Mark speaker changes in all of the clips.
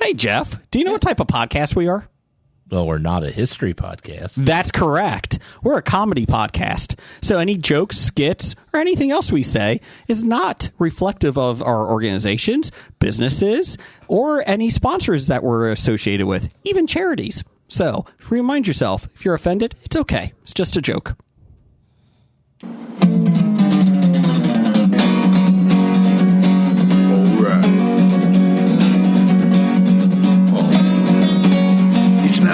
Speaker 1: Hey, Jeff, do you know what type of podcast we are?
Speaker 2: Well, we're not a history podcast.
Speaker 1: That's correct. We're a comedy podcast. So any jokes, skits, or anything else we say is not reflective of our organizations, businesses, or any sponsors that we're associated with, even charities. So remind yourself, if you're offended, it's okay. It's just a joke.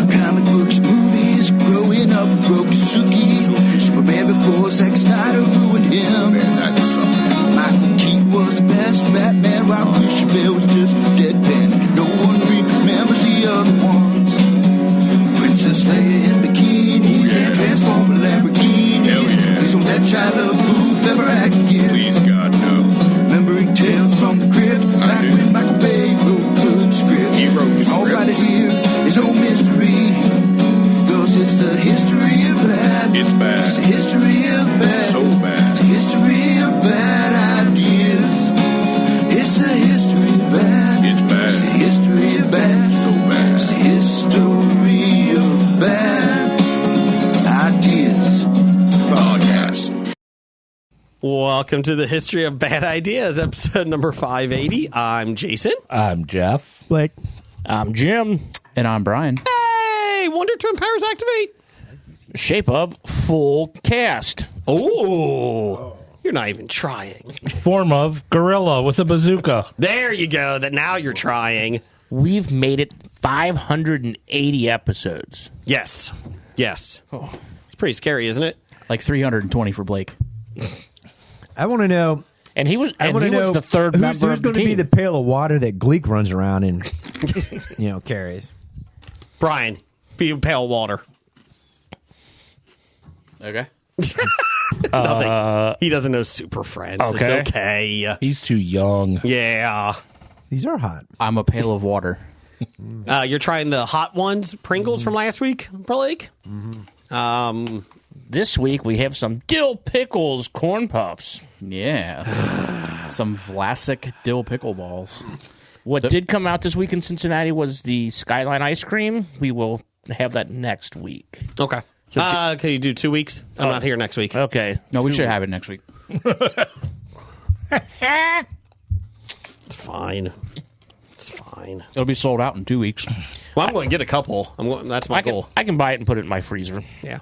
Speaker 3: Comic books, movies, growing up with Rokusuki. Superman before Zack Snyder ruined him. Michael Keaton was the best Batman, while Christian Bale was just deadpan. No one remembers the other ones. Princess Leia in bikinis and Transformer Lamborghinis. Please don't let Shia LaBeouf ever act again.
Speaker 4: Please, God, no.
Speaker 3: Remembering tales from the crypt, back when Michael Bay wrote good scripts.
Speaker 4: He wrote the
Speaker 3: All
Speaker 4: scripts.
Speaker 3: right here is no mystery. It's the history of bad.
Speaker 4: It's bad.
Speaker 3: It's the history of bad.
Speaker 4: So bad.
Speaker 3: It's the history of bad ideas. It's the history of bad.
Speaker 4: It's bad.
Speaker 3: It's the history of bad.
Speaker 4: So bad.
Speaker 3: It's the history of bad ideas.
Speaker 4: Podcast.
Speaker 1: Welcome to the History of Bad Ideas, episode number 580. I'm Jason.
Speaker 2: I'm Jeff.
Speaker 5: Blake.
Speaker 6: I'm Jim.
Speaker 5: And I'm Brian.
Speaker 1: Hey, Wonder Twin powers activate.
Speaker 6: Shape of full cast.
Speaker 1: Oh, you're not even trying.
Speaker 2: Form of gorilla with a bazooka.
Speaker 1: There you go. That now you're trying.
Speaker 6: We've made it 580 episodes.
Speaker 1: Yes. Yes. It's pretty scary, isn't it?
Speaker 5: Like 320 for Blake.
Speaker 7: I want to know.
Speaker 6: And he was,
Speaker 7: I
Speaker 6: and
Speaker 7: want
Speaker 6: he
Speaker 7: to
Speaker 6: was
Speaker 7: know
Speaker 6: the third member
Speaker 7: who's
Speaker 6: of the
Speaker 7: going to be
Speaker 6: team.
Speaker 7: the pail of water that Gleek runs around and carries.
Speaker 1: Brian, be a pail of water.
Speaker 5: Okay.
Speaker 1: Nothing. He doesn't know Super Friends.
Speaker 6: Okay.
Speaker 1: It's okay.
Speaker 2: He's too young.
Speaker 1: Yeah.
Speaker 7: These are hot.
Speaker 5: I'm a pail of water.
Speaker 1: You're trying the hot ones, Pringles from last week, Blake?
Speaker 6: This week we have some dill pickles corn puffs.
Speaker 5: Yeah. Some Vlasic dill pickleballs.
Speaker 6: What did come out this week in Cincinnati was the Skyline ice cream. We will have that next week.
Speaker 1: Okay. Can you do 2 weeks? I'm not here next week.
Speaker 6: Okay.
Speaker 5: No, we should have it next week.
Speaker 1: It's fine. It's fine.
Speaker 5: It'll be sold out in 2 weeks.
Speaker 1: Well, I'm going to get a couple. That's my goal.
Speaker 6: I can buy it and put it in my freezer.
Speaker 1: Yeah.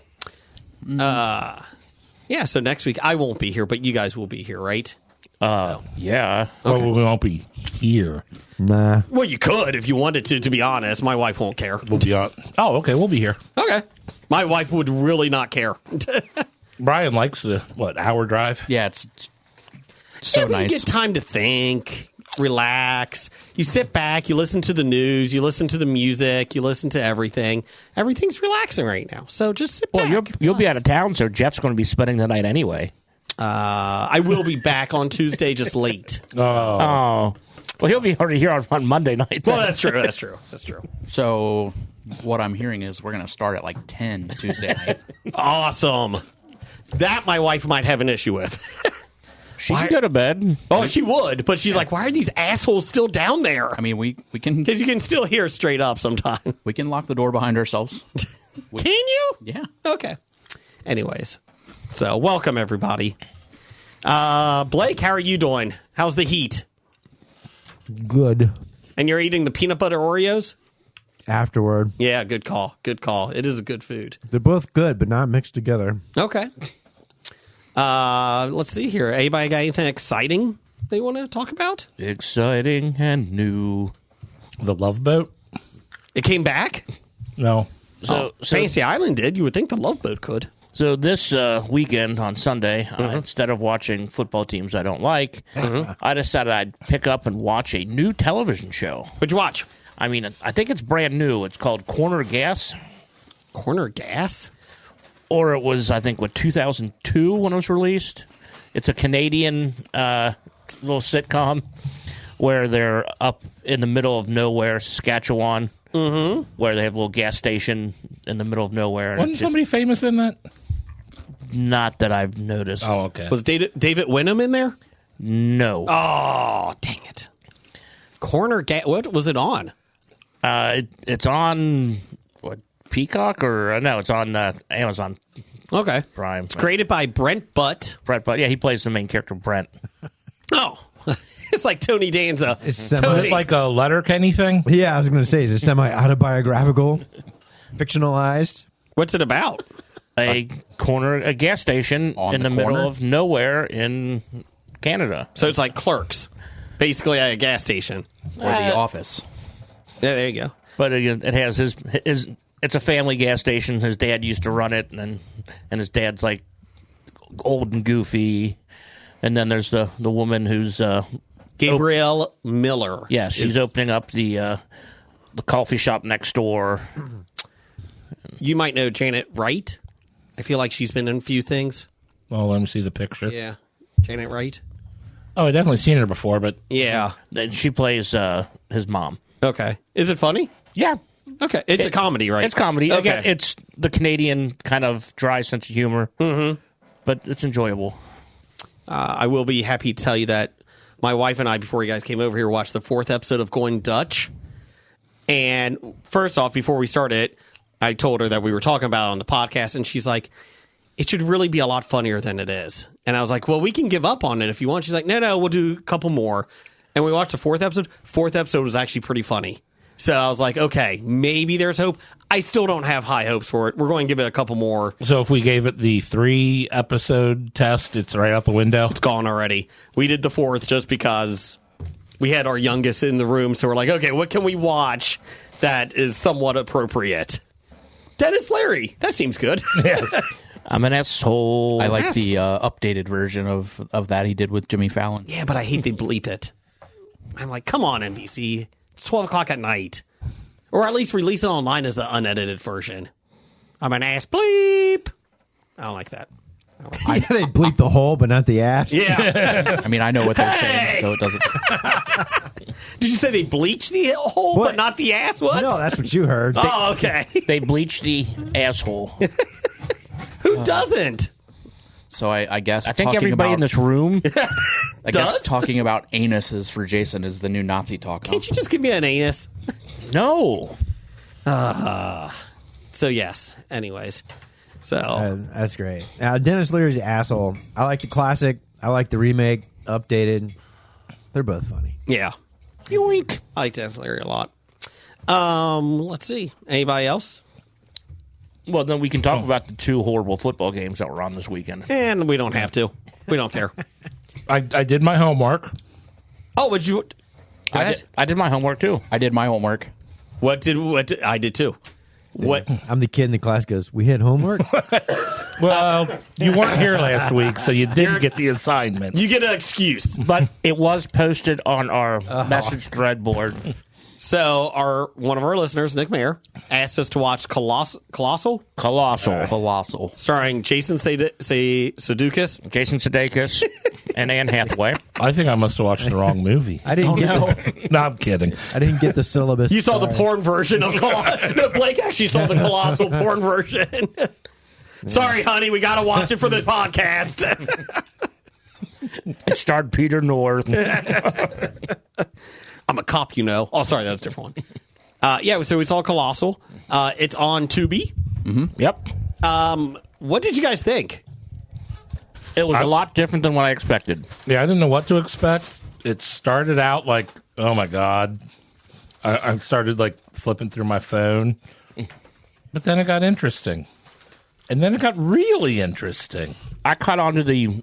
Speaker 1: Yeah, so next week I won't be here, but you guys will be here, right?
Speaker 6: Yeah.
Speaker 2: Well, we won't be here.
Speaker 7: Nah.
Speaker 1: Well, you could if you wanted to be honest. My wife won't care.
Speaker 2: We'll be on. Oh, okay. We'll be here.
Speaker 1: Okay. My wife would really not care.
Speaker 2: Brian likes the, hour drive?
Speaker 5: Yeah, it's so
Speaker 1: but
Speaker 5: nice.
Speaker 1: You get time to think, relax. You sit back, you listen to the news, you listen to the music, you listen to everything. Everything's relaxing right now. So just sit back.
Speaker 6: Well, you'll be out of town, so Jeff's going to be spending the night anyway.
Speaker 1: I will be back on Tuesday, just late.
Speaker 6: Oh. Well, he'll be already here on Monday night.
Speaker 1: Well, that's true. That's true. That's true.
Speaker 5: So what I'm hearing is we're going to start at like 10 Tuesday night.
Speaker 1: Awesome. That my wife might have an issue with.
Speaker 6: She can go to bed.
Speaker 1: Oh, she would, but she's like, why are these assholes still down there?
Speaker 5: I mean, we can
Speaker 1: Because you can still hear straight up sometime.
Speaker 5: we can lock the door behind ourselves.
Speaker 1: Can you?
Speaker 5: Yeah.
Speaker 1: Okay. Anyways, so welcome everybody. Blake, how are you doing? How's the heat?
Speaker 7: Good.
Speaker 1: And you're eating the peanut butter Oreos?
Speaker 7: Afterward.
Speaker 1: Yeah, good call. Good call. It is a good food.
Speaker 7: They're both good, but not mixed together.
Speaker 1: Okay. Let's see here. Anybody got anything exciting they want to talk about?
Speaker 6: Exciting and new.
Speaker 2: The Love Boat?
Speaker 1: It came back?
Speaker 2: No.
Speaker 6: So
Speaker 1: Fantasy Island did. You would think the Love Boat could.
Speaker 6: So this weekend on Sunday, instead of watching football teams I don't like, I decided I'd pick up and watch a new television show.
Speaker 1: What'd you watch?
Speaker 6: I mean, I think it's brand new. It's called Corner Gas.
Speaker 1: Corner Gas?
Speaker 6: Or it was, I think, 2002 when it was released. It's a Canadian little sitcom where they're up in the middle of nowhere, Saskatchewan, where they have a little gas station in the middle of nowhere. And
Speaker 2: Wasn't
Speaker 6: it's just
Speaker 2: somebody famous in that?
Speaker 6: not that I've noticed.
Speaker 2: Oh, okay.
Speaker 1: Was David Wenham in there?
Speaker 6: No.
Speaker 1: Oh, dang it. Corner Gas. What was it on?
Speaker 6: It's on what, Peacock or no? It's on Amazon
Speaker 1: Okay.
Speaker 6: Prime.
Speaker 1: It's created by Brent Butt.
Speaker 6: Brent, but yeah, he plays the main character, Brent.
Speaker 1: Oh. It's like Tony Danza.
Speaker 7: It's
Speaker 2: Is it like a Letterkenny thing?
Speaker 7: Yeah, I was going to say, is it semi-autobiographical, fictionalized?
Speaker 1: What's it about?
Speaker 6: A gas station
Speaker 5: On
Speaker 6: in
Speaker 5: the
Speaker 6: the middle
Speaker 5: corner?
Speaker 6: of nowhere in Canada.
Speaker 1: So it's like Clerks, basically at a gas station.
Speaker 5: Or The Office.
Speaker 1: Yeah, there you go.
Speaker 6: But it has his. It's a family gas station. His dad used to run it, and his dad's like old and goofy. And then there's the woman who's
Speaker 1: Gabrielle Miller.
Speaker 6: yeah, she's opening up the coffee shop next door.
Speaker 1: You might know Janet Wright. I feel like she's been in a few things.
Speaker 2: Oh, let me see the picture.
Speaker 1: Yeah. Janet Wright.
Speaker 2: Oh, I definitely seen her before, but
Speaker 1: Yeah.
Speaker 6: And she plays his mom.
Speaker 1: Okay. Is it funny?
Speaker 6: Yeah,
Speaker 1: Okay. It's a comedy, right?
Speaker 6: it's comedy.
Speaker 1: Okay.
Speaker 6: Again, it's the Canadian kind of dry sense of humor, but it's enjoyable.
Speaker 1: I will be happy to tell you that my wife and I, before you guys came over here, watched the 4th episode of Going Dutch. And first off, before we started, I told her that we were talking about it on the podcast, and she's like, it should really be a lot funnier than it is. And I was like, well, we can give up on it if you want. She's like, no, we'll do a couple more. And we watched the 4th episode. 4th episode was actually pretty funny. So I was like, okay, maybe there's hope. I still don't have high hopes for it. We're going to give it a couple more.
Speaker 2: so if we gave it the 3-episode test, it's right out the window.
Speaker 1: It's gone already. We did the 4th just because we had our youngest in the room. So we're like, okay, what can we watch that is somewhat appropriate? Dennis Leary. That seems good.
Speaker 6: I'm an asshole.
Speaker 5: I like the updated version of that he did with Jimmy Fallon.
Speaker 1: Yeah, but I hate they bleep it. I'm like, come on, NBC. It's 12 o'clock at night. Or at least release it online as the unedited version. I'm an ass bleep. I don't like that.
Speaker 7: Yeah, they bleep the hole, but not the ass.
Speaker 1: Yeah.
Speaker 5: I mean, I know what they're saying, so it doesn't.
Speaker 1: Did you say they bleach the hole,
Speaker 7: What?
Speaker 1: but not the ass? What?
Speaker 7: No, that's what you heard.
Speaker 1: Oh, okay.
Speaker 6: They bleached the asshole.
Speaker 1: Who doesn't?
Speaker 5: So I guess
Speaker 6: I think
Speaker 5: talking
Speaker 6: everybody
Speaker 5: about,
Speaker 6: in this room.
Speaker 5: I guess
Speaker 1: does?
Speaker 5: talking about anuses for Jason is the new Nazi talk. Huh?
Speaker 1: Can't you just give me an anus?
Speaker 6: No.
Speaker 1: So, yes. Anyways. So,
Speaker 7: That's great. Dennis Leary's the asshole. I like the classic. I like the remake, updated. They're both funny.
Speaker 1: yeah.
Speaker 6: Yoink.
Speaker 1: I like Dennis Leary a lot. Let's see. Anybody else?
Speaker 6: Well, then we can talk about the 2 horrible football games that were on this weekend.
Speaker 1: And we don't have to. We don't care.
Speaker 2: I did my homework.
Speaker 1: Oh, would you? Go ahead.
Speaker 6: I did my homework too.
Speaker 5: I did my homework.
Speaker 1: What did I did too? What?
Speaker 7: I'm the kid in the class goes, we had homework?
Speaker 2: Well, you weren't here last week, so you didn't get the assignment.
Speaker 1: You get an excuse.
Speaker 6: But it was posted on our message thread board.
Speaker 1: So one of our listeners, Nick Mayer, asked us to watch Colossal,
Speaker 6: Colossal.
Speaker 1: starring Jason Sudeikis.
Speaker 6: Jason Sudeikis and Anne Hathaway.
Speaker 2: I think I must have watched the wrong movie.
Speaker 7: I didn't get
Speaker 2: No, I'm kidding.
Speaker 7: I didn't get the syllabus.
Speaker 1: You saw the
Speaker 7: Sorry.
Speaker 1: porn version of Colossal. No, Blake actually saw the Colossal porn version. Sorry, honey, we got to watch it for the podcast.
Speaker 6: It starred Peter North.
Speaker 1: I'm a cop, you know. Oh, sorry, that's a different one. Yeah, so we saw Colossal. It's on Tubi.
Speaker 6: Yep.
Speaker 1: What did you guys think?
Speaker 6: It was a lot different than what I expected.
Speaker 2: Yeah, I didn't know what to expect. It started out like, oh my God. I started like flipping through my phone. But then it got interesting. And then it got really interesting.
Speaker 6: I caught on to the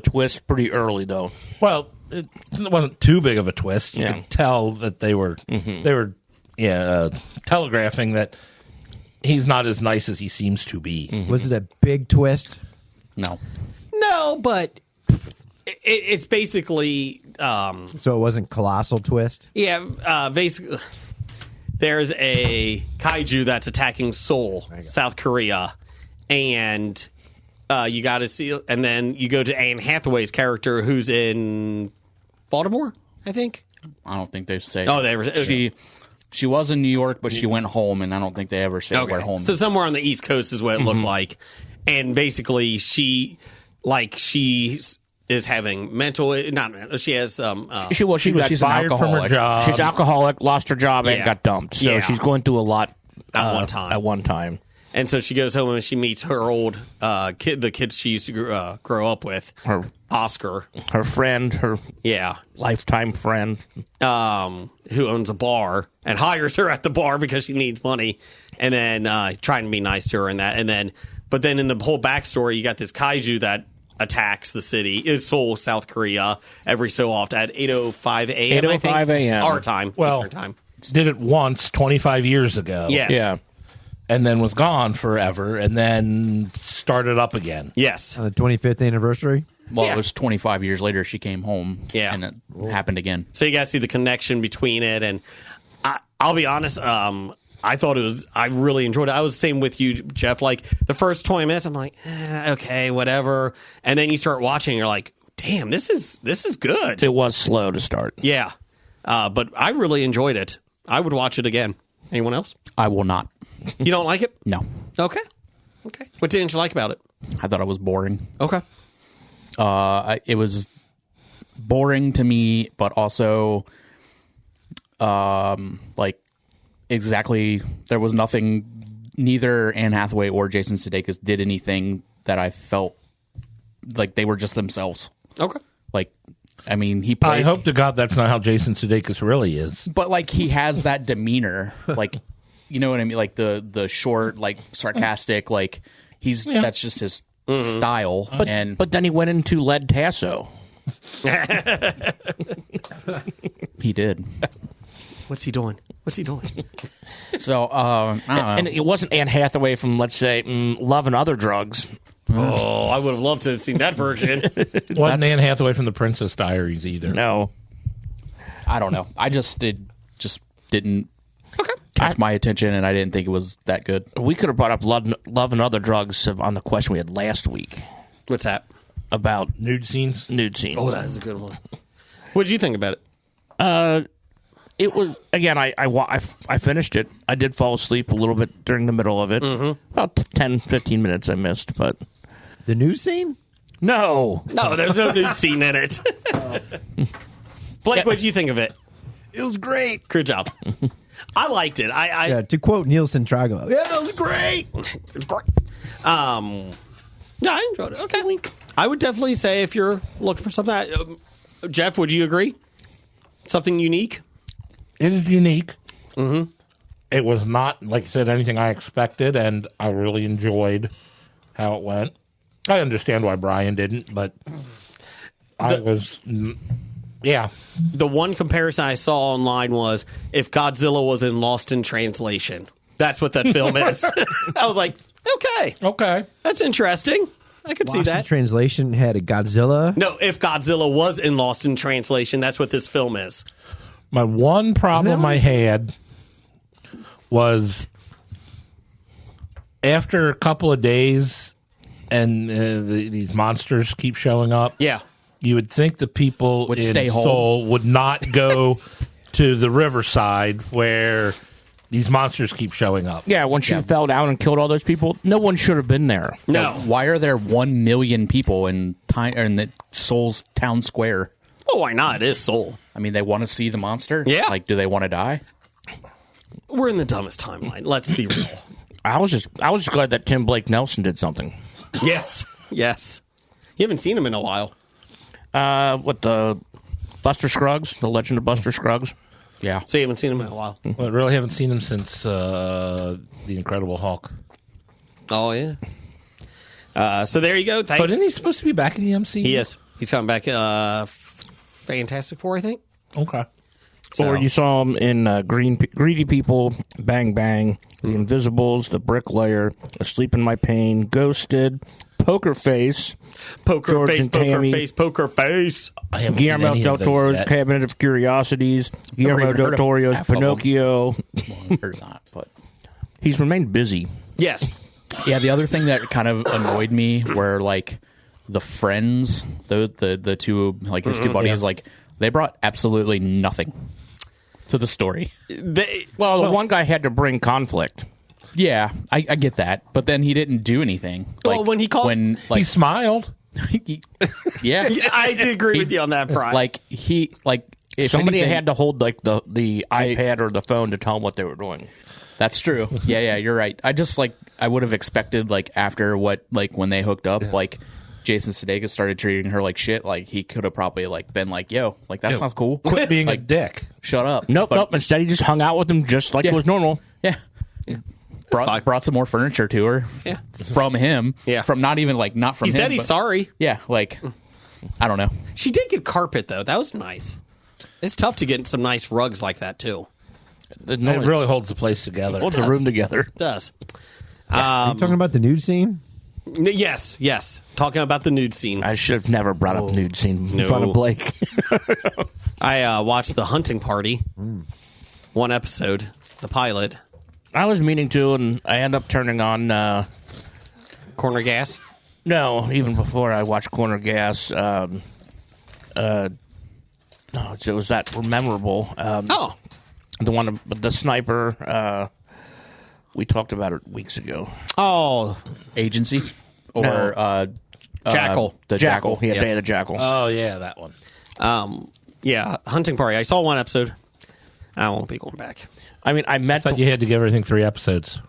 Speaker 6: twist pretty early though.
Speaker 2: Well, it wasn't too big of a twist. You
Speaker 6: Yeah.
Speaker 2: could tell that they were telegraphing that he's not as nice as he seems to be.
Speaker 7: Was it a big twist?
Speaker 5: No.
Speaker 1: No, but it's basically,
Speaker 7: So it wasn't colossal twist?
Speaker 1: basically, there's a kaiju that's attacking Seoul, South Korea, and you got to see, and then you go to Anne Hathaway's character, who's in Baltimore, I think.
Speaker 5: I don't think they say.
Speaker 1: Oh, they were. Okay.
Speaker 5: She was in New York, but she went home, and I don't think they ever say where home
Speaker 1: So
Speaker 5: is.
Speaker 1: somewhere on the East Coast is what it looked like, and basically she's is having she has
Speaker 6: She got
Speaker 5: she's an
Speaker 2: fired from her
Speaker 5: alcoholic.
Speaker 2: job.
Speaker 6: She's alcoholic, lost her job, and
Speaker 1: Yeah.
Speaker 6: got dumped. So
Speaker 1: Yeah.
Speaker 6: she's going through a lot
Speaker 1: At one time. And so she goes home and she meets her old kid, the kid she used to grow up with,
Speaker 6: Her
Speaker 1: Oscar.
Speaker 6: her friend, her
Speaker 1: Yeah.
Speaker 6: lifetime friend.
Speaker 1: Who owns a bar and hires her at the bar because she needs money, and then trying to be nice to her and that, but then in the whole backstory, you got this kaiju that attacks the city, it's Seoul, South Korea, every so often at 8:05 a.m.
Speaker 6: 8:05 a.m.
Speaker 1: our time,
Speaker 2: Well,
Speaker 1: Eastern time.
Speaker 2: did it once 25 years ago.
Speaker 1: Yes.
Speaker 6: Yeah.
Speaker 2: And then was gone forever and then started up again.
Speaker 1: Yes.
Speaker 7: On the 25th anniversary.
Speaker 5: Well,
Speaker 1: Yeah.
Speaker 5: it was 25 years later she came home.
Speaker 1: Yeah.
Speaker 5: And it happened again.
Speaker 1: So you got to see the connection between it, and I'll be honest. I really enjoyed it. I was the same with you, Jeff. Like the first 20 minutes, I'm like, okay, whatever. And then you start watching, and you're like, damn, this is good.
Speaker 6: It was slow to start.
Speaker 1: Yeah. But I really enjoyed it. I would watch it again. Anyone else?
Speaker 5: I will not.
Speaker 1: You don't like it?
Speaker 5: No.
Speaker 1: Okay. What didn't you like about it?
Speaker 5: I thought it was boring.
Speaker 1: Okay.
Speaker 5: It was boring to me, but also, like, exactly, there was nothing, neither Anne Hathaway or Jason Sudeikis did anything that I felt like they were just themselves.
Speaker 1: Okay.
Speaker 5: Like, I mean, he
Speaker 2: I
Speaker 5: played,
Speaker 2: hope to God that's not how Jason Sudeikis really is.
Speaker 5: but like he has that demeanor, like, you know what I mean? Like the short, like sarcastic, like that's just his style.
Speaker 6: But then he went into Led Tasso.
Speaker 5: He did.
Speaker 1: What's he doing?
Speaker 5: So, I don't know.
Speaker 6: And it wasn't Anne Hathaway from, let's say, Love and Other Drugs.
Speaker 1: Oh, I would have loved to have seen that version.
Speaker 2: Wasn't Anne Hathaway from the Princess Diaries either.
Speaker 6: No.
Speaker 5: I don't know. I just didn't catch my attention, and I didn't think it was that good.
Speaker 6: We could have brought up Love and Other Drugs on the question we had last week
Speaker 1: What's that?
Speaker 6: about
Speaker 2: Nude scenes?
Speaker 6: nude scenes.
Speaker 1: Oh, that is a good one. What did you think about it?
Speaker 6: It was, again, I finished it. I did fall asleep a little bit during the middle of it. About 10, 15 minutes I missed, but
Speaker 7: The news scene?
Speaker 6: no.
Speaker 1: No, there's no nude scene in it. Blake, what did you think of it?
Speaker 7: It was great.
Speaker 1: Good job. I liked it.
Speaker 7: Yeah, to quote Nielsen Trago.
Speaker 1: Yeah, it was great. It's great. Yeah, I enjoyed it. Okay. I would definitely say if you're looking for something, Jeff, would you agree? Something unique?
Speaker 2: It is unique. Mm-hmm. It was not, like I said, anything I expected, and I really enjoyed how it went. I understand why Brian didn't, but yeah.
Speaker 1: The one comparison I saw online was if Godzilla was in Lost in Translation. That's what that film is. I was like, okay, that's interesting. I could see
Speaker 7: Lost in
Speaker 1: that.
Speaker 7: Translation had a Godzilla.
Speaker 1: No, if Godzilla was in Lost in Translation, that's what this film is.
Speaker 2: My one problem I had was after a couple of days and these monsters keep showing up.
Speaker 1: Yeah.
Speaker 2: You would think the people
Speaker 5: Would
Speaker 2: in
Speaker 5: stay home.
Speaker 2: Seoul would not go to the riverside where these monsters keep showing up.
Speaker 6: Yeah, when she fell down and killed all those people, no one should have been there.
Speaker 1: No.
Speaker 5: Why are there 1 million people in the Seoul's town square?
Speaker 1: Well, why not? It is Seoul.
Speaker 5: I mean, they want to see the monster?
Speaker 1: Yeah.
Speaker 5: Like, do they want to die?
Speaker 1: We're in the dumbest timeline. Let's be real.
Speaker 6: I was just glad that Tim Blake Nelson did something.
Speaker 1: Yes. Yes. You haven't seen him in a while.
Speaker 6: What the Buster Scruggs, the Legend of Buster Scruggs.
Speaker 5: Yeah.
Speaker 1: So you haven't seen him in a while.
Speaker 2: Well, I really haven't seen him since The Incredible Hulk.
Speaker 1: Oh, yeah. So there you go. Thanks.
Speaker 2: But isn't he supposed to be back in the MCU?
Speaker 1: He is. He's coming back. Fantastic Four, I think.
Speaker 2: Okay.
Speaker 6: Or you saw him in Greedy People, Bang Bang, The Invisibles, The Bricklayer, Asleep in My Pain, Ghosted, Poker Face,
Speaker 1: Poker
Speaker 6: George
Speaker 1: face,
Speaker 6: and
Speaker 1: poker
Speaker 6: Tammy.
Speaker 1: face, poker face.
Speaker 2: I haven't
Speaker 6: Guillermo
Speaker 2: seen any
Speaker 6: del
Speaker 2: of those
Speaker 6: Toro's
Speaker 2: yet.
Speaker 6: Cabinet of Curiosities, Guillermo
Speaker 5: even
Speaker 6: del
Speaker 5: heard of
Speaker 6: Toro's
Speaker 5: half of them.
Speaker 6: Pinocchio.
Speaker 5: Or not, but...
Speaker 6: He's remained busy.
Speaker 1: Yes.
Speaker 5: Yeah, the other thing that kind of annoyed me were, like, the friends, the two, like, his two buddies, like, they brought absolutely nothing to the story.
Speaker 6: Well, the one guy had to bring conflict.
Speaker 5: Yeah, I get that, but then he didn't do anything.
Speaker 1: Well, when he called-
Speaker 5: when,
Speaker 2: He
Speaker 5: like,
Speaker 2: smiled.
Speaker 5: Yeah.
Speaker 1: I agree with you on that, Brian.
Speaker 5: Like if
Speaker 6: Somebody
Speaker 5: anything-
Speaker 6: had to hold like the iPad or the phone to tell them what they were doing.
Speaker 5: That's true. Yeah, you're right. I just I would have expected after what when they hooked up, Jason Sudeikis started treating her like shit. He could have probably been yo, that sounds cool.
Speaker 2: Quit being a dick.
Speaker 5: Shut up.
Speaker 6: Nope. Instead, he just hung out with them just like it was normal.
Speaker 5: Yeah. Brought some more furniture to her.
Speaker 1: Yeah.
Speaker 5: From him.
Speaker 1: Yeah.
Speaker 5: From not even not from
Speaker 1: he
Speaker 5: him.
Speaker 1: said he's
Speaker 5: but-
Speaker 1: sorry.
Speaker 5: Yeah. I don't know.
Speaker 1: She did get carpet though. That was nice. It's tough to get some nice rugs like that too.
Speaker 2: It really holds the place together.
Speaker 6: Holds the room together.
Speaker 1: It does.
Speaker 7: Are you talking about the nude scene?
Speaker 1: Yes. Talking about the nude scene.
Speaker 6: I should have never brought up nude scene
Speaker 1: No.
Speaker 6: in front of Blake.
Speaker 1: I watched The Hunting Party. One episode, the pilot.
Speaker 6: I was meaning to, and I ended up turning on.
Speaker 1: Corner Gas.
Speaker 6: No, even before I watched Corner Gas. No, it was that memorable. The one with the sniper. We talked about it weeks ago.
Speaker 1: Oh,
Speaker 5: Agency or
Speaker 6: No.
Speaker 1: Jackal.
Speaker 5: the Jackal.
Speaker 6: Yeah,
Speaker 1: Yep.
Speaker 6: Day of the Jackal.
Speaker 2: Oh, yeah, that one.
Speaker 1: Yeah, Hunting Party. I saw one episode. I won't be going back.
Speaker 6: I mean, I met.
Speaker 2: I thought you had to give everything 3 episodes.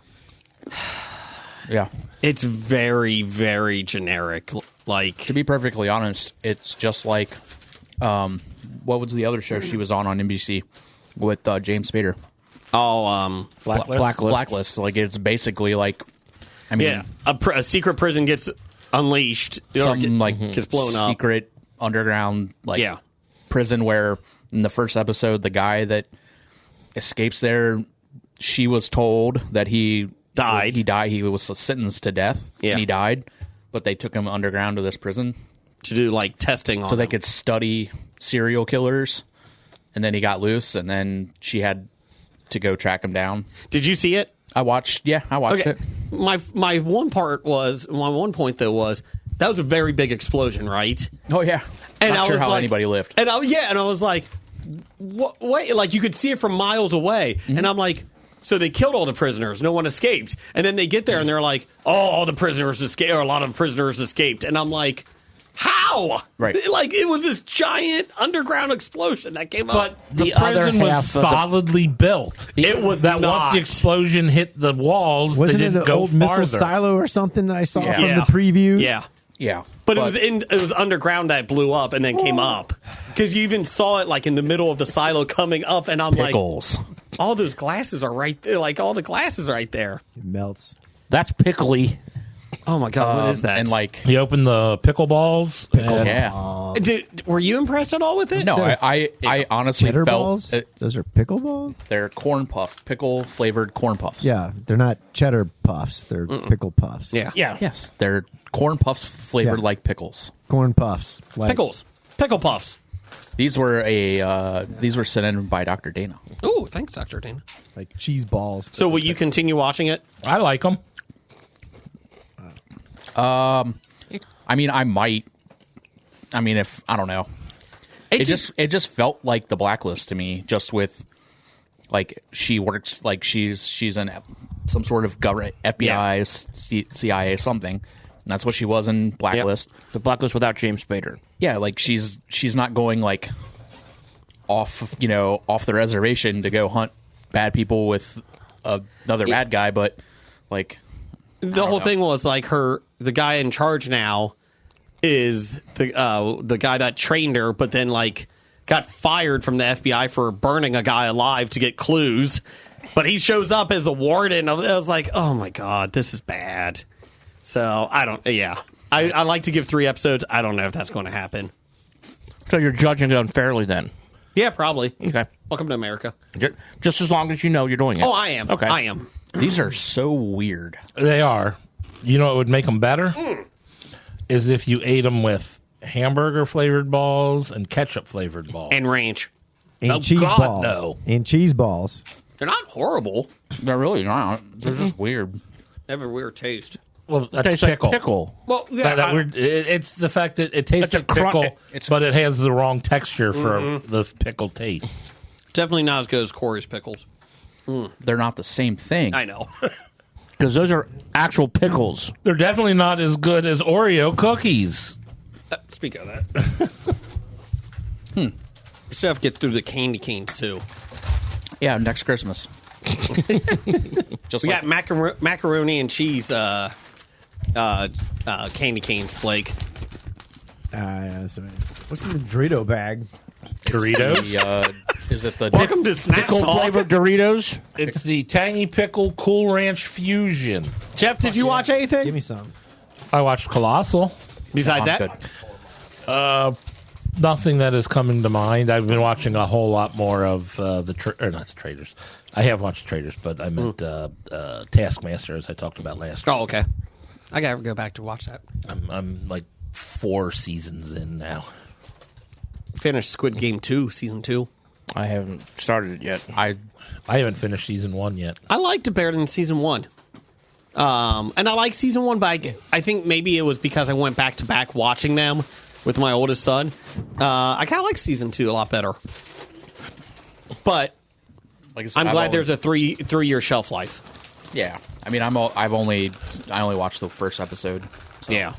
Speaker 5: Yeah.
Speaker 1: It's very, very generic.
Speaker 5: To be perfectly honest, it's just what was the other show she was on NBC with James Spader?
Speaker 1: Blacklist.
Speaker 5: Blacklist. It's basically
Speaker 1: Yeah, a secret prison gets unleashed.
Speaker 5: some
Speaker 1: gets blown up.
Speaker 5: secret underground
Speaker 1: Yeah.
Speaker 5: prison where in the first episode the guy that escapes there, she was told that he
Speaker 1: Died.
Speaker 5: He died. He was sentenced to death.
Speaker 1: Yeah.
Speaker 5: And he died, but they took him underground to this prison
Speaker 1: To do testing on
Speaker 5: so they
Speaker 1: them.
Speaker 5: could study serial killers. And then he got loose, and then she had to go track him down.
Speaker 1: Did you see it?
Speaker 5: I watched
Speaker 1: Okay.
Speaker 5: it.
Speaker 1: My one point though was that was a very big explosion, right?
Speaker 5: Oh yeah,
Speaker 1: And
Speaker 5: not
Speaker 1: I
Speaker 5: sure
Speaker 1: was
Speaker 5: how
Speaker 1: like-
Speaker 5: anybody lived.
Speaker 1: And I was like, what? Wait, you could see it from miles away,
Speaker 5: Mm-hmm.
Speaker 1: and I'm like, so they killed all the prisoners, no one escaped, and then they get there and they're like, oh, all the prisoners escaped, or a lot of prisoners escaped, and I'm like, how?
Speaker 5: Right.
Speaker 1: It was this giant underground explosion that came
Speaker 2: But
Speaker 1: up.
Speaker 2: the
Speaker 6: other
Speaker 2: prison was
Speaker 6: half of the-
Speaker 2: solidly built.
Speaker 1: It was
Speaker 2: that
Speaker 1: not.
Speaker 2: once the explosion hit the walls,
Speaker 7: Wasn't
Speaker 2: they
Speaker 7: it
Speaker 2: didn't
Speaker 7: an
Speaker 2: go
Speaker 7: old
Speaker 2: farther.
Speaker 7: missile silo or something that I saw from
Speaker 1: Yeah.
Speaker 7: the previews?
Speaker 1: Yeah.
Speaker 5: Yeah,
Speaker 1: But it was underground that blew up and then came up. Because you even saw it in the middle of the silo coming up, and I'm
Speaker 5: pickles.
Speaker 1: like, all those glasses are right there. All the glasses are right there.
Speaker 7: It melts.
Speaker 6: That's pickly.
Speaker 1: Oh my god, what is that?
Speaker 5: And
Speaker 2: He opened the pickleballs. and-
Speaker 5: yeah.
Speaker 1: Were you impressed at all with it?
Speaker 5: No, I honestly
Speaker 7: Cheddar
Speaker 5: felt
Speaker 7: balls?
Speaker 5: it-
Speaker 7: Those are pickle balls?
Speaker 5: they're corn puff, pickle flavored corn puffs.
Speaker 7: Yeah, they're not cheddar puffs. They're pickle puffs.
Speaker 1: Yeah.
Speaker 6: Yeah.
Speaker 5: Yes, they're corn puffs flavored
Speaker 7: Yeah.
Speaker 5: like pickles.
Speaker 7: Corn puffs.
Speaker 1: Pickles. Pickle puffs.
Speaker 5: These were sent in by Dr. Dana.
Speaker 1: Ooh, thanks, Dr. Dana.
Speaker 7: Like cheese balls.
Speaker 1: So will you continue watching it?
Speaker 2: I like them.
Speaker 5: I mean, I might. I mean, if I don't know, it just felt like the Blacklist to me. Just with she works she's in some sort of government, FBI, CIA, something. And that's what she was in Blacklist.
Speaker 6: The Blacklist without James Spader.
Speaker 5: Yeah, she's not going off the reservation to go hunt bad people with another bad guy, but
Speaker 1: The whole thing was the guy in charge now is the guy that trained her, but then got fired from the FBI for burning a guy alive to get clues. But he shows up as the warden. I was like, oh my god, this is bad. So I don't. Yeah, I like to give 3 episodes. I don't know if that's going to happen.
Speaker 6: So you're judging it unfairly then?
Speaker 1: Yeah, probably.
Speaker 6: Okay.
Speaker 1: Welcome to America.
Speaker 6: Just as long as you know you're doing it.
Speaker 1: Oh, I am.
Speaker 6: Okay.
Speaker 1: I am.
Speaker 5: these are so weird.
Speaker 2: They are. You know what would make them better? Is if you ate them with hamburger flavored balls and ketchup flavored balls.
Speaker 1: And ranch.
Speaker 7: And
Speaker 2: Oh,
Speaker 7: cheese
Speaker 2: God,
Speaker 7: balls.
Speaker 2: no.
Speaker 7: And cheese balls.
Speaker 1: They're not horrible.
Speaker 5: They're really not. They're just weird.
Speaker 1: They have a weird taste.
Speaker 2: Well, that's
Speaker 6: Tastes
Speaker 2: pickle.
Speaker 6: like pickle.
Speaker 1: Well, yeah,
Speaker 2: That weird, it's the fact that it tastes
Speaker 6: It's a
Speaker 2: like pickle,
Speaker 6: it's-
Speaker 2: but it has the wrong texture for the pickle taste.
Speaker 1: definitely not as good as Corey's pickles.
Speaker 5: They're not the same thing.
Speaker 1: I know.
Speaker 6: Because those are actual pickles.
Speaker 2: They're definitely not as good as Oreo cookies.
Speaker 8: Speak of that. We still have to get through the candy canes, too.
Speaker 5: Yeah, next Christmas. Just
Speaker 8: We
Speaker 5: like
Speaker 8: got macaroni and cheese candy canes, Blake.
Speaker 7: What's in the Dorito bag?
Speaker 2: Doritos.
Speaker 5: is it the
Speaker 8: Welcome to Snack
Speaker 6: Pickle
Speaker 8: Talk.
Speaker 6: flavored Doritos.
Speaker 2: It's the Tangy Pickle Cool Ranch Fusion.
Speaker 8: Jeff, did you watch anything
Speaker 7: Give me some.
Speaker 2: I watched Colossal.
Speaker 8: besides
Speaker 5: I'm
Speaker 8: that?
Speaker 5: good.
Speaker 2: Nothing that is coming to mind. I've been watching a whole lot more of not the Traitors. I have watched Traitors, but I meant Taskmaster, as I talked about last week.
Speaker 8: Oh, okay. I gotta go back to watch that.
Speaker 2: I'm like 4 seasons in now.
Speaker 8: Finished Squid Game 2, season 2.
Speaker 6: I haven't started it yet.
Speaker 2: I haven't finished season 1 yet.
Speaker 8: I liked it better than season 1. And I like season 1, but I think maybe it was because I went back to back watching them with my oldest son. I kind of like season 2 a lot better. But
Speaker 5: Like I said,
Speaker 8: I'm
Speaker 5: I've
Speaker 8: glad
Speaker 5: always-
Speaker 8: there's a 3-year shelf life.
Speaker 5: Yeah, I mean, I only watched the first episode. So
Speaker 8: Yeah.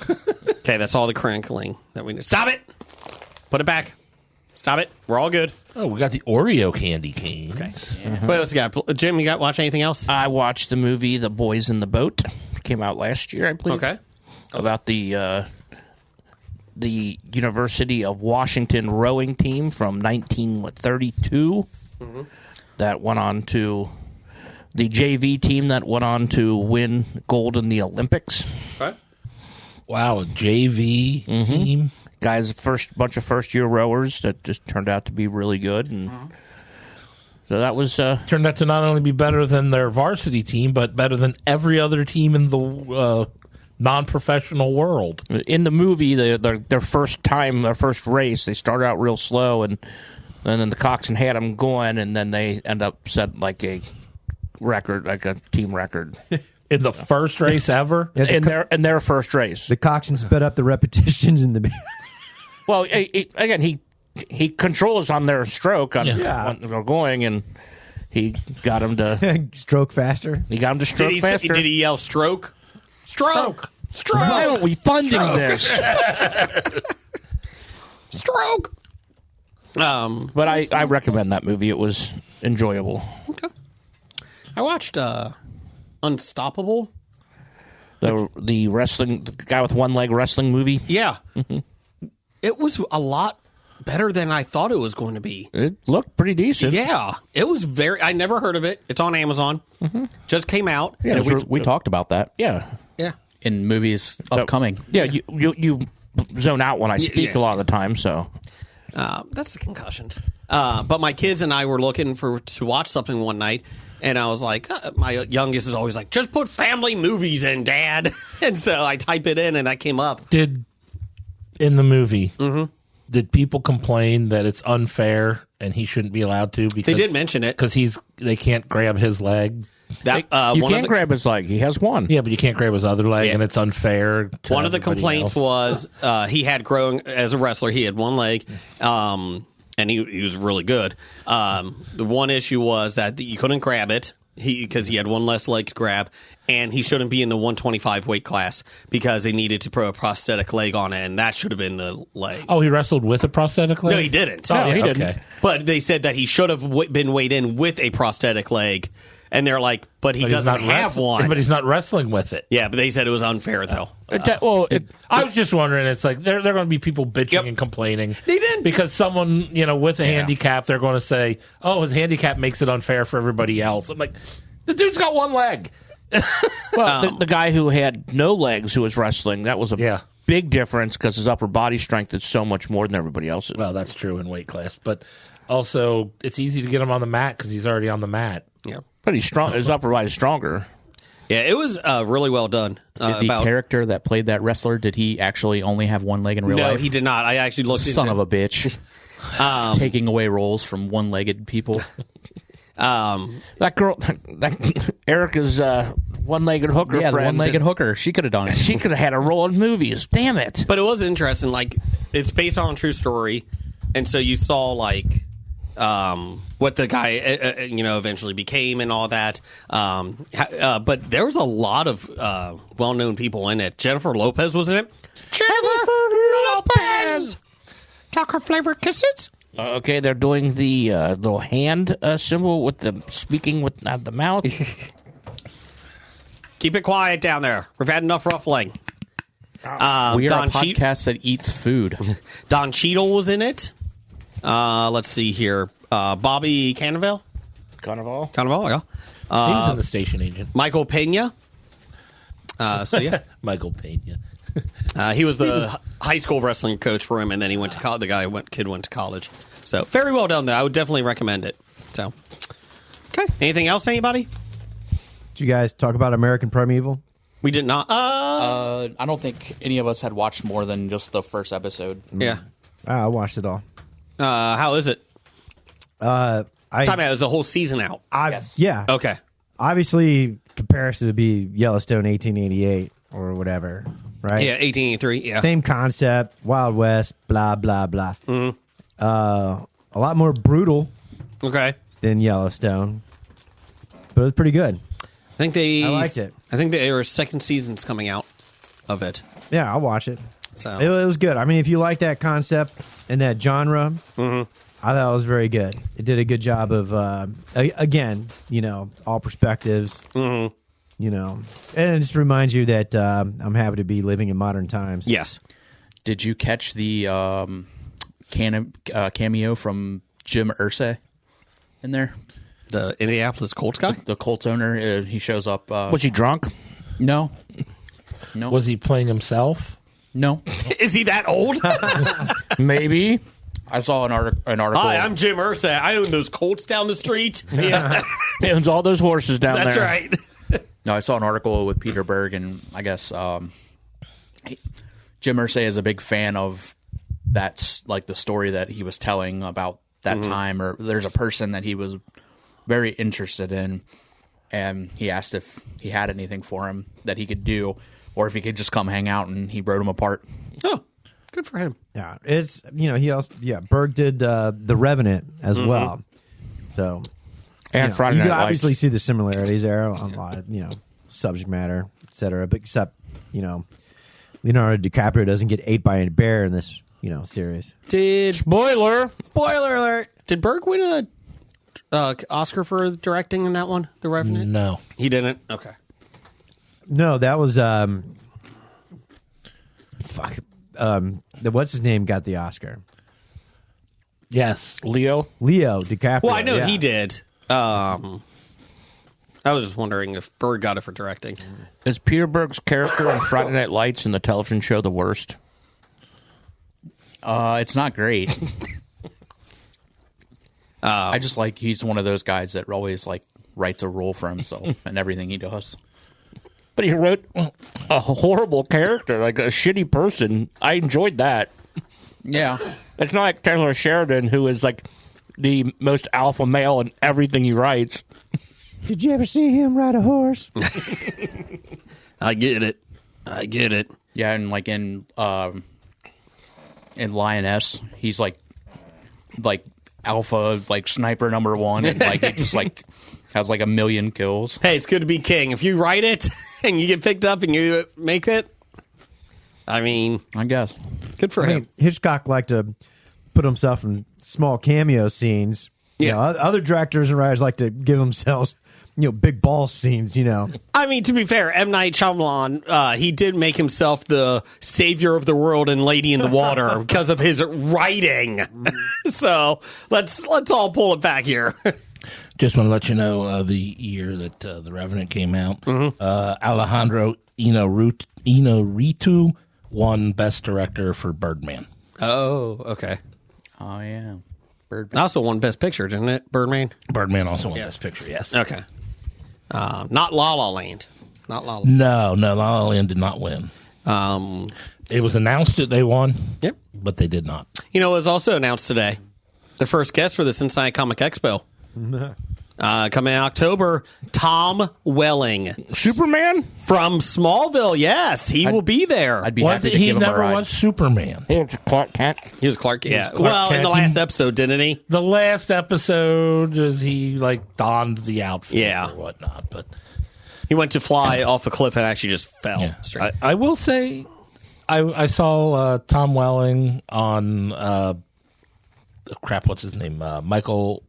Speaker 8: Okay, that's all the crinkling that we need. Stop it! Put it back. Stop it. We're all good.
Speaker 2: Oh, we got the Oreo candy canes. Okay.
Speaker 8: What else you got? Jim, you got watch anything else?
Speaker 6: I watched the movie The Boys in the Boat. It came out last year, I believe.
Speaker 8: Okay.
Speaker 6: About the University of Washington rowing team from 1932 that went on to the JV team that went on to win gold in the Olympics.
Speaker 8: Okay.
Speaker 2: Wow, a JV team.
Speaker 6: Guys, bunch of first year rowers that just turned out to be really good, and so that was
Speaker 2: Turned out to not only be better than their varsity team, but better than every other team in the non-professional world.
Speaker 6: in the movie. Their first race, they start out real slow, and then the coxswain had them going, and then they end up set like a record, like a team record
Speaker 2: In the first race ever?
Speaker 7: Yeah,
Speaker 6: in their first race.
Speaker 7: The coxswain sped up the repetitions in the.
Speaker 6: Well, again, he controls on their stroke on
Speaker 7: Yeah.
Speaker 6: when they're going, and he got him to
Speaker 7: Stroke faster.
Speaker 6: stroke faster.
Speaker 8: Did he yell stroke? Stroke! Stroke!
Speaker 6: Why aren't we funding this?
Speaker 8: Stroke!
Speaker 6: But I recommend that movie. It was enjoyable.
Speaker 8: I watched Unstoppable.
Speaker 6: The wrestling, the guy with one leg wrestling movie.
Speaker 8: Yeah. It was a lot better than I thought it was going to be.
Speaker 6: It looked pretty decent.
Speaker 8: Yeah. It was I never heard of it. It's on Amazon. Just came out.
Speaker 6: Yeah,
Speaker 5: Yeah,
Speaker 6: it was
Speaker 5: we talked about that
Speaker 6: yeah.
Speaker 8: Yeah.
Speaker 5: in movies upcoming.
Speaker 6: Yeah, you zone out when I speak a lot of the time, so
Speaker 8: That's the concussions. But my kids and I were looking to watch something one night, and I was like, my youngest is always like, just put family movies in, Dad. And so I type it in, and that came up.
Speaker 2: In the movie, did people complain that it's unfair and he shouldn't be allowed to? Because
Speaker 8: They did mention it.
Speaker 2: because they can't grab his leg.
Speaker 8: That
Speaker 6: you
Speaker 8: one of
Speaker 6: can't
Speaker 8: the,
Speaker 6: grab his leg. He has one.
Speaker 2: Yeah, but you can't grab his other leg,
Speaker 8: Yeah.
Speaker 2: and it's unfair. To
Speaker 8: one of the
Speaker 2: everybody
Speaker 8: complaints
Speaker 2: else.
Speaker 8: was he had grown as a wrestler. He had one leg, and he was really good. The one issue was that you couldn't grab it because he had one less leg to grab, and he shouldn't be in the 125 weight class because they needed to put a prosthetic leg on it, and that should have been the leg.
Speaker 2: Oh, he wrestled with a prosthetic leg?
Speaker 8: No, he didn't.
Speaker 6: No, he didn't.
Speaker 2: Okay.
Speaker 8: But they said that he should have been weighed in with a prosthetic leg, and they're like, but he
Speaker 2: But he's
Speaker 8: doesn't
Speaker 2: not
Speaker 8: have
Speaker 2: wrestling-
Speaker 8: one.
Speaker 2: But he's not wrestling with it.
Speaker 8: Yeah, but they said it was unfair, though.
Speaker 2: I was just wondering. It's like there are going to be people bitching
Speaker 8: Yep.
Speaker 2: and complaining.
Speaker 8: They didn't.
Speaker 2: Because someone with a handicap, they're going to say, "Oh, his handicap makes it unfair for everybody else." I'm like, the dude's got one leg.
Speaker 6: Well, the guy who had no legs who was wrestling, that was a
Speaker 2: Yeah.
Speaker 6: big difference because his upper body strength is so much more than everybody else's.
Speaker 2: Well, that's true in weight class, but also it's easy to get him on the mat because he's already on the mat.
Speaker 8: Yeah.
Speaker 6: But he's strong. His upper body is stronger.
Speaker 8: Yeah, it was really well done.
Speaker 5: Did the character that played that wrestler, did he actually only have one leg in real
Speaker 8: No,
Speaker 5: life?
Speaker 8: he did not. I actually looked
Speaker 5: Son
Speaker 8: into
Speaker 5: of a bitch. Taking away roles from one-legged people.
Speaker 6: That girl, that Erica's one-legged hooker
Speaker 5: Yeah, the
Speaker 6: friend.
Speaker 5: one-legged hooker. She could have done it.
Speaker 6: She could have had a role in movies. Damn it!
Speaker 8: But it was interesting. Like, it's based on a true story, and so you saw like what the guy eventually became and all that. But there was a lot of well-known people in it. Jennifer Lopez was in it. Jennifer Lopez, chocolate flavored kisses.
Speaker 6: Okay, they're doing the little hand symbol with the speaking with the mouth.
Speaker 8: Keep it quiet down there. We've had enough ruffling.
Speaker 5: We are a podcast that eats food.
Speaker 8: Don Cheadle was in it. Let's see here. Bobby Cannavale,
Speaker 6: Carnival.
Speaker 2: He
Speaker 8: yeah.
Speaker 2: was in The Station Agent.
Speaker 8: Michael Pena.
Speaker 2: Michael Pena.
Speaker 8: He was the high school wrestling coach for him, and then he went to college. The kid went to college. So very well done, though. I would definitely recommend it. So, okay. Anything else, anybody?
Speaker 7: Did you guys talk about American Primeval?
Speaker 8: We did not.
Speaker 5: I don't think any of us had watched more than just the first episode.
Speaker 8: Yeah.
Speaker 7: I watched it all.
Speaker 8: How is it?
Speaker 7: I
Speaker 8: Time out. Is the whole season out?
Speaker 5: Yes.
Speaker 7: Yeah.
Speaker 8: Okay.
Speaker 7: Obviously, comparison would be Yellowstone 1888 or whatever, right?
Speaker 8: Yeah, 1883. Yeah.
Speaker 7: Same concept, Wild West, blah, blah, blah.
Speaker 8: Mm-hmm.
Speaker 7: A lot more brutal
Speaker 8: Okay.
Speaker 7: than Yellowstone, but it was pretty good.
Speaker 8: I
Speaker 7: liked it.
Speaker 8: I think there are second seasons coming out of it.
Speaker 7: Yeah, I'll watch it.
Speaker 8: So
Speaker 7: It was good. I mean, if you like that concept and that genre, I thought it was very good. It did a good job of, again, all perspectives, and it just reminds you that I'm happy to be living in modern times.
Speaker 8: yes.
Speaker 5: Did you catch the cameo from Jim Irsay in there?
Speaker 8: The Indianapolis Colts guy.
Speaker 5: The Colts owner. He shows up.
Speaker 6: Was he drunk?
Speaker 5: No.
Speaker 2: Was he playing himself?
Speaker 5: No.
Speaker 8: Is he that old?
Speaker 6: Maybe.
Speaker 5: I saw an article.
Speaker 8: Hi, I'm Jim Irsay. I own those Colts down the street.
Speaker 6: Yeah. He owns all those horses down
Speaker 8: That's
Speaker 6: there.
Speaker 8: right.
Speaker 5: No, I saw an article with Peter Berg, and I guess Jim Irsay is a big fan of that's like the story that he was telling about that time, or there's a person that he was very interested in, and he asked if he had anything for him that he could do, or if he could just come hang out, and he wrote him apart.
Speaker 8: Oh, good for him.
Speaker 7: Yeah, it's he also Berg did The Revenant as well, so
Speaker 6: And Friday
Speaker 7: you
Speaker 6: Night
Speaker 7: can
Speaker 6: Lights.
Speaker 7: obviously see the similarities there on a lot of subject matter, etc. But except Leonardo DiCaprio doesn't get ate by a bear in this series.
Speaker 6: Spoiler.
Speaker 8: Spoiler alert. Did Berg win a Oscar for directing in that one, The Revenant?
Speaker 2: No.
Speaker 8: He didn't? Okay.
Speaker 7: No, that was what's his name got the Oscar?
Speaker 2: Yes.
Speaker 6: Leo.
Speaker 7: Leo DiCaprio.
Speaker 8: Well, I know
Speaker 7: yeah.
Speaker 8: he did. I was just wondering if Berg got it for directing.
Speaker 6: Is Peter Berg's character on Friday Night Lights in the television show the worst?
Speaker 5: It's not great. I just he's one of those guys that always writes a role for himself and everything he does.
Speaker 6: But he wrote a horrible character, like a shitty person. I enjoyed that.
Speaker 5: Yeah.
Speaker 6: It's not like Taylor Sheridan, who is like the most alpha male in everything he writes.
Speaker 7: Did you ever see him ride a horse?
Speaker 8: I get it.
Speaker 5: Yeah, and in Lioness, he's like alpha, sniper number one, and he just has 1 million kills.
Speaker 8: Hey, it's good to be king. If you write it and you get picked up and you make it, I mean,
Speaker 5: I guess.
Speaker 8: good for him.
Speaker 7: Hitchcock liked to put himself in small cameo scenes.
Speaker 8: Yeah.
Speaker 7: Other directors and writers like to give themselves, big ball scenes.
Speaker 8: I mean, to be fair, M. Night Shyamalan, he did make himself the savior of the world and Lady in the Water because of his writing. So let's all pull it back here.
Speaker 2: Just want to let you know the year that The Revenant came out. Alejandro Inarritu won Best Director for Birdman.
Speaker 8: Oh, okay.
Speaker 5: Oh, yeah. Birdman.
Speaker 8: Also won Best Picture, didn't it? Birdman?
Speaker 2: Birdman also won Best Picture, yes.
Speaker 8: Okay. Not La La Land. Not La La.
Speaker 2: No, La La Land did not win. It was announced that they won,
Speaker 8: Yep.
Speaker 2: but they did not.
Speaker 8: It was also announced today. The first guest for the Cincinnati Comic Expo. Coming in October, Tom Welling
Speaker 6: Superman?
Speaker 8: from Smallville. Yes, he will be there.
Speaker 5: I'd be happy to
Speaker 2: He
Speaker 5: give him a
Speaker 2: never
Speaker 5: ride.
Speaker 2: was Superman.
Speaker 6: Here's Clark Kent.
Speaker 8: He was Clark. Yeah.
Speaker 2: Clark
Speaker 8: Well, in the
Speaker 2: Kent.
Speaker 8: last episode, didn't he?
Speaker 2: The last episode, he like donned the outfit
Speaker 8: Yeah.
Speaker 2: or whatnot. But
Speaker 8: He went to fly off a cliff and actually just fell.
Speaker 2: yeah.
Speaker 8: Straight.
Speaker 2: I will say, I saw Tom Welling on crap. What's his name? Michael.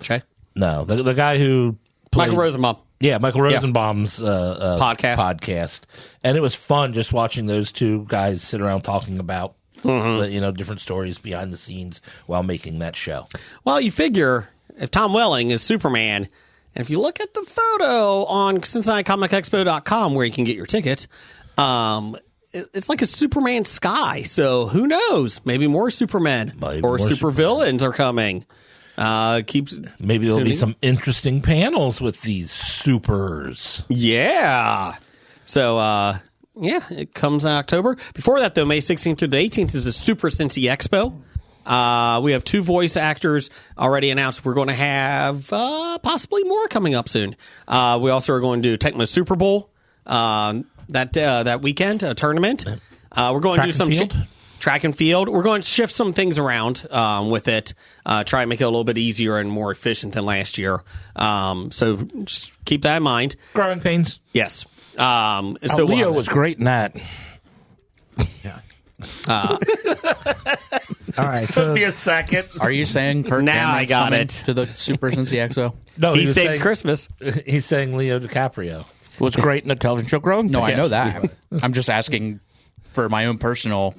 Speaker 8: Okay.
Speaker 2: No, the guy who played,
Speaker 8: Michael Rosenbaum.
Speaker 2: Yeah, Michael Rosenbaum's
Speaker 8: Podcast.
Speaker 2: and it was fun just watching those two guys sit around talking about different stories behind the scenes while making that show.
Speaker 8: Well, you figure if Tom Welling is Superman, and if you look at the photo on CincinnatiComicExpo.com where you can get your ticket, it's like a Superman sky. So who knows? Maybe more Supermen
Speaker 2: Maybe
Speaker 8: or
Speaker 2: more
Speaker 8: supervillains are coming.
Speaker 2: Maybe there'll be some interesting panels with these supers.
Speaker 8: Yeah. So, it comes in October. Before that, though, May 16th through the 18th is the Super Cincy Expo. We have 2 voice actors already announced. We're going to have possibly more coming up soon. We also are going to do Tecmo Super Bowl that weekend, a tournament. We're going to do some track and field. We're going to shift some things around with it, try and make it a little bit easier and more efficient than last year. So just keep that in mind.
Speaker 2: Growing pains.
Speaker 8: Yes.
Speaker 6: So Leo was great in that.
Speaker 7: All right,
Speaker 2: Took
Speaker 7: so
Speaker 2: me a second.
Speaker 5: Are you saying Kirk
Speaker 8: Now
Speaker 5: Cameron's
Speaker 8: I got
Speaker 5: coming
Speaker 8: it.
Speaker 5: to the Super Cincy Expo?
Speaker 2: No,
Speaker 8: He
Speaker 2: was
Speaker 8: saved
Speaker 2: saying-
Speaker 8: Christmas.
Speaker 2: He's saying Leo DiCaprio.
Speaker 6: Was great in the television show Growing
Speaker 5: No, I
Speaker 6: Pains.
Speaker 5: know that. I'm just asking for my own personal.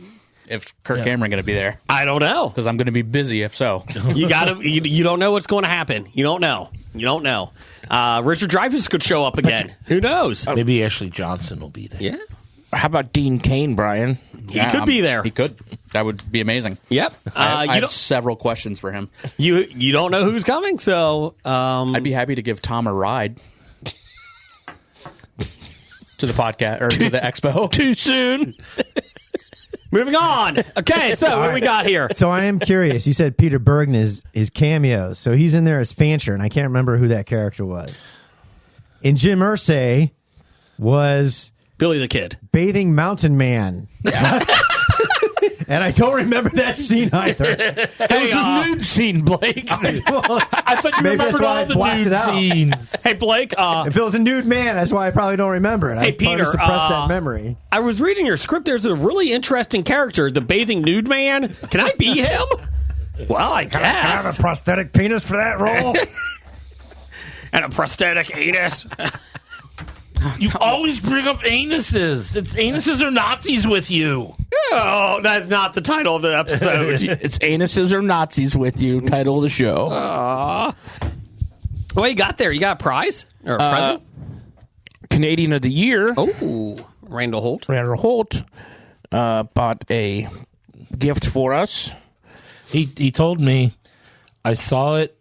Speaker 5: If Kirk Cameron going to be there,
Speaker 8: I don't know.
Speaker 5: because I'm going to be busy. If so,
Speaker 8: You you don't know what's going to happen. You don't know. Richard Dreyfuss could show up again. Who knows?
Speaker 2: Maybe Ashley Johnson will be there.
Speaker 8: Yeah.
Speaker 6: How about Dean Cain, Brian?
Speaker 8: He could be there.
Speaker 5: he could. That would be amazing.
Speaker 8: Yep.
Speaker 5: I
Speaker 8: You
Speaker 5: have
Speaker 8: don't
Speaker 5: several questions for him.
Speaker 8: you don't know who's coming, so
Speaker 5: I'd be happy to give Tom a ride to the podcast or to the expo.
Speaker 6: Too soon.
Speaker 8: moving on. Okay, so what we got here?
Speaker 7: so I am curious. You said Peter Bergen is cameos, so he's in there as Fancher, and I can't remember who that character was. And Jim Irsay was
Speaker 8: Billy the Kid.
Speaker 7: Bathing Mountain Man. And I don't remember that scene either.
Speaker 8: Hey,
Speaker 6: Nude scene, Blake.
Speaker 2: I thought you
Speaker 7: Maybe that's
Speaker 2: remembered
Speaker 7: why
Speaker 2: all
Speaker 7: I
Speaker 2: the
Speaker 7: blacked
Speaker 2: nude
Speaker 7: it out.
Speaker 2: scenes.
Speaker 8: hey, Blake.
Speaker 7: If it was a nude man, that's why I probably don't remember it.
Speaker 8: Hey,
Speaker 7: I probably
Speaker 8: Peter,
Speaker 7: suppressed that memory.
Speaker 8: I was reading your script. There's a really interesting character, the bathing nude man. Can I be him? Well, I guess.
Speaker 7: prosthetic penis for that role?
Speaker 8: And a prosthetic anus.
Speaker 2: You always bring up anuses. It's anuses or Nazis with you.
Speaker 8: Oh, that's not the title of the episode.
Speaker 6: It's anuses or Nazis with you. Title of the show.
Speaker 8: What you got there? You got a prize or a present?
Speaker 6: Canadian of the Year.
Speaker 8: Oh, Randall Holt.
Speaker 6: Randall Holt bought a gift for us.
Speaker 2: He told me I saw it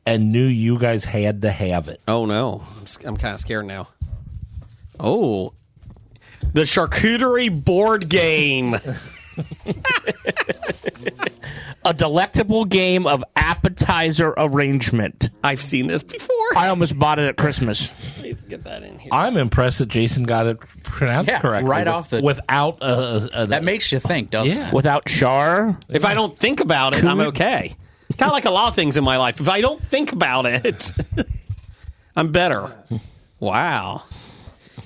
Speaker 2: and knew you guys had to have it.
Speaker 8: Oh no, I'm kind of scared now. Oh, the charcuterie board game.
Speaker 6: A delectable game of appetizer arrangement.
Speaker 8: I've seen this before.
Speaker 6: I almost bought it at Christmas.
Speaker 8: Please get that in here.
Speaker 2: I'm impressed that Jason got it pronounced
Speaker 5: Yeah,
Speaker 2: correctly.
Speaker 5: right off the-
Speaker 2: without
Speaker 5: That makes you think, doesn't
Speaker 2: Yeah.
Speaker 5: it?
Speaker 6: Without char.
Speaker 8: If I don't think about it, I'm okay. Kind of like a lot of things in my life. If I don't think about it, I'm better. Wow.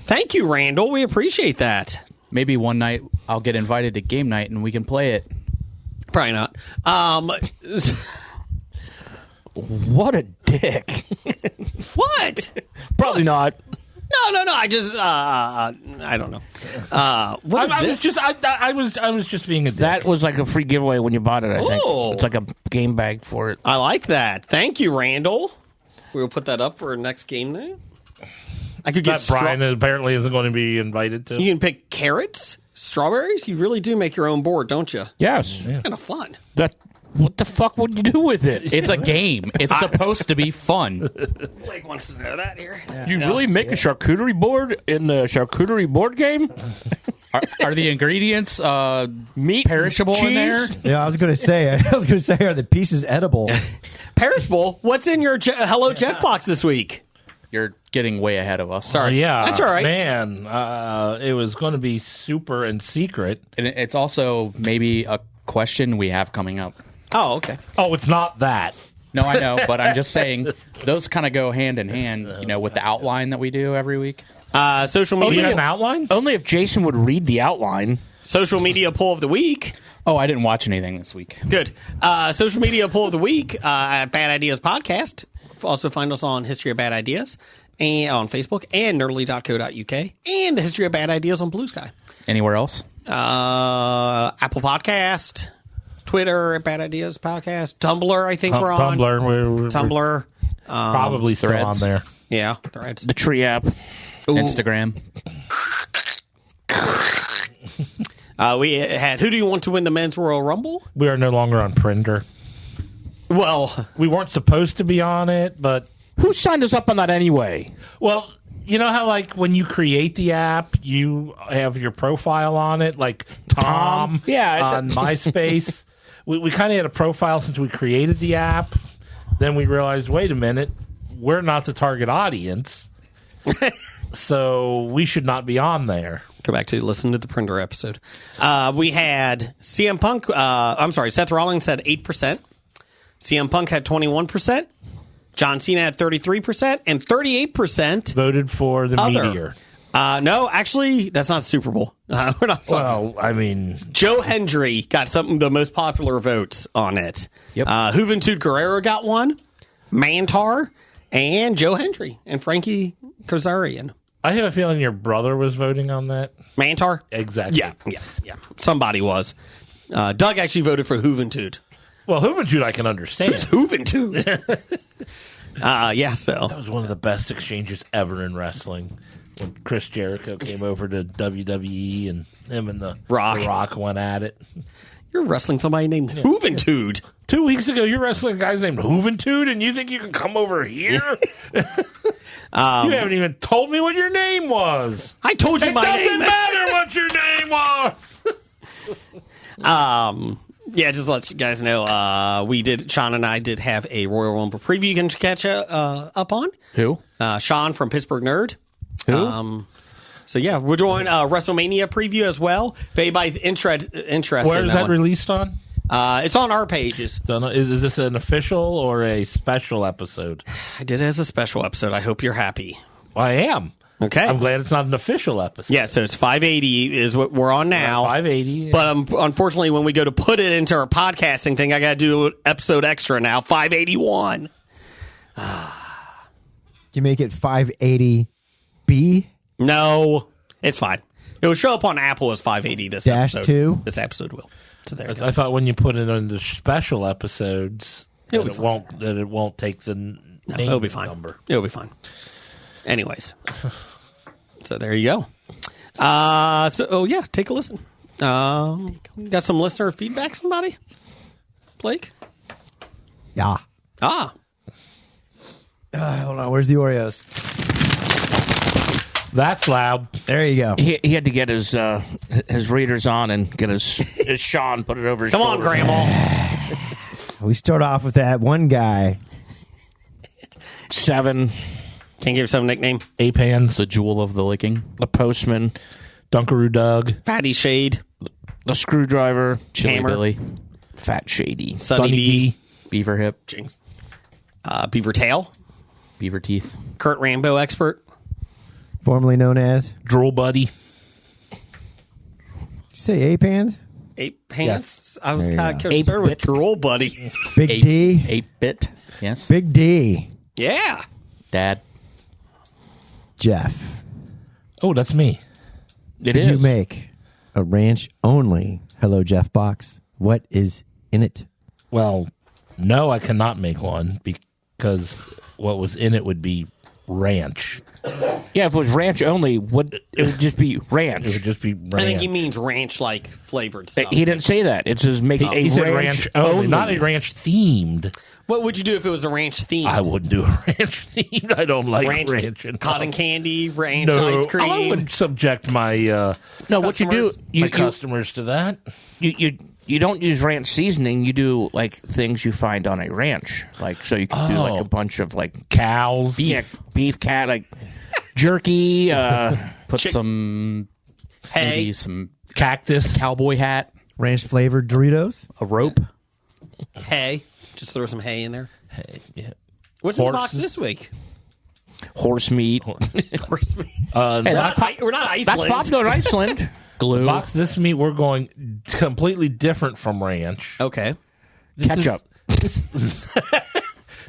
Speaker 8: Thank you, Randall. We appreciate that.
Speaker 5: Maybe one night I'll get invited to game night and we can play it.
Speaker 8: Probably not.
Speaker 6: What a dick.
Speaker 8: What?
Speaker 6: Probably not.
Speaker 8: No. I just, I don't know. What is
Speaker 2: I
Speaker 8: this?
Speaker 2: was just being a dick.
Speaker 6: That was like a free giveaway when you bought it, I think.
Speaker 8: Oh.
Speaker 6: It's like a game bag for it.
Speaker 8: I like that. Thank you, Randall. We'll put that up for next game night. I could get
Speaker 2: that Brian apparently isn't going to be invited to.
Speaker 8: You can pick carrots, strawberries. You really do make your own board, don't you?
Speaker 6: Yes.
Speaker 8: It's kind of fun.
Speaker 6: What the fuck would you do with it?
Speaker 5: It's a game. It's supposed to be fun.
Speaker 8: Blake wants to know that here.
Speaker 6: You really make a charcuterie board in the charcuterie board game?
Speaker 5: Are the ingredients
Speaker 6: Meat,
Speaker 5: perishable in there?
Speaker 6: cheese?
Speaker 7: Yeah, I was going to say. Are the pieces edible?
Speaker 8: Perishable. What's in your Hello Jeff box this week?
Speaker 5: You're getting way ahead of us.
Speaker 8: Sorry.
Speaker 2: Yeah,
Speaker 8: That's all right.
Speaker 2: man. It was going to be super and secret.
Speaker 5: And it's also maybe a question we have coming up.
Speaker 8: Oh, okay.
Speaker 2: Oh, it's not that.
Speaker 5: No, I know, but I'm just saying those kind of go hand in hand, with the outline that we do every week.
Speaker 8: Social
Speaker 2: Do you
Speaker 8: media.
Speaker 2: have an outline?
Speaker 6: Only if Jason would read the outline.
Speaker 8: Social media poll of the week.
Speaker 5: Oh, I didn't watch anything this week.
Speaker 8: Good. Social media poll of the week at Bad Ideas Podcast. Also find us on History of Bad Ideas and on Facebook and nerdly.co.uk and the History of Bad Ideas on Blue Sky.
Speaker 5: Anywhere else?
Speaker 8: Apple Podcast, Twitter at Bad Ideas Podcast, Tumblr. I think we're on
Speaker 2: Tumblr. We're
Speaker 8: Tumblr.
Speaker 2: probably still
Speaker 5: Threads.
Speaker 2: on there.
Speaker 8: Yeah, Threads.
Speaker 6: The tree app.
Speaker 5: Instagram.
Speaker 8: We had Who Do You Want to Win the Men's Royal Rumble?
Speaker 2: We are no longer on Prinder.
Speaker 8: Well,
Speaker 2: We weren't supposed to be on it, but
Speaker 6: Who signed us up on that anyway?
Speaker 2: well, you know how like when you create the app, you have your profile on it, like Tom,
Speaker 6: Yeah,
Speaker 2: on MySpace. we kind of had a profile since we created the app. Then we realized, wait a minute, we're not the target audience, so we should not be on there.
Speaker 8: go back to listen to the Printer episode. We had CM Punk. Seth Rollins had 8%. CM Punk had 21%. John Cena had 33%, and 38%
Speaker 2: Voted for the
Speaker 8: other.
Speaker 2: Meteor.
Speaker 8: No, actually, that's not Super Bowl. We're not.
Speaker 2: Well, I mean,
Speaker 8: Joe Hendry got the most popular votes on it.
Speaker 5: Yep.
Speaker 8: Juventud Guerrero got one, Mantar, and Joe Hendry, and Frankie Kazarian.
Speaker 2: I have a feeling your brother was voting on that.
Speaker 8: Mantar?
Speaker 2: Exactly.
Speaker 8: Yeah. Somebody was. Doug actually voted for Juventud.
Speaker 2: Well, Juventud I can understand.
Speaker 8: Juventud. So.
Speaker 2: That was one of the best exchanges ever in wrestling. When Chris Jericho came over to WWE and him and the Rock went at it.
Speaker 8: You're wrestling somebody named Juventud.
Speaker 2: 2 weeks ago, you're wrestling guys named Juventud, and you think you can come over here? You haven't even told me what your name was.
Speaker 8: I told you
Speaker 2: It
Speaker 8: my
Speaker 2: doesn't
Speaker 8: name.
Speaker 2: matter what your name was.
Speaker 8: Yeah, just to let you guys know, Sean and I did have a Royal Rumble preview you can catch up on.
Speaker 5: Who?
Speaker 8: Sean from Pittsburgh Nerd.
Speaker 5: Who?
Speaker 8: So yeah, we're doing a WrestleMania preview as well. If anybody's interested
Speaker 2: Where
Speaker 8: in
Speaker 2: is
Speaker 8: that
Speaker 2: that
Speaker 8: one.
Speaker 2: released on?
Speaker 8: It's on our pages.
Speaker 2: Is this an official or a special episode?
Speaker 8: I did it as a special episode. I hope you're happy.
Speaker 2: Well, I am.
Speaker 8: Okay.
Speaker 2: I'm glad it's not an official episode.
Speaker 8: Yeah, so it's 580 is what we're on now.
Speaker 2: 580.
Speaker 8: But unfortunately, when we go to put it into our podcasting thing, I got to do an episode extra now. 581.
Speaker 7: You make it 580B
Speaker 8: No, it's fine. It will show up on Apple as 580 this
Speaker 7: Dash
Speaker 8: episode.
Speaker 7: 2?
Speaker 8: This episode will. So there you go.
Speaker 2: I thought when you put it on the special episodes,
Speaker 8: It'll
Speaker 2: that
Speaker 8: be
Speaker 2: it won't take the name
Speaker 8: It'll be fine.
Speaker 2: number.
Speaker 8: It'll be fine. Anyways, so there you go. Yeah, take a listen. Got some listener feedback. Somebody, Blake.
Speaker 7: Yeah.
Speaker 8: Ah,
Speaker 7: Hold on. Where's the Oreos?
Speaker 2: That's loud.
Speaker 7: There you go.
Speaker 6: He had to get his readers on and get his Sean put it over his
Speaker 8: come on,
Speaker 6: shoulder.
Speaker 8: Grandma.
Speaker 7: We start off with that one guy.
Speaker 6: 7,
Speaker 8: Can't give yourself a nickname.
Speaker 2: Ape hands.
Speaker 5: The jewel of the licking.
Speaker 6: the postman,
Speaker 2: Dunkaroo Doug.
Speaker 8: Fatty Shade.
Speaker 6: the screwdriver,
Speaker 5: Chili
Speaker 8: Hammer.
Speaker 5: Billy.
Speaker 6: Fat Shady,
Speaker 8: Sunny D.
Speaker 5: Beaver hip.
Speaker 8: Jinx. Beaver Tail.
Speaker 5: Beaver teeth.
Speaker 8: Kurt Rambo expert.
Speaker 7: Formerly known as.
Speaker 2: Drool Buddy.
Speaker 7: Did you say ape hands?
Speaker 8: Ape Hands.
Speaker 2: Yes.
Speaker 8: I was
Speaker 7: There you
Speaker 8: kind of
Speaker 7: go.
Speaker 8: concerned with Drool Buddy.
Speaker 7: Big D.
Speaker 5: 8-bit. Yes.
Speaker 7: Big D.
Speaker 8: Yeah.
Speaker 5: Dad.
Speaker 7: Jeff.
Speaker 2: Oh, that's me.
Speaker 6: It
Speaker 7: Did
Speaker 6: is.
Speaker 7: you make a ranch only Hello Jeff box? What is in it?
Speaker 2: Well, no, I cannot make one because what was in it would be ranch.
Speaker 6: Yeah, if it was ranch only, it would just be ranch.
Speaker 2: It would just be ranch.
Speaker 8: I think he means ranch-like flavored stuff.
Speaker 6: He didn't say that. It says make a
Speaker 2: He said
Speaker 6: ranch,
Speaker 2: ranch only, not a ranch themed.
Speaker 8: What would you do if it was a ranch theme?
Speaker 2: I wouldn't do a ranch themed. I don't like ranch and
Speaker 8: cotton candy, ranch
Speaker 2: no,
Speaker 8: ice cream.
Speaker 2: I would subject my
Speaker 6: what you do,
Speaker 2: my customers to that.
Speaker 6: You don't use ranch seasoning. You do like things you find on a ranch, like so you can do like a bunch of like
Speaker 2: Cows,
Speaker 6: beef cat, like jerky.
Speaker 5: Put some maybe some
Speaker 2: cactus,
Speaker 5: cowboy hat,
Speaker 7: Ranch flavored Doritos.
Speaker 5: a rope.
Speaker 8: Hay. Just throw some hay in there.
Speaker 2: Hey, yeah.
Speaker 8: What's in the box this week?
Speaker 6: Horse meat.
Speaker 8: Horse meat.
Speaker 6: Hey,
Speaker 8: We're not Iceland.
Speaker 6: that's popular in Iceland.
Speaker 5: Glue.
Speaker 2: Box this meat, we're going completely different from ranch.
Speaker 8: Okay.
Speaker 6: Ketchup.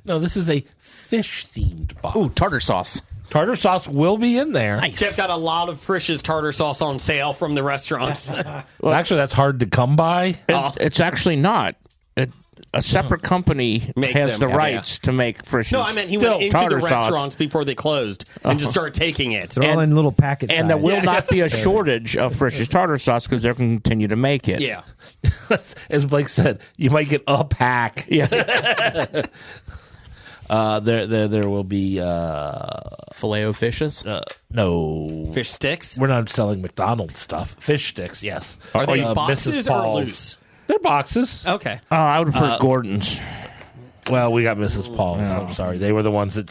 Speaker 2: No, this is a fish themed box.
Speaker 5: Ooh, tartar sauce.
Speaker 2: Tartar sauce will be in there.
Speaker 8: Jeff got a lot of Frisch's tartar sauce on sale from the restaurants.
Speaker 2: Well, actually, that's hard to come by.
Speaker 6: It's actually not. A separate company
Speaker 8: Makes
Speaker 6: has
Speaker 8: them,
Speaker 6: the
Speaker 8: yeah,
Speaker 6: rights to make Frisch's.
Speaker 8: No, I meant he
Speaker 6: Still,
Speaker 8: went into the
Speaker 6: tartar sauce.
Speaker 8: restaurants before they closed and just started taking it.
Speaker 7: They're all in little packets.
Speaker 6: And there will not be a shortage of Frisch's tartar sauce because they're going to continue to make it.
Speaker 8: Yeah.
Speaker 2: As Blake said, you might get a pack.
Speaker 6: Yeah.
Speaker 2: There will be
Speaker 5: Filet-o fishes.
Speaker 2: no
Speaker 8: Fish sticks?
Speaker 2: We're not selling McDonald's stuff. Fish sticks, yes.
Speaker 8: Are they
Speaker 2: Mrs.
Speaker 8: boxes or
Speaker 2: Paul's.
Speaker 8: loose?
Speaker 2: They're boxes.
Speaker 8: Okay.
Speaker 6: I would prefer Gordon's.
Speaker 2: Well, we got Mrs. Paul's. I'm sorry. They were the ones that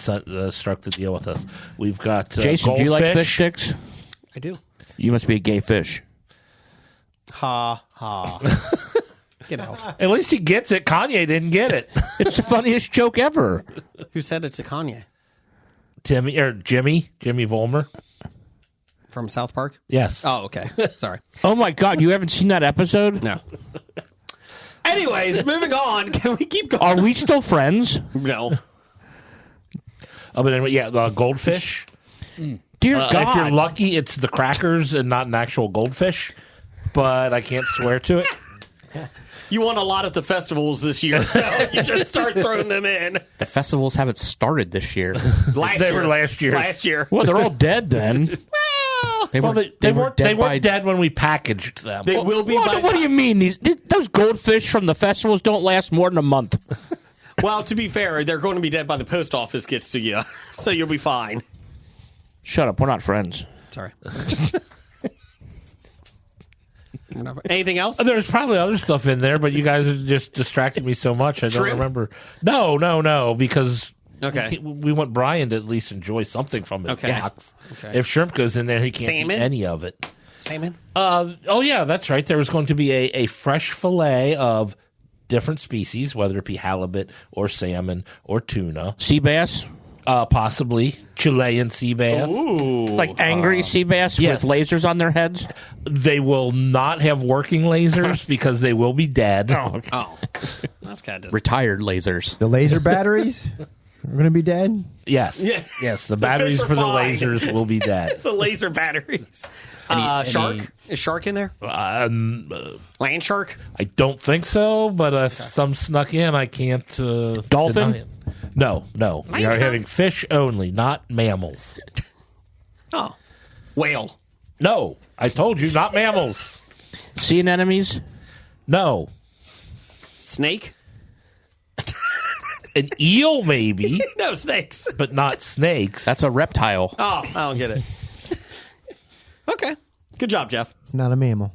Speaker 2: struck the deal with us. We've got
Speaker 6: Jason, do you like fish sticks?
Speaker 8: I do.
Speaker 6: You must be a gay fish.
Speaker 8: Ha, ha. Get out.
Speaker 2: At least he gets it. Kanye didn't get it.
Speaker 6: It's the funniest joke ever.
Speaker 8: Who said it's a Kanye?
Speaker 2: Jimmy Vollmer.
Speaker 8: From South Park?
Speaker 2: Yes.
Speaker 8: Oh, okay. Sorry.
Speaker 6: Oh my God, you haven't seen that episode?
Speaker 8: No. Anyways, moving on. Can we keep going?
Speaker 6: Are we still friends?
Speaker 8: No.
Speaker 2: But anyway, yeah, goldfish.
Speaker 6: Dear God.
Speaker 2: If you're lucky, it's the crackers and not an actual goldfish. But I can't swear to it.
Speaker 8: You won a lot at the festivals this year, so you just start throwing them in.
Speaker 5: The festivals haven't started this year.
Speaker 2: They were last year.
Speaker 8: Last year.
Speaker 6: Well, they're all dead then.
Speaker 5: They
Speaker 2: weren't dead when we packaged them.
Speaker 8: They will be by
Speaker 6: What do you mean? Those goldfish from the festivals don't last more than a month.
Speaker 8: Well, to be fair, they're going to be dead by the post office gets to you, so you'll be fine.
Speaker 6: Shut up. We're not friends.
Speaker 8: Sorry. Anything else?
Speaker 2: There's probably other stuff in there, but you guys are just distracting me so much. I don't
Speaker 8: Shrimp?
Speaker 2: remember. No, because
Speaker 8: Okay.
Speaker 2: we want Brian to at least enjoy something from his
Speaker 8: Okay.
Speaker 2: box.
Speaker 8: Okay.
Speaker 2: If shrimp goes in there, he can't
Speaker 8: Salmon?
Speaker 2: eat any of it.
Speaker 8: Salmon?
Speaker 2: Oh, yeah, that's right. There was going to be a fresh fillet of different species, whether it be halibut or salmon or tuna.
Speaker 6: Sea bass?
Speaker 2: Possibly Chilean sea bass.
Speaker 6: Like angry sea bass
Speaker 2: yes.
Speaker 6: with lasers on their heads?
Speaker 2: They will not have working lasers because they will be dead.
Speaker 8: Oh. That's kind of
Speaker 5: Retired lasers.
Speaker 7: The laser batteries are going to be dead.
Speaker 2: Yes.
Speaker 8: Yeah.
Speaker 2: Yes, the batteries
Speaker 8: fish are
Speaker 2: for the
Speaker 8: fine.
Speaker 2: lasers will be dead.
Speaker 8: the laser batteries. Shark? Is shark in there? Land shark?
Speaker 2: I don't think so, but if some snuck in, I can't.
Speaker 6: Dolphin?
Speaker 2: deny it. No. We are having fish only, not mammals.
Speaker 8: Oh. Whale.
Speaker 2: No, I told you, not mammals.
Speaker 6: Sea anemones?
Speaker 2: No.
Speaker 8: Snake?
Speaker 2: An eel, maybe,
Speaker 8: No, snakes.
Speaker 2: but not snakes.
Speaker 5: That's a reptile.
Speaker 8: Oh, I don't get it. Okay. Good job, Jeff.
Speaker 7: It's not a mammal.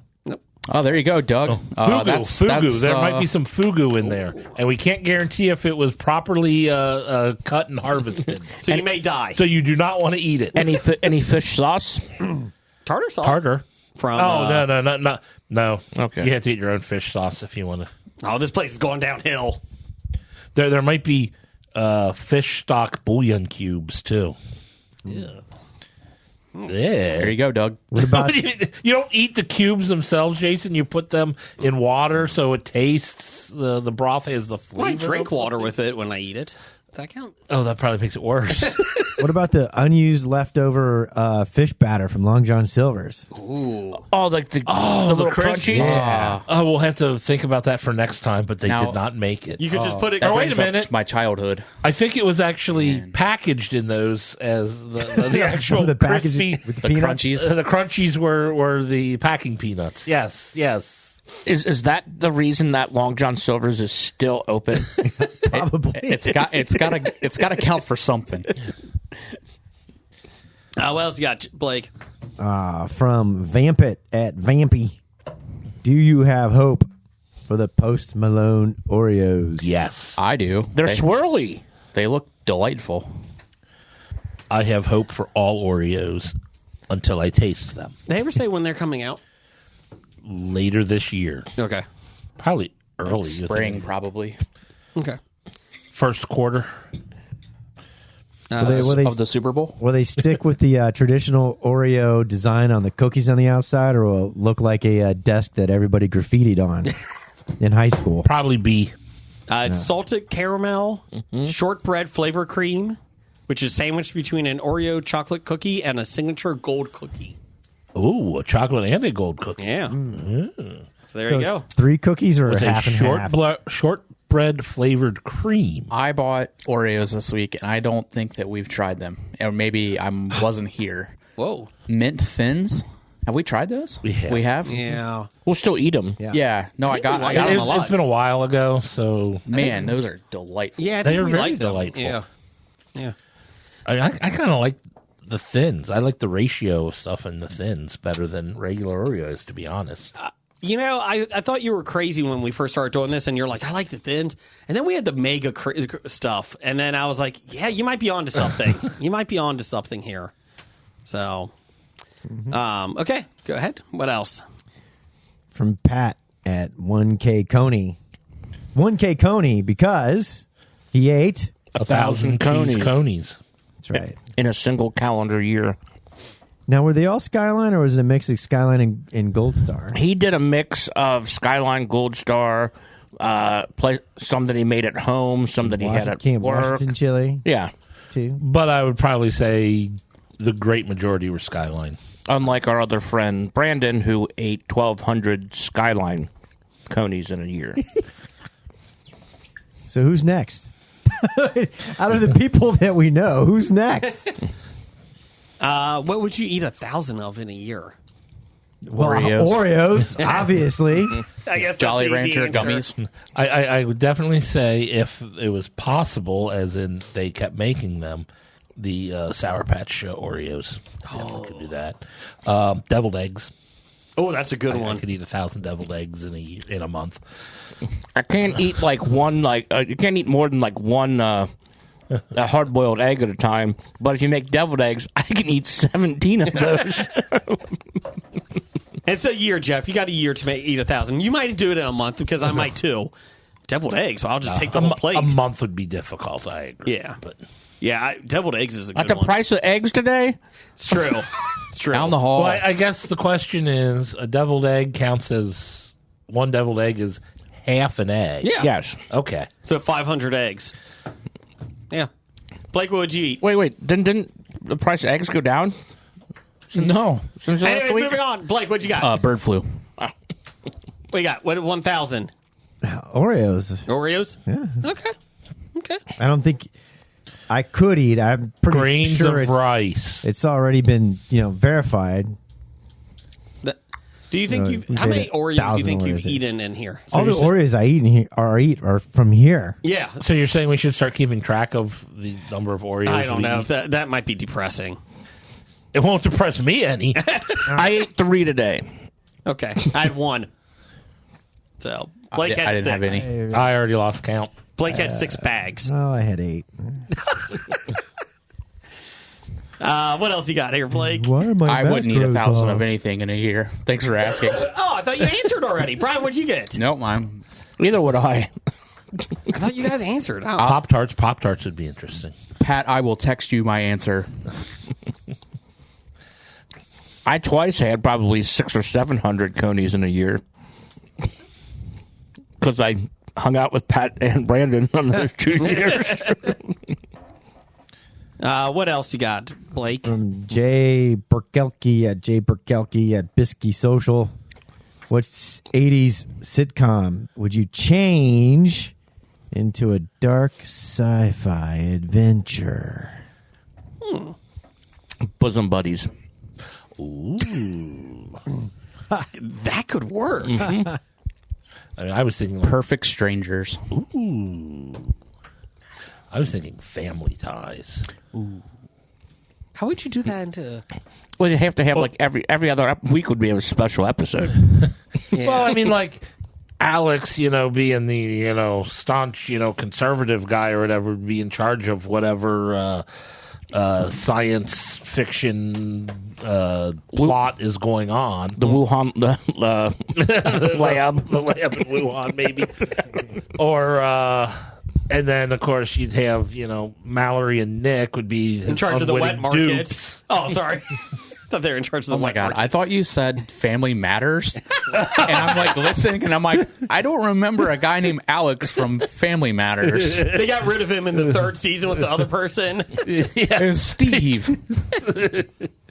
Speaker 5: Oh, there you go, Doug.
Speaker 2: Fugu. There might be some fugu in there, and we can't guarantee if it was properly cut and harvested.
Speaker 8: So you may die.
Speaker 2: So you do not want to eat it.
Speaker 6: Any fish sauce?
Speaker 8: Tartar sauce?
Speaker 2: Tartar.
Speaker 8: From,
Speaker 2: No.
Speaker 6: Okay.
Speaker 2: You have to eat your own fish sauce if you want to.
Speaker 8: Oh, this place is going downhill.
Speaker 2: There might be fish stock bouillon cubes too. Yeah.
Speaker 5: There you go, Doug.
Speaker 7: What about
Speaker 2: You don't eat the cubes themselves, Jason. You put them in water so it tastes. The broth has the flavor.
Speaker 8: I drink
Speaker 2: of
Speaker 8: water
Speaker 2: something.
Speaker 8: with it when I eat it. Does that count?
Speaker 2: Oh, that probably makes it worse.
Speaker 7: What about the unused leftover fish batter from Long John Silver's?
Speaker 6: Oh, like the little
Speaker 2: crisp-
Speaker 6: crunchies.
Speaker 7: Yeah.
Speaker 2: Oh, we'll have to think about that for next time, but they
Speaker 5: Now-
Speaker 2: did not make it.
Speaker 8: You could just put it.
Speaker 5: That
Speaker 2: Oh, wait a
Speaker 5: brings up
Speaker 2: minute.
Speaker 5: my childhood.
Speaker 2: I think it was actually packaged in those as the actual
Speaker 7: the packaging
Speaker 2: crispy.
Speaker 7: with the
Speaker 5: The
Speaker 7: peanuts.
Speaker 5: crunchies.
Speaker 2: The crunchies were the packing peanuts. Yes.
Speaker 6: Is that the reason that Long John Silver's is still open?
Speaker 7: Probably.
Speaker 5: It's got to count for something.
Speaker 8: What else you got, Blake?
Speaker 7: From Vampit at Vampy. Do you have hope for the Post Malone Oreos?
Speaker 2: Yes.
Speaker 5: I do.
Speaker 6: They're swirly.
Speaker 5: They look delightful.
Speaker 2: I have hope for all Oreos until I taste them.
Speaker 8: Did they ever say when they're coming out?
Speaker 2: Later this year.
Speaker 8: Okay.
Speaker 2: Probably early.
Speaker 5: Spring, probably.
Speaker 8: Okay.
Speaker 2: First quarter.
Speaker 5: Of the Super Bowl.
Speaker 7: Will they stick with the traditional Oreo design on the cookies on the outside, or will it look like a desk that everybody graffitied on in high school?
Speaker 2: Probably B.
Speaker 8: Salted caramel, shortbread flavor cream, which is sandwiched between an Oreo chocolate cookie and a signature gold cookie.
Speaker 2: Ooh, a chocolate and a gold cookie.
Speaker 8: Yeah. So there
Speaker 7: So
Speaker 8: you go.
Speaker 7: it's 3 cookies or
Speaker 2: With
Speaker 7: a
Speaker 2: a
Speaker 7: half and half?
Speaker 2: shortbread flavored cream.
Speaker 5: I bought Oreos this week, and I don't think that we've tried them. Or maybe I wasn't here.
Speaker 8: Whoa.
Speaker 5: Mint Thins. Have we tried those?
Speaker 2: We have.
Speaker 5: We have?
Speaker 8: Yeah.
Speaker 6: We'll still eat them.
Speaker 5: Yeah. No, I got them a lot.
Speaker 2: It's been a while ago, so
Speaker 5: Man, those are delightful.
Speaker 8: Yeah, I
Speaker 2: They
Speaker 8: think
Speaker 2: are
Speaker 8: we
Speaker 2: very
Speaker 8: like them.
Speaker 2: delightful.
Speaker 8: Yeah. Yeah.
Speaker 2: I kind of like the Thins. I like the ratio of stuff in the Thins better than regular Oreos, to be honest.
Speaker 8: You know, I thought you were crazy when we first started doing this, and you're like, I like the thins. And then we had the mega stuff, and then I was like, yeah, you might be onto something. You might be onto something here. So, okay, go ahead. What else?
Speaker 7: From Pat at 1K Coney. 1K Coney because he ate.
Speaker 2: 1,000 cheese conies.
Speaker 7: That's right.
Speaker 6: In a single calendar year.
Speaker 7: Now, were they all Skyline, or was it a mix of Skyline and Gold Star?
Speaker 6: He did a mix of Skyline, Gold Star, some that he made at home, some that he had at
Speaker 7: Camp
Speaker 6: work.
Speaker 7: Washington chili,
Speaker 6: Yeah.
Speaker 7: too.
Speaker 2: But I would probably say the great majority were Skyline.
Speaker 6: Unlike our other friend Brandon, who ate 1,200 Skyline conies in a year.
Speaker 7: So who's next? Out of the people that we know, who's next?
Speaker 8: What would you eat 1,000 of in a year?
Speaker 7: Well,
Speaker 5: Oreos.
Speaker 7: Oreos, obviously.
Speaker 8: I guess
Speaker 5: Jolly
Speaker 8: that's the easy
Speaker 5: Rancher
Speaker 8: answer.
Speaker 5: gummies.
Speaker 2: I would definitely say if it was possible, as in they kept making them, the Sour Patch Oreos. Definitely could do that. Deviled eggs.
Speaker 8: Oh, that's a good
Speaker 2: I
Speaker 8: one.
Speaker 2: could eat 1,000 deviled eggs in a month.
Speaker 6: I can't eat you can't eat more than one a hard-boiled egg at a time. But if you make deviled eggs, I can eat 17 of those.
Speaker 8: It's a year, Jeff. You got a year to eat 1,000. You might do it in a month because I might too. Deviled eggs. So I'll just take the whole plate.
Speaker 2: A month would be difficult, I agree.
Speaker 8: Yeah.
Speaker 2: But
Speaker 8: Yeah, deviled eggs is a good
Speaker 6: At the
Speaker 8: one.
Speaker 6: price of eggs today?
Speaker 8: It's true. It's true.
Speaker 5: Down the hall.
Speaker 2: well, I guess the question is, a deviled egg counts as one deviled egg is half an egg.
Speaker 8: Yeah.
Speaker 6: Yes.
Speaker 2: Okay.
Speaker 8: So 500 eggs. Yeah. Blake, what would you eat?
Speaker 6: Wait. Didn't the price of eggs go down?
Speaker 5: No.
Speaker 6: Since last
Speaker 8: Anyway,
Speaker 6: week?
Speaker 8: moving on. Blake, what you got?
Speaker 5: Bird flu.
Speaker 8: What you got? What 1,000
Speaker 7: Oreos.
Speaker 8: Oreos?
Speaker 7: Yeah.
Speaker 8: Okay.
Speaker 7: I don't think I could eat. I'm pretty
Speaker 2: Grains
Speaker 7: sure
Speaker 2: of rice.
Speaker 7: it's already been, verified.
Speaker 8: Do you think
Speaker 7: we
Speaker 8: how
Speaker 7: did
Speaker 8: many
Speaker 7: it.
Speaker 8: Oreos do you
Speaker 7: 1,000
Speaker 8: think you've
Speaker 7: Oreos.
Speaker 8: eaten in here?
Speaker 7: All the
Speaker 2: you're saying-
Speaker 7: Oreos I eat in here are from here.
Speaker 8: Yeah.
Speaker 2: So you're saying we should start keeping track of the number of Oreos?
Speaker 8: I don't
Speaker 2: we
Speaker 8: know.
Speaker 2: eat?
Speaker 8: That might be depressing.
Speaker 2: It won't depress me any.
Speaker 6: I ate 3 today.
Speaker 8: Okay. I had 1. So Blake had
Speaker 5: I didn't
Speaker 8: 6.
Speaker 5: have any.
Speaker 2: I already lost count.
Speaker 8: Blake had 6 bags.
Speaker 7: Oh, I had 8.
Speaker 8: What else you got here, Blake?
Speaker 7: Why are my
Speaker 5: I wouldn't eat
Speaker 7: macros
Speaker 5: 1,000
Speaker 7: off?
Speaker 5: of anything in a year. Thanks for asking.
Speaker 8: Oh, I thought you answered already. Brian, what'd you get?
Speaker 5: Nope, I'm.
Speaker 6: Neither would I.
Speaker 8: I thought you guys answered. Oh.
Speaker 2: Pop-Tarts would be interesting.
Speaker 5: Pat, I will text you my answer.
Speaker 6: I twice had probably 600 or 700 conies in a year. Because I hung out with Pat and Brandon on those 2 years.
Speaker 8: What else you got, Blake?
Speaker 7: From Jay Burkelke at Bisky Social. What's 80s sitcom would you change into a dark sci-fi adventure?
Speaker 6: Bosom buddies.
Speaker 8: That could work.
Speaker 2: I mean, I was thinking
Speaker 5: Perfect Strangers.
Speaker 2: I was thinking Family Ties.
Speaker 8: How would you do that into?
Speaker 6: Well, you have to have like every other week would be a special episode.
Speaker 2: Well, I mean, like Alex, being the staunch, conservative guy or whatever, would be in charge of whatever science fiction plot is going on.
Speaker 6: The Wuhan lab.
Speaker 2: The lab in Wuhan, maybe. Or and then of course you'd have Mallory and Nick would be
Speaker 8: In charge of the wet
Speaker 2: unwitting
Speaker 8: market.
Speaker 2: dupes.
Speaker 8: Oh, sorry. I thought they were in charge of the
Speaker 5: Oh my
Speaker 8: wet
Speaker 5: God.
Speaker 8: market.
Speaker 5: I thought you said Family Matters. And I'm like listening and I'm like, I don't remember a guy named Alex from Family Matters.
Speaker 8: They got rid of him in the 3rd season with the other person.
Speaker 5: It was Steve.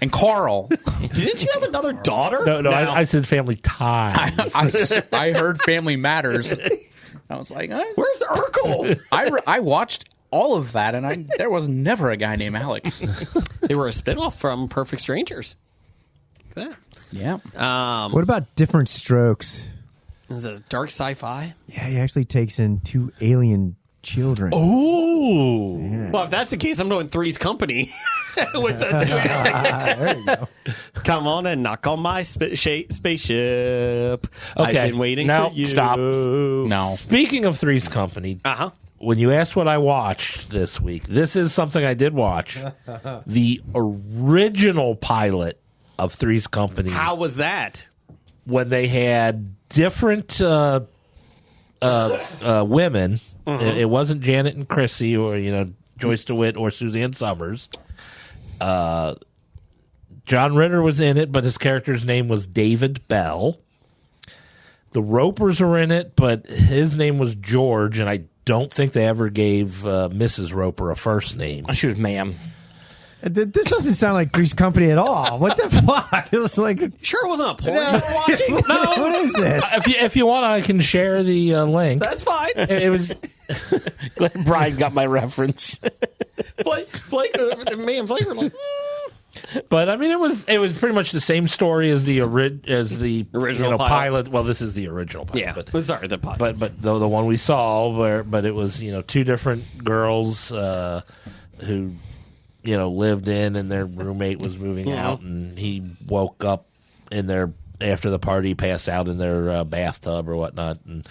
Speaker 5: And Carl.
Speaker 8: Didn't you have another daughter?
Speaker 2: No, I said Family Ties.
Speaker 5: I heard Family Matters. I was like,
Speaker 8: Where's Urkel?
Speaker 5: I watched all of that, and there was never a guy named Alex.
Speaker 8: They were a spinoff from Perfect Strangers. Look at
Speaker 5: Yeah.
Speaker 8: that.
Speaker 7: What about Different Strokes?
Speaker 8: This is a dark sci-fi.
Speaker 7: Yeah, he actually takes in 2 alien children.
Speaker 2: Ooh.
Speaker 8: Well, if that's the case, I'm doing Three's Company. With the
Speaker 7: There you go.
Speaker 8: Come on and knock on my spaceship. I've
Speaker 2: Okay.
Speaker 8: been waiting
Speaker 2: Now,
Speaker 8: for you.
Speaker 2: stop.
Speaker 5: No.
Speaker 2: Speaking of Three's Company,
Speaker 8: Uh-huh.
Speaker 2: when you asked what I watched this week, this is something I did watch. The original pilot of Three's Company.
Speaker 8: How was that?
Speaker 2: When they had different women. It wasn't Janet and Chrissy or Joyce DeWitt or Suzanne Summers. John Ritter was in it, but his character's name was David Bell. The Ropers were in it, but his name was George, and I don't think they ever gave Mrs. Roper a first name.
Speaker 6: She was ma'am.
Speaker 7: This doesn't sound like Three's Company at all. What the fuck? It was like,
Speaker 8: Sure it wasn't a porn you were watching?
Speaker 7: what is this?
Speaker 2: If you want, I can share the link.
Speaker 8: That's fine.
Speaker 2: It was
Speaker 6: Glad Brian got my reference.
Speaker 8: Blake, me and Blake were like,
Speaker 2: But I mean, it was pretty much the same story as the
Speaker 8: Original pilot.
Speaker 2: pilot. Well, this is the original pilot.
Speaker 8: yeah.
Speaker 2: But
Speaker 8: Sorry, the pilot.
Speaker 2: but the one we saw, but it was 2 different girls who lived in, and their roommate was moving out, and he woke up in their after the party, passed out in their bathtub or whatnot, and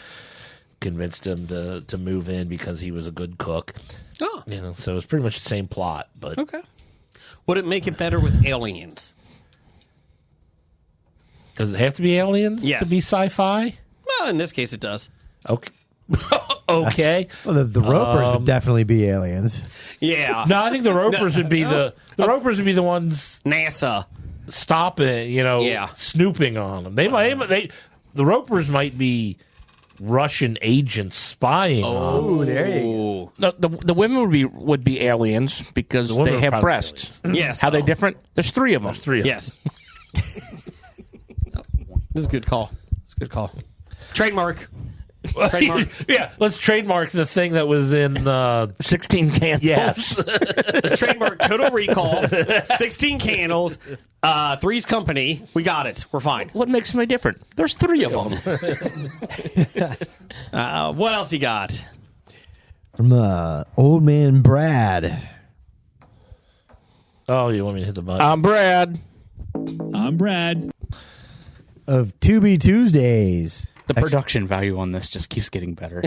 Speaker 2: convinced him to move in because he was a good cook.
Speaker 8: Oh.
Speaker 2: So it's pretty much the same plot, but
Speaker 8: Okay. Would it make it better with aliens?
Speaker 2: does it have to be aliens
Speaker 8: Yes.
Speaker 2: to be sci-fi?
Speaker 8: Well, in this case, it does.
Speaker 2: Okay. Okay.
Speaker 7: Well, the Ropers would definitely be aliens.
Speaker 8: Yeah.
Speaker 2: No, I think the Ropers would be the Ropers would be the ones
Speaker 8: NASA.
Speaker 2: stopping,
Speaker 8: Yeah.
Speaker 2: snooping on them. The Ropers might be Russian agents spying on them.
Speaker 7: There you go.
Speaker 6: No, the women would be aliens because
Speaker 2: The women
Speaker 6: they
Speaker 2: would
Speaker 6: have
Speaker 2: probably be
Speaker 6: breasts.
Speaker 8: Yes.
Speaker 6: How they different? There's 3 of them.
Speaker 2: Three of them.
Speaker 8: Yes. This is a good call. It's a good call. Trademark. Trademark.
Speaker 2: Yeah, let's trademark the thing that was in
Speaker 6: 16 candles.
Speaker 2: yes.
Speaker 8: Let's trademark Total Recall. 16 candles. Three's Company. We got it. We're fine.
Speaker 6: What makes them any different? There's 3 of them.
Speaker 8: What else you got?
Speaker 7: From Old Man Brad.
Speaker 2: Oh, you want me to hit the button?
Speaker 6: I'm Brad.
Speaker 9: I'm Brad.
Speaker 7: Of Tubi Tuesdays.
Speaker 5: The production value on this just keeps getting better.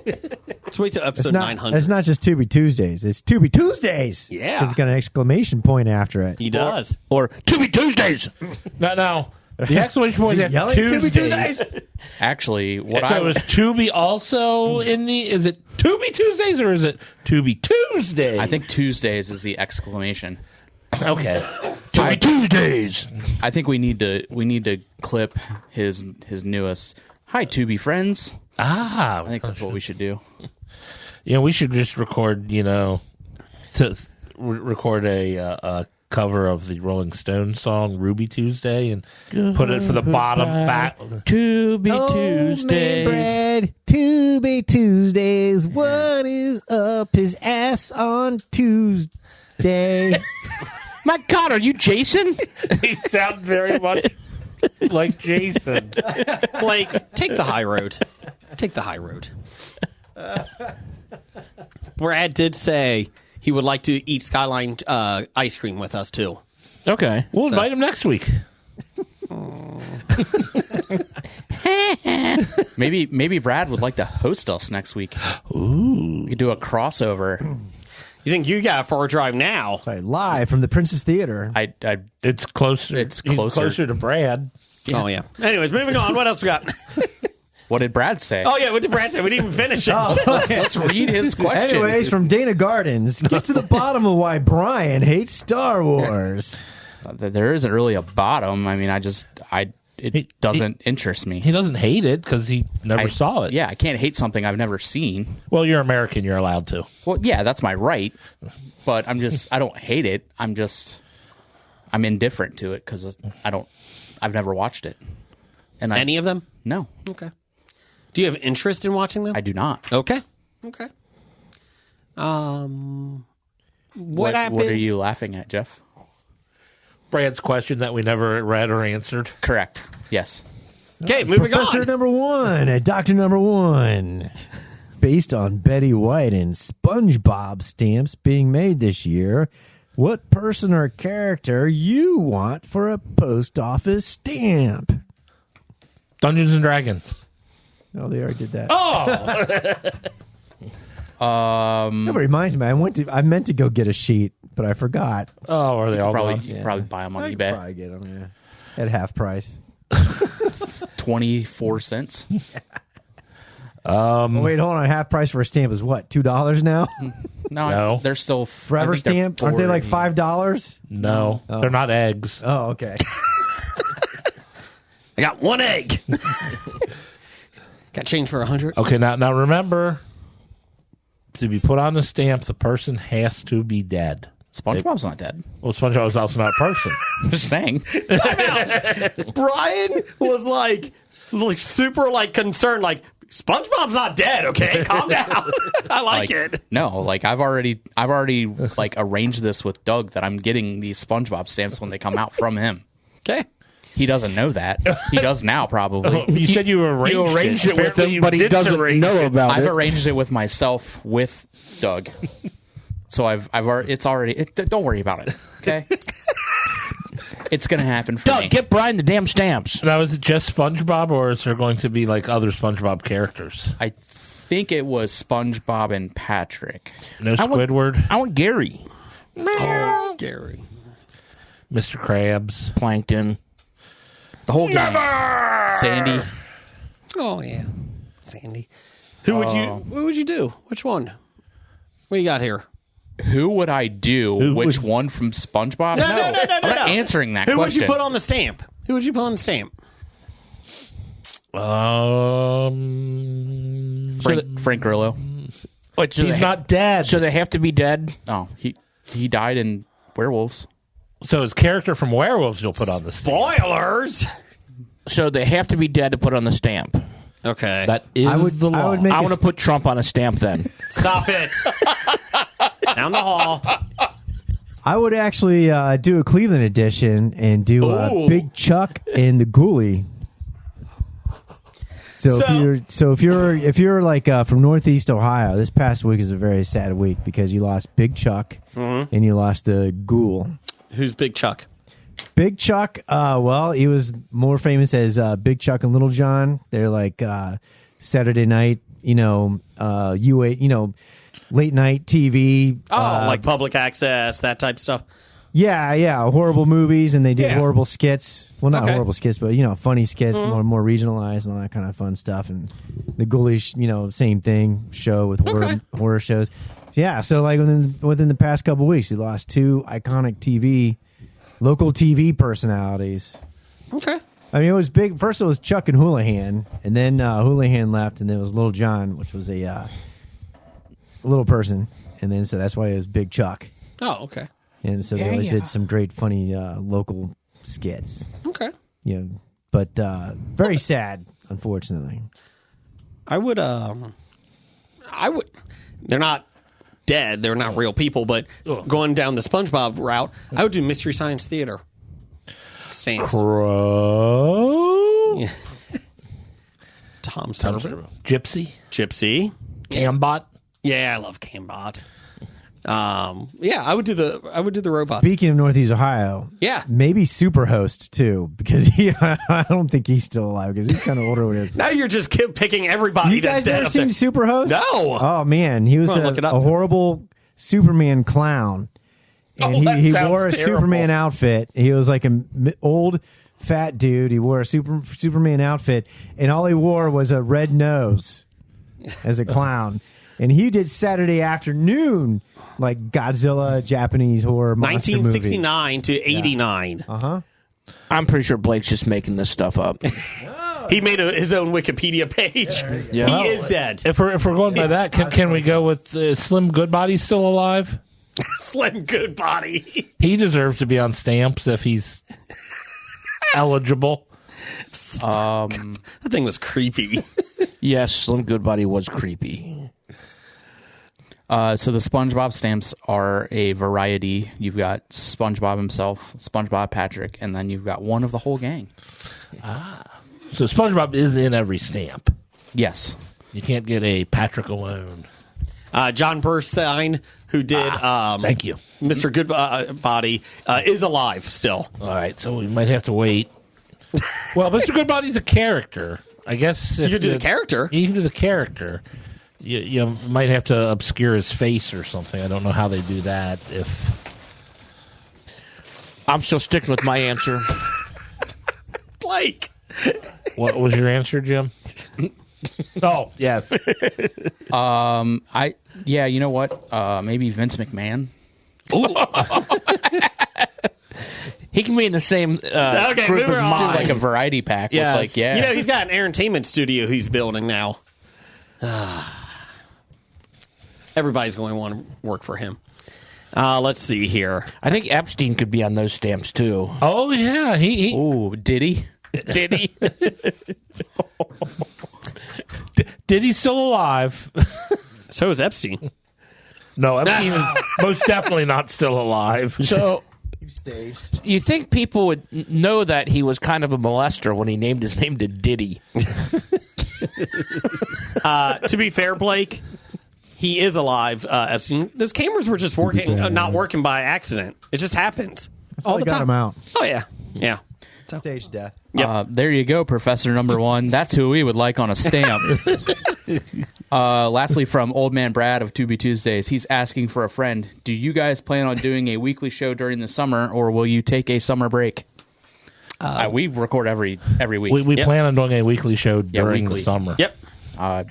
Speaker 8: Let's wait till episode 900.
Speaker 7: It's not just Tubi Tuesdays. It's Tubi Tuesdays.
Speaker 8: Yeah.
Speaker 7: 'Cause it's got an exclamation point after it.
Speaker 8: He does.
Speaker 6: Or To Be Tuesdays.
Speaker 2: No. The exclamation point is
Speaker 7: Yelling
Speaker 2: after
Speaker 7: Tubi
Speaker 2: Tuesdays.
Speaker 5: Actually, what
Speaker 2: So is Tubi also in the? Is it Tubi Tuesdays or is it Tubi Tuesdays?
Speaker 5: I think Tuesdays is the exclamation.
Speaker 2: Okay.
Speaker 6: To Be Tuesdays.
Speaker 5: I think we need to clip his newest Hi, Tubi friends.
Speaker 2: I
Speaker 5: think that's what we should do.
Speaker 2: We should just record, record a cover of the Rolling Stones song "Ruby Tuesday" and put it for the bottom back.
Speaker 6: Tuesdays.
Speaker 7: Bread, Tuesday Tuesdays. What is up his ass on Tuesday?
Speaker 6: My God, are you Jason?
Speaker 2: He sounds very much like Jason.
Speaker 8: Like, take the high road. Take the high road. Brad did say he would like to eat Skyline ice cream with us, too.
Speaker 6: Okay.
Speaker 2: We'll invite him next week.
Speaker 5: Maybe Brad would like to host us next week. Ooh. We could do a crossover.
Speaker 8: You think you got a far drive now?
Speaker 7: Right, live from the Princess Theater.
Speaker 2: It's closer.
Speaker 5: It's
Speaker 2: He's
Speaker 5: closer.
Speaker 2: closer to Brad.
Speaker 8: Oh, yeah. Anyways, moving on. What else we got?
Speaker 5: What did Brad say?
Speaker 8: Oh, yeah. What did Brad say? We didn't even finish it.
Speaker 5: Let's read his question.
Speaker 7: Anyways, from Dana Gardens, get to the bottom of why Brian hates Star Wars.
Speaker 5: There isn't really a bottom. I mean, it doesn't interest me.
Speaker 2: He doesn't hate it because he never saw it.
Speaker 5: Yeah, I can't hate something I've never seen.
Speaker 2: Well, you're American. You're allowed to.
Speaker 5: Well, yeah, that's my right. But I don't hate it. I'm indifferent to it because I've never watched it. And
Speaker 8: Any of them?
Speaker 5: No.
Speaker 8: Okay. Do you have interest in watching them?
Speaker 5: I do not.
Speaker 8: Okay. What happens?
Speaker 5: What are you laughing at, Jeff?
Speaker 2: Brad's question that we never read or answered.
Speaker 5: Correct. Yes.
Speaker 8: Okay, moving
Speaker 7: Professor
Speaker 8: on.
Speaker 7: number one at Dr. Number One. Based on Betty White and SpongeBob stamps being made this year, what person or character you want for a post office stamp?
Speaker 2: Dungeons and Dragons.
Speaker 7: Oh, they already did that.
Speaker 2: Oh,
Speaker 7: That reminds me. I meant to go get a sheet, but I forgot.
Speaker 2: oh, are they all gone?
Speaker 5: Probably buy them on
Speaker 7: I could
Speaker 5: eBay.
Speaker 7: probably get them, at half price.
Speaker 5: 24 cents.
Speaker 7: Oh, wait, hold on. Half price for a stamp is what? $2 now?
Speaker 2: No.
Speaker 5: They're still
Speaker 7: Forever
Speaker 5: I think they're
Speaker 7: stamp? Aren't they like $5?
Speaker 2: No, they're not eggs.
Speaker 7: Oh, okay.
Speaker 8: I got one egg. Got change for 100.
Speaker 2: Okay, now remember, to be put on the stamp, the person has to be dead.
Speaker 5: SpongeBob's not dead.
Speaker 2: Well, SpongeBob is also not a person.
Speaker 5: I'm just saying.
Speaker 8: Brian was like super concerned, like, SpongeBob's not dead, okay? Calm down. I like it.
Speaker 5: No, I've already arranged this with Doug that I'm getting these SpongeBob stamps when they come out from him.
Speaker 8: Okay.
Speaker 5: He doesn't know that. He does now, probably.
Speaker 2: You said you arranged
Speaker 6: it with
Speaker 2: Apparently
Speaker 6: him, but he
Speaker 2: didn't
Speaker 6: doesn't
Speaker 2: arrange
Speaker 6: know
Speaker 2: it.
Speaker 6: about
Speaker 5: I've
Speaker 6: it.
Speaker 5: arranged it with myself with Doug. So I've already, it's already. Don't worry about it. Okay. It's gonna happen for me.
Speaker 6: Doug, get Brian the damn stamps.
Speaker 2: Now, is it just SpongeBob, or is there going to be other SpongeBob characters?
Speaker 5: I think it was SpongeBob and Patrick.
Speaker 2: No Squidward,
Speaker 6: I want Gary.
Speaker 8: Oh, Gary.
Speaker 2: Mr. Krabs,
Speaker 6: Plankton. The whole gang.
Speaker 5: Sandy.
Speaker 8: Oh, yeah. Sandy. Who would you do? Which one? What you got here?
Speaker 5: Who would I do? Which one from SpongeBob?
Speaker 8: No.
Speaker 5: I'm not answering that
Speaker 8: Who
Speaker 5: question.
Speaker 8: would you put on the stamp?
Speaker 5: Frank Grillo.
Speaker 6: Wait, so
Speaker 2: he's not dead.
Speaker 6: So they have to be dead?
Speaker 5: Oh, he died in Werewolves.
Speaker 2: So his character from Werewolves you'll put on the stamp.
Speaker 8: Spoilers.
Speaker 6: So they have to be dead to put on the stamp.
Speaker 8: Okay.
Speaker 2: That is the law.
Speaker 7: I would make
Speaker 6: I want to put Trump on a stamp then.
Speaker 8: Stop it. Down the hall.
Speaker 7: I would actually do a Cleveland edition and do
Speaker 8: Ooh.
Speaker 7: Big Chuck and the Ghoulie. So if you're from Northeast Ohio, this past week is a very sad week because you lost Big Chuck and you lost the Ghoul.
Speaker 8: Who's Big Chuck?
Speaker 7: Big Chuck, he was more famous as Big Chuck and Little John. They're like Saturday night, late night TV.
Speaker 8: Like public access, that type of stuff.
Speaker 7: Yeah, horrible movies, and they did horrible skits. Well, not
Speaker 8: Okay.
Speaker 7: horrible skits, but funny skits, more regionalized and all that kind of fun stuff. And the Ghoulish, same thing, show with horror shows. So within the past couple weeks, he lost two iconic local TV personalities.
Speaker 8: Okay.
Speaker 7: I mean, it was big. First, it was Chuck and Houlihan, and then Houlihan left, and then it was Little John, which was a little person, and then so that's why it was Big Chuck.
Speaker 8: Oh, okay.
Speaker 7: And so they always did some great, funny local skits.
Speaker 8: Okay.
Speaker 7: Yeah, but very sad, unfortunately.
Speaker 8: I would. They're not dead. They're not real people. But going down the SpongeBob route, I would do Mystery Science Theater. Stamps.
Speaker 2: Crow.
Speaker 8: Yeah. Tom Server.
Speaker 2: Gypsy.
Speaker 8: Cambot. Yeah, I love Cambot. Yeah, I would do the robots.
Speaker 7: Speaking of Northeast Ohio,
Speaker 8: Yeah.
Speaker 7: maybe Superhost too, because I don't think he's still alive because he's kind of older. When
Speaker 8: Now you're just picking everybody
Speaker 7: you guys
Speaker 8: that's dead
Speaker 7: ever
Speaker 8: up there.
Speaker 7: seen Superhost?
Speaker 8: No.
Speaker 7: Oh man, he was
Speaker 8: Come on, look it up.
Speaker 7: a horrible Superman clown, and
Speaker 2: that
Speaker 7: he
Speaker 2: sounds
Speaker 7: wore a
Speaker 2: terrible.
Speaker 7: Superman outfit. He was like an old fat dude. He wore a Superman outfit, and all he wore was a red nose as a clown. And he did Saturday afternoon, like Godzilla, Japanese horror monster
Speaker 8: 1969 to 89.
Speaker 6: I'm pretty sure Blake's just making this stuff up.
Speaker 8: He made his own Wikipedia page.
Speaker 6: Yeah.
Speaker 8: He is dead.
Speaker 2: If we're going by that, can we go with Slim Goodbody still alive?
Speaker 8: Slim Goodbody.
Speaker 2: He deserves to be on Stamps if he's eligible.
Speaker 8: That thing was creepy.
Speaker 6: Yes, Slim Goodbody was creepy.
Speaker 5: So the SpongeBob stamps are a variety. You've got SpongeBob himself, SpongeBob Patrick, and then you've got one of the whole gang.
Speaker 2: So SpongeBob is in every stamp.
Speaker 5: Yes.
Speaker 2: You can't get a Patrick alone.
Speaker 8: John Burstein, who did
Speaker 2: Thank you.
Speaker 8: Mr. Goodbody, is alive still.
Speaker 2: All right, so we might have to wait. Well, Mr. Goodbody's a character. I guess if
Speaker 8: You could do the character.
Speaker 2: You can do the character. You might have to obscure his face or something. I don't know how they do that.
Speaker 6: I'm still sticking with my answer.
Speaker 8: Blake.
Speaker 2: What was your answer, Jim? Oh, yes.
Speaker 5: Yeah, you know what? Maybe Vince McMahon.
Speaker 6: He can be in the same
Speaker 8: Okay,
Speaker 6: group
Speaker 8: move
Speaker 6: as
Speaker 8: on.
Speaker 6: mine.
Speaker 5: Like a variety pack.
Speaker 6: Yes.
Speaker 5: With like, yeah.
Speaker 8: You know, he's got an entertainment studio he's building now. Everybody's going to want to work for him. Let's see here.
Speaker 6: I think Epstein could be on those stamps too.
Speaker 2: Oh, yeah. He
Speaker 5: Ooh, did he?
Speaker 6: Did he?
Speaker 2: did he still alive?
Speaker 8: So is Epstein.
Speaker 2: No, Epstein is most definitely not still alive.
Speaker 6: So you think people would know that he was kind of a molester when he named his name to Diddy?
Speaker 8: To be fair, Blake, he is alive, Epstein. Those cameras were just working, not working by accident. It just happens all the
Speaker 7: got
Speaker 8: time.
Speaker 7: him out.
Speaker 8: Oh, yeah. Yeah.
Speaker 7: Stage death.
Speaker 8: Yep.
Speaker 5: There you go, Professor Number One. That's who we would like on a stamp. Lastly, from Old Man Brad of 2B Tuesdays, he's asking for a friend. Do you guys plan on doing a weekly show during the summer, or will you take a summer break? We record every week.
Speaker 2: We
Speaker 8: Yep.
Speaker 2: plan on doing a weekly show during
Speaker 5: weekly.
Speaker 2: the summer.
Speaker 8: Yep.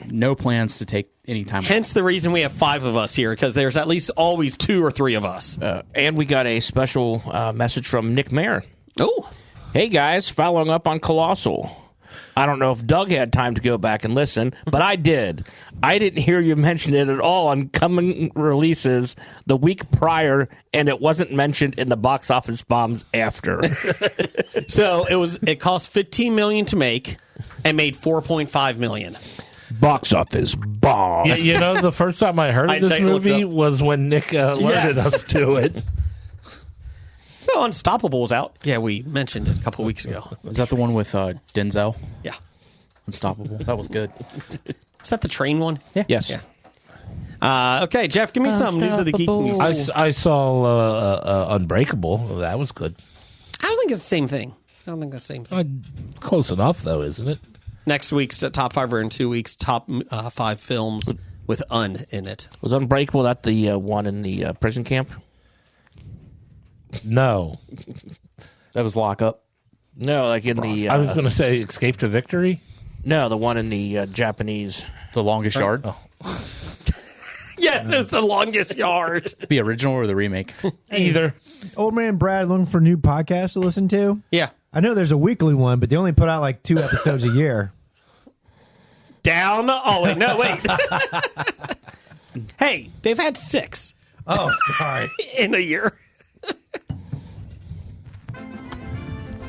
Speaker 5: No plans to take any time.
Speaker 8: Hence the reason we have 5 of us here, because there's at least always 2 or 3 of us.
Speaker 6: And we got a special message from Nick Mayer.
Speaker 8: Oh.
Speaker 6: Hey guys, following up on Colossal. I don't know if Doug had time to go back and listen, but I did. I didn't hear you mention it at all on coming releases the week prior, and it wasn't mentioned in the box office bombs after.
Speaker 8: So it cost $15 million to make and made $4.5 million.
Speaker 6: Box office bomb.
Speaker 2: You know, the first time I heard
Speaker 8: I
Speaker 2: of this
Speaker 8: looked
Speaker 2: movie
Speaker 8: up.
Speaker 2: was when Nick alerted
Speaker 8: Yes.
Speaker 2: us to it.
Speaker 8: No, Unstoppable was out. Yeah, we mentioned it a couple weeks ago.
Speaker 5: Is that the one with Denzel?
Speaker 8: Yeah.
Speaker 5: Unstoppable. That was good.
Speaker 8: Is that the train one?
Speaker 5: Yeah.
Speaker 6: Yes.
Speaker 8: Yeah. Okay, Jeff, give me some news of the geek news.
Speaker 2: I saw Unbreakable. That was good.
Speaker 8: I don't think it's the same thing. I don't think that's the same thing.
Speaker 2: Close enough, though, isn't it?
Speaker 8: Next week's top 5 or in 2 weeks, top 5 films with "un" in it.
Speaker 6: Was Unbreakable that the one in the prison camp?
Speaker 2: No.
Speaker 5: That was Lock Up.
Speaker 6: No, like in the...
Speaker 2: I was going to say Escape to Victory.
Speaker 6: No, the one in the Japanese...
Speaker 5: The Longest Yard.
Speaker 8: Yes, it's The Longest Yard.
Speaker 5: The original or the remake?
Speaker 2: Either.
Speaker 7: Old man Brad looking for new podcasts to listen to.
Speaker 8: Yeah.
Speaker 7: I know there's a weekly one, but they only put out like 2 episodes a year.
Speaker 8: Down the... Oh, wait, no, wait. Hey, they've had 6
Speaker 7: Oh, sorry.
Speaker 8: in a year.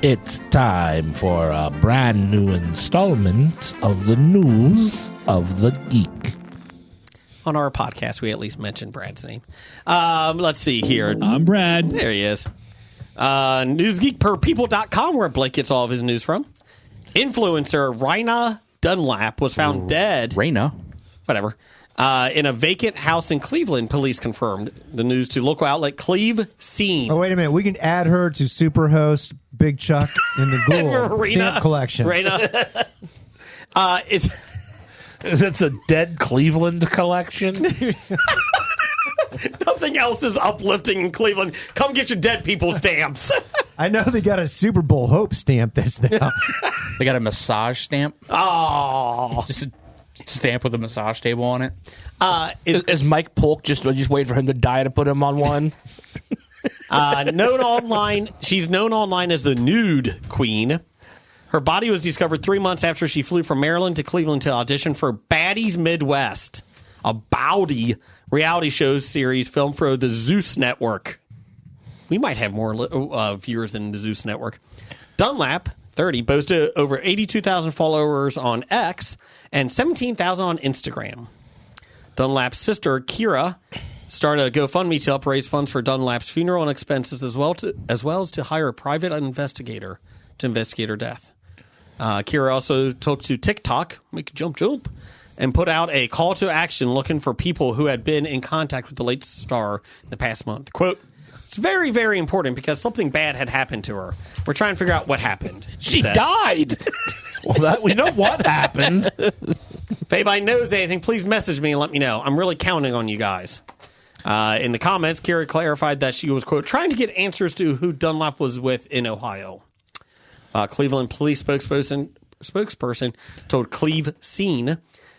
Speaker 2: It's time for a brand new installment of the News of the Geek.
Speaker 8: On our podcast, we at least mentioned Brad's name. Let's see here.
Speaker 9: I'm Brad.
Speaker 8: There he is. NewsGeekPerPeople.com, where Blake gets all of his news from. Influencer Raina Dunlap was found dead.
Speaker 5: Raina.
Speaker 8: Whatever. In a vacant house in Cleveland, police confirmed the news to local outlet Cleve Scene.
Speaker 7: Oh, wait a minute. We can add her to Superhost, Big Chuck, and the Ghoul stamp collection.
Speaker 8: Raina.
Speaker 2: It's a dead Cleveland collection.
Speaker 8: Nothing else is uplifting in Cleveland. Come get your dead people stamps.
Speaker 7: I know they got a Super Bowl Hope stamp this now.
Speaker 5: They got a massage stamp.
Speaker 8: Oh.
Speaker 5: Just a stamp with a massage table on it.
Speaker 6: Is Mike Polk just waiting for him to die to put him on one?
Speaker 8: She's known online as the Nude Queen. Her body was discovered 3 months after she flew from Maryland to Cleveland to audition for Baddies Midwest, a Bowdy reality show series filmed for the Zeus Network. We might have more viewers than the Zeus Network. Dunlap, 30, boasted over 82,000 followers on X and 17,000 on Instagram. Dunlap's sister, Kira, started a GoFundMe to help raise funds for Dunlap's funeral and expenses, as well as to hire a private investigator to investigate her death. Kira also took to TikTok, make a jump, and put out a call to action looking for people who had been in contact with the late star in the past month. Quote, "It's very, very important because something bad had happened to her. We're trying to figure out what happened."
Speaker 6: She died.
Speaker 2: Well, we know what happened.
Speaker 8: If anybody knows anything, please message me and let me know. I'm really counting on you guys. In the comments, Kira clarified that she was, quote, trying to get answers to who Dunlap was with in Ohio. Cleveland police spokesperson told Cleve Scene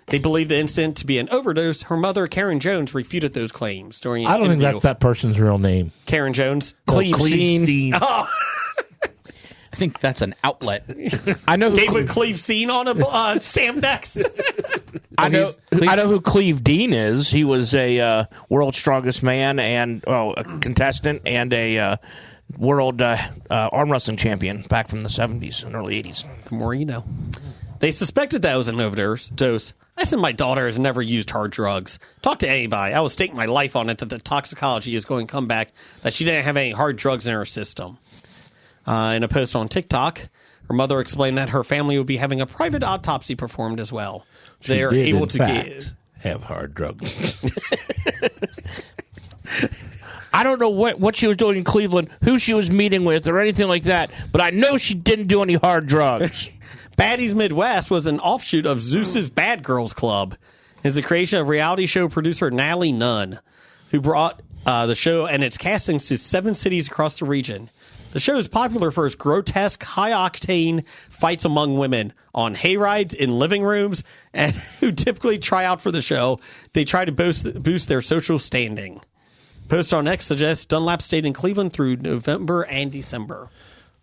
Speaker 8: they believe the incident to be an overdose. Her mother, Karen Jones, refuted those claims during an
Speaker 2: I don't think
Speaker 8: interview.
Speaker 2: that's that person's real name.
Speaker 8: Karen Jones?
Speaker 6: Cleve Scene.
Speaker 5: I think that's an outlet.
Speaker 6: I know
Speaker 8: They
Speaker 6: who
Speaker 8: would Cleve Scene on a stamp next.
Speaker 6: I know who Cleve Dean is. He was a World's Strongest Man and a contestant and a world arm wrestling champion back from the 70s and early 80s.
Speaker 8: The more you know. They suspected that it was an overdose. I said my daughter has never used hard drugs. Talk to anybody. I will stake my life on it that the toxicology is going to come back, that she didn't have any hard drugs in her system. In a post on TikTok, her mother explained that her family would be having a private autopsy performed as well.
Speaker 2: She
Speaker 8: They are
Speaker 2: did,
Speaker 8: able
Speaker 2: in
Speaker 8: to
Speaker 2: fact, have hard drugs.
Speaker 6: I don't know what she was doing in Cleveland, who she was meeting with, or anything like that, but I know she didn't do any hard drugs.
Speaker 8: Baddies Midwest was an offshoot of Zeus's Bad Girls Club. It's the creation of reality show producer Natalie Nunn, who brought the show and its castings to 7 cities across the region. The show is popular for its grotesque, high-octane fights among women on hayrides, in living rooms, and who typically try out for the show. They try to boost their social standing. Post on X suggests Dunlap stayed in Cleveland through November and December.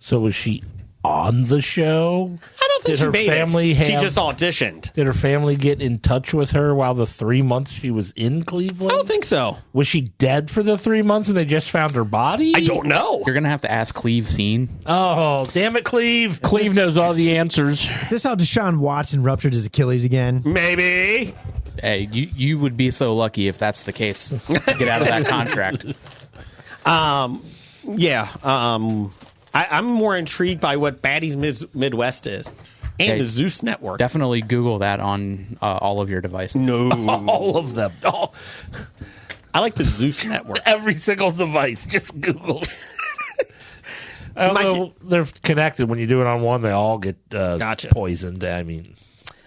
Speaker 2: So was she on the show?
Speaker 8: I don't think
Speaker 2: Did
Speaker 8: she
Speaker 2: her
Speaker 8: made
Speaker 2: family
Speaker 8: it. She
Speaker 2: have-
Speaker 8: just auditioned.
Speaker 2: Did her family get in touch with her while the 3 months she was in Cleveland?
Speaker 8: I don't think so.
Speaker 2: Was she dead for the 3 months and they just found her body?
Speaker 8: I don't know.
Speaker 5: You're going to have to ask Cleve Scene.
Speaker 2: Oh, damn it, Cleve.
Speaker 6: Cleve knows all the answers.
Speaker 7: Is this how Deshaun Watson ruptured his Achilles again?
Speaker 8: Maybe.
Speaker 5: Hey, you would be so lucky if that's the case. Get out of that contract.
Speaker 8: Yeah. I'm more intrigued by what Baddies Midwest is and
Speaker 5: Okay.
Speaker 8: the Zeus Network.
Speaker 5: Definitely Google that on all of your devices.
Speaker 8: No.
Speaker 2: All of them. All,
Speaker 8: I like the Zeus Network.
Speaker 2: every single device. Just Google.
Speaker 8: Mike-
Speaker 2: Although they're connected. When you do it on one, they all get
Speaker 8: Gotcha.
Speaker 2: poisoned. I mean,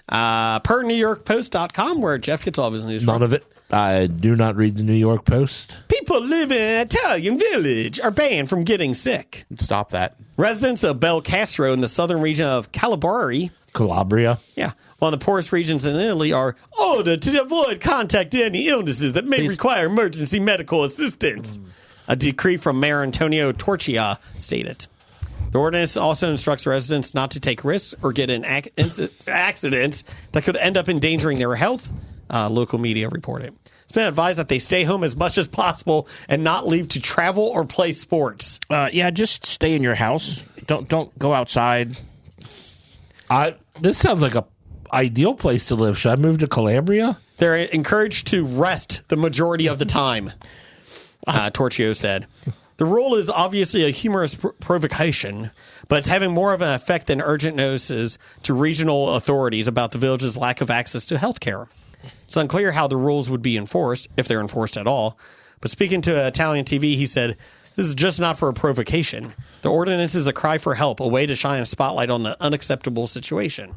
Speaker 8: Per NewYorkPost.com, where Jeff gets all of his news
Speaker 2: none
Speaker 8: from.
Speaker 2: of it. I do not read the New York Post.
Speaker 8: People living in an Italian village are banned from getting sick.
Speaker 5: Stop that.
Speaker 8: Residents of Bel Castro in the southern region of Calabria
Speaker 2: Calabria.
Speaker 8: will One of the poorest regions in Italy are ordered to avoid contact any illnesses that may require emergency medical assistance. A decree from Mayor Antonio Torchia stated. The ordinance also instructs residents not to take risks or get in accidents that could end up endangering their health, local media reported. It's been advised that they stay home as much as possible and not leave to travel or play sports.
Speaker 6: Yeah, just stay in your house. Don't go outside.
Speaker 2: This sounds like a ideal place to live. Should I move to Calabria?
Speaker 8: They're encouraged to rest the majority of the time, Torchio said. The rule is obviously a humorous provocation, but it's having more of an effect than urgent notices to regional authorities about the village's lack of access to health care. It's unclear how the rules would be enforced, if they're enforced at all. But speaking to Italian TV, he said, "This is just not for a provocation. The ordinance is a cry for help, a way to shine a spotlight on the unacceptable situation."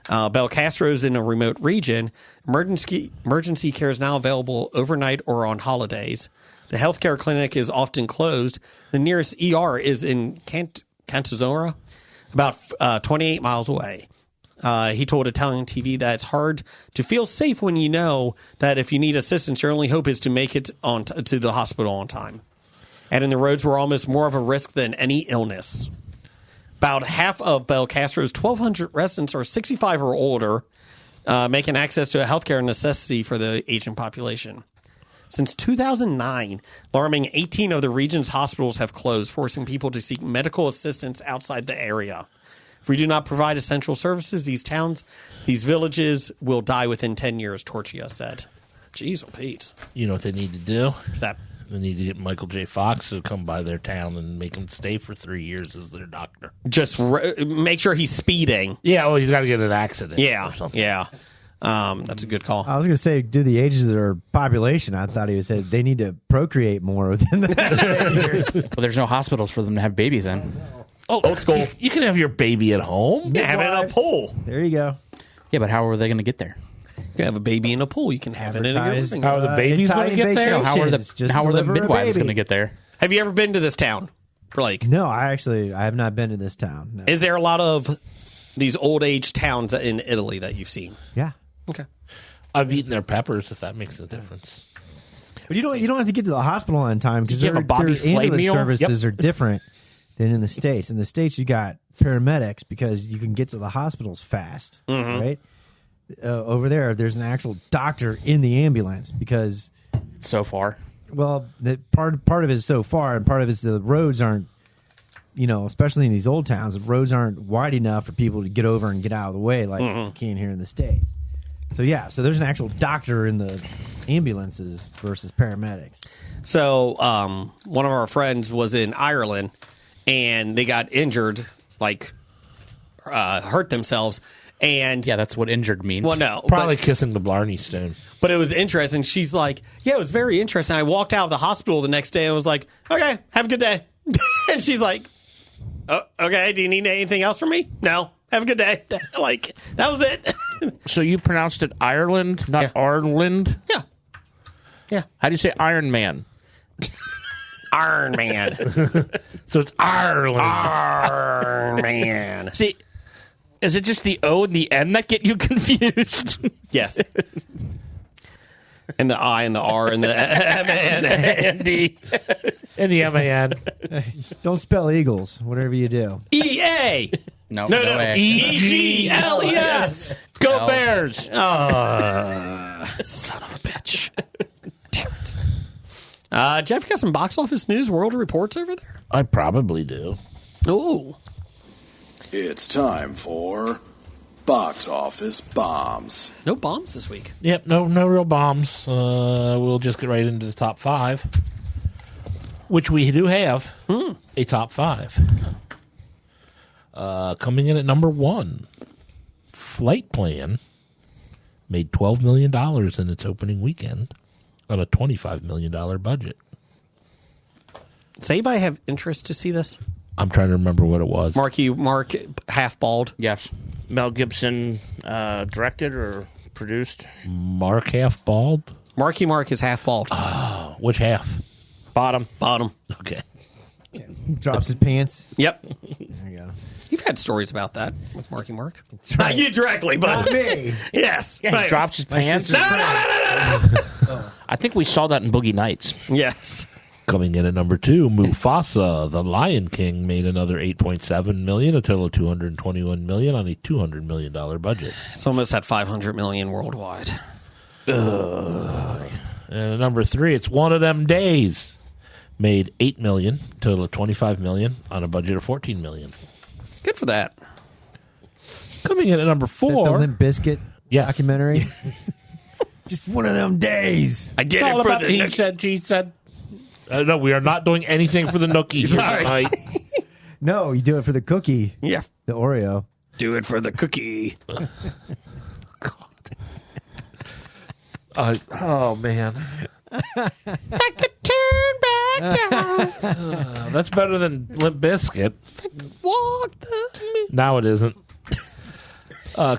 Speaker 8: Belcastro is in a remote region. Emergency care is now available overnight or on holidays. The healthcare clinic is often closed. The nearest ER is in Cantazora, about 28 miles away. He told Italian TV that it's hard to feel safe when you know that if you need assistance, your only hope is to make it to the hospital on time. And in the roads were almost more of a risk than any illness. About half of Belcastro's 1,200 residents are 65 or older, making access to a healthcare necessity for the aging population. Since 2009, alarming 18 of the region's hospitals have closed, forcing people to seek medical assistance outside the area. If we do not provide essential services, these villages will die within 10 years, Torchia said. Jeez, oh Pete.
Speaker 2: You know what they need to do?
Speaker 8: What's that?
Speaker 2: They need to get Michael J. Fox to come by their town and make him stay for 3 years as their doctor.
Speaker 8: Just make sure he's speeding.
Speaker 2: Yeah, well, he's got to get in an accident.
Speaker 8: Yeah,
Speaker 2: or something.
Speaker 8: yeah. That's a good call.
Speaker 7: I was going to say, do the ages of their population. I thought he would say they need to procreate more within the next 10 years.
Speaker 5: Well, there's no hospitals for them to have babies in.
Speaker 2: Oh, old school. You can have your baby at home.
Speaker 8: Yeah, have it in a pool.
Speaker 7: There you go.
Speaker 5: Yeah, but how are they going to get there?
Speaker 8: You can have a baby in a pool. You can have it in a
Speaker 7: Advertise,
Speaker 8: living
Speaker 2: How are the babies going to get there?
Speaker 5: No, how are
Speaker 7: Just
Speaker 5: the
Speaker 7: deliver a
Speaker 5: midwives
Speaker 7: baby.
Speaker 5: going to get there?
Speaker 8: Have you ever been to this town, Blake?
Speaker 7: No, I have not been to this town. No.
Speaker 8: Is there a lot of these old age towns in Italy that you've seen?
Speaker 7: Yeah.
Speaker 8: Okay.
Speaker 2: I've eaten their peppers, if that makes a difference.
Speaker 7: But you don't have to get to the hospital on time because
Speaker 6: You have
Speaker 7: their
Speaker 6: a Bobby Flay
Speaker 7: ambulance
Speaker 6: meal?
Speaker 7: services are different than in the States. In the States, you got paramedics because you can get to the hospitals fast, right? Over there's an actual doctor in the ambulance because,
Speaker 5: So far.
Speaker 7: well, the part of it is so far, and part of it is the roads aren't, especially in these old towns, the roads aren't wide enough for people to get over and get out of the way like you can here in the States. So so there's an actual doctor in the ambulances versus paramedics.
Speaker 8: So one of our friends was in Ireland, and they got injured, hurt themselves. And
Speaker 5: Yeah, that's what injured means.
Speaker 8: well, no,
Speaker 2: Probably kissing the Blarney Stone.
Speaker 8: but it was interesting. She's like, yeah, it was very interesting. I walked out of the hospital the next day and was like, okay, have a good day. And she's like, oh, okay, do you need anything else from me? No, have a good day. That was it.
Speaker 6: So you pronounced it Ireland, not
Speaker 8: Yeah.
Speaker 6: Ireland?
Speaker 8: Yeah. Yeah.
Speaker 6: How do you say Iron Man?
Speaker 8: Iron Man.
Speaker 2: So it's Ireland.
Speaker 8: Iron Man.
Speaker 6: See, is it just the O and the N that get you confused?
Speaker 8: Yes. And the I and the R and the M and
Speaker 6: D.
Speaker 2: And the MAN.
Speaker 7: Don't spell Eagles, whatever you do.
Speaker 8: EA.
Speaker 5: No,
Speaker 8: No,
Speaker 5: A.
Speaker 8: EGLES.
Speaker 6: Go
Speaker 5: L.
Speaker 6: Bears!
Speaker 8: Son of a bitch. Damn it. Jeff, got some box office news, world reports over there?
Speaker 2: I probably do.
Speaker 8: Ooh.
Speaker 4: It's time for Box Office Bombs.
Speaker 8: No bombs this week.
Speaker 2: Yep, no real bombs. We'll just get right into the top 5, which we do have a top 5. Coming in at number 1, Flight Plan made $12 million in its opening weekend on a $25 million budget.
Speaker 8: Does anybody have interest to see this?
Speaker 2: I'm trying to remember what it was.
Speaker 8: Mark, half bald.
Speaker 5: Yes.
Speaker 6: Mel Gibson directed or produced?
Speaker 2: Mark half bald?
Speaker 8: Marky Mark is half bald.
Speaker 2: Which half?
Speaker 6: Bottom.
Speaker 8: Bottom.
Speaker 2: Okay.
Speaker 7: Drops his pants.
Speaker 8: Yep.
Speaker 7: There you go.
Speaker 8: You've had stories about that with Marky Mark. Not you directly, but
Speaker 7: Not me.
Speaker 8: Yes.
Speaker 6: Yeah, he
Speaker 8: right.
Speaker 6: drops his pants.
Speaker 8: No.
Speaker 6: I think we saw that in Boogie Nights.
Speaker 8: Yes.
Speaker 2: Coming in at number 2, Mufasa, The Lion King, made another $8.7 million, a total of $221 million on a $200 million budget.
Speaker 8: It's almost at $500 million worldwide.
Speaker 2: And at number 3, it's One of Them Days, made $8 million, total of $25 million on a budget of $14 million.
Speaker 8: Good for that.
Speaker 2: Coming in at number
Speaker 7: Is that the
Speaker 2: 4,
Speaker 7: Limp Bizkit
Speaker 2: Yes.
Speaker 7: documentary? Just one of them days.
Speaker 8: I did
Speaker 2: it's all
Speaker 8: it for
Speaker 2: about
Speaker 8: the
Speaker 2: he said, she said. No, we are not doing anything for the Nookie
Speaker 8: Sorry.
Speaker 2: tonight.
Speaker 7: No, you do it for the cookie.
Speaker 8: Yeah.
Speaker 7: The Oreo.
Speaker 8: Do it for the cookie.
Speaker 2: Oh man, that's better than Limp Bizkit. Now it isn't.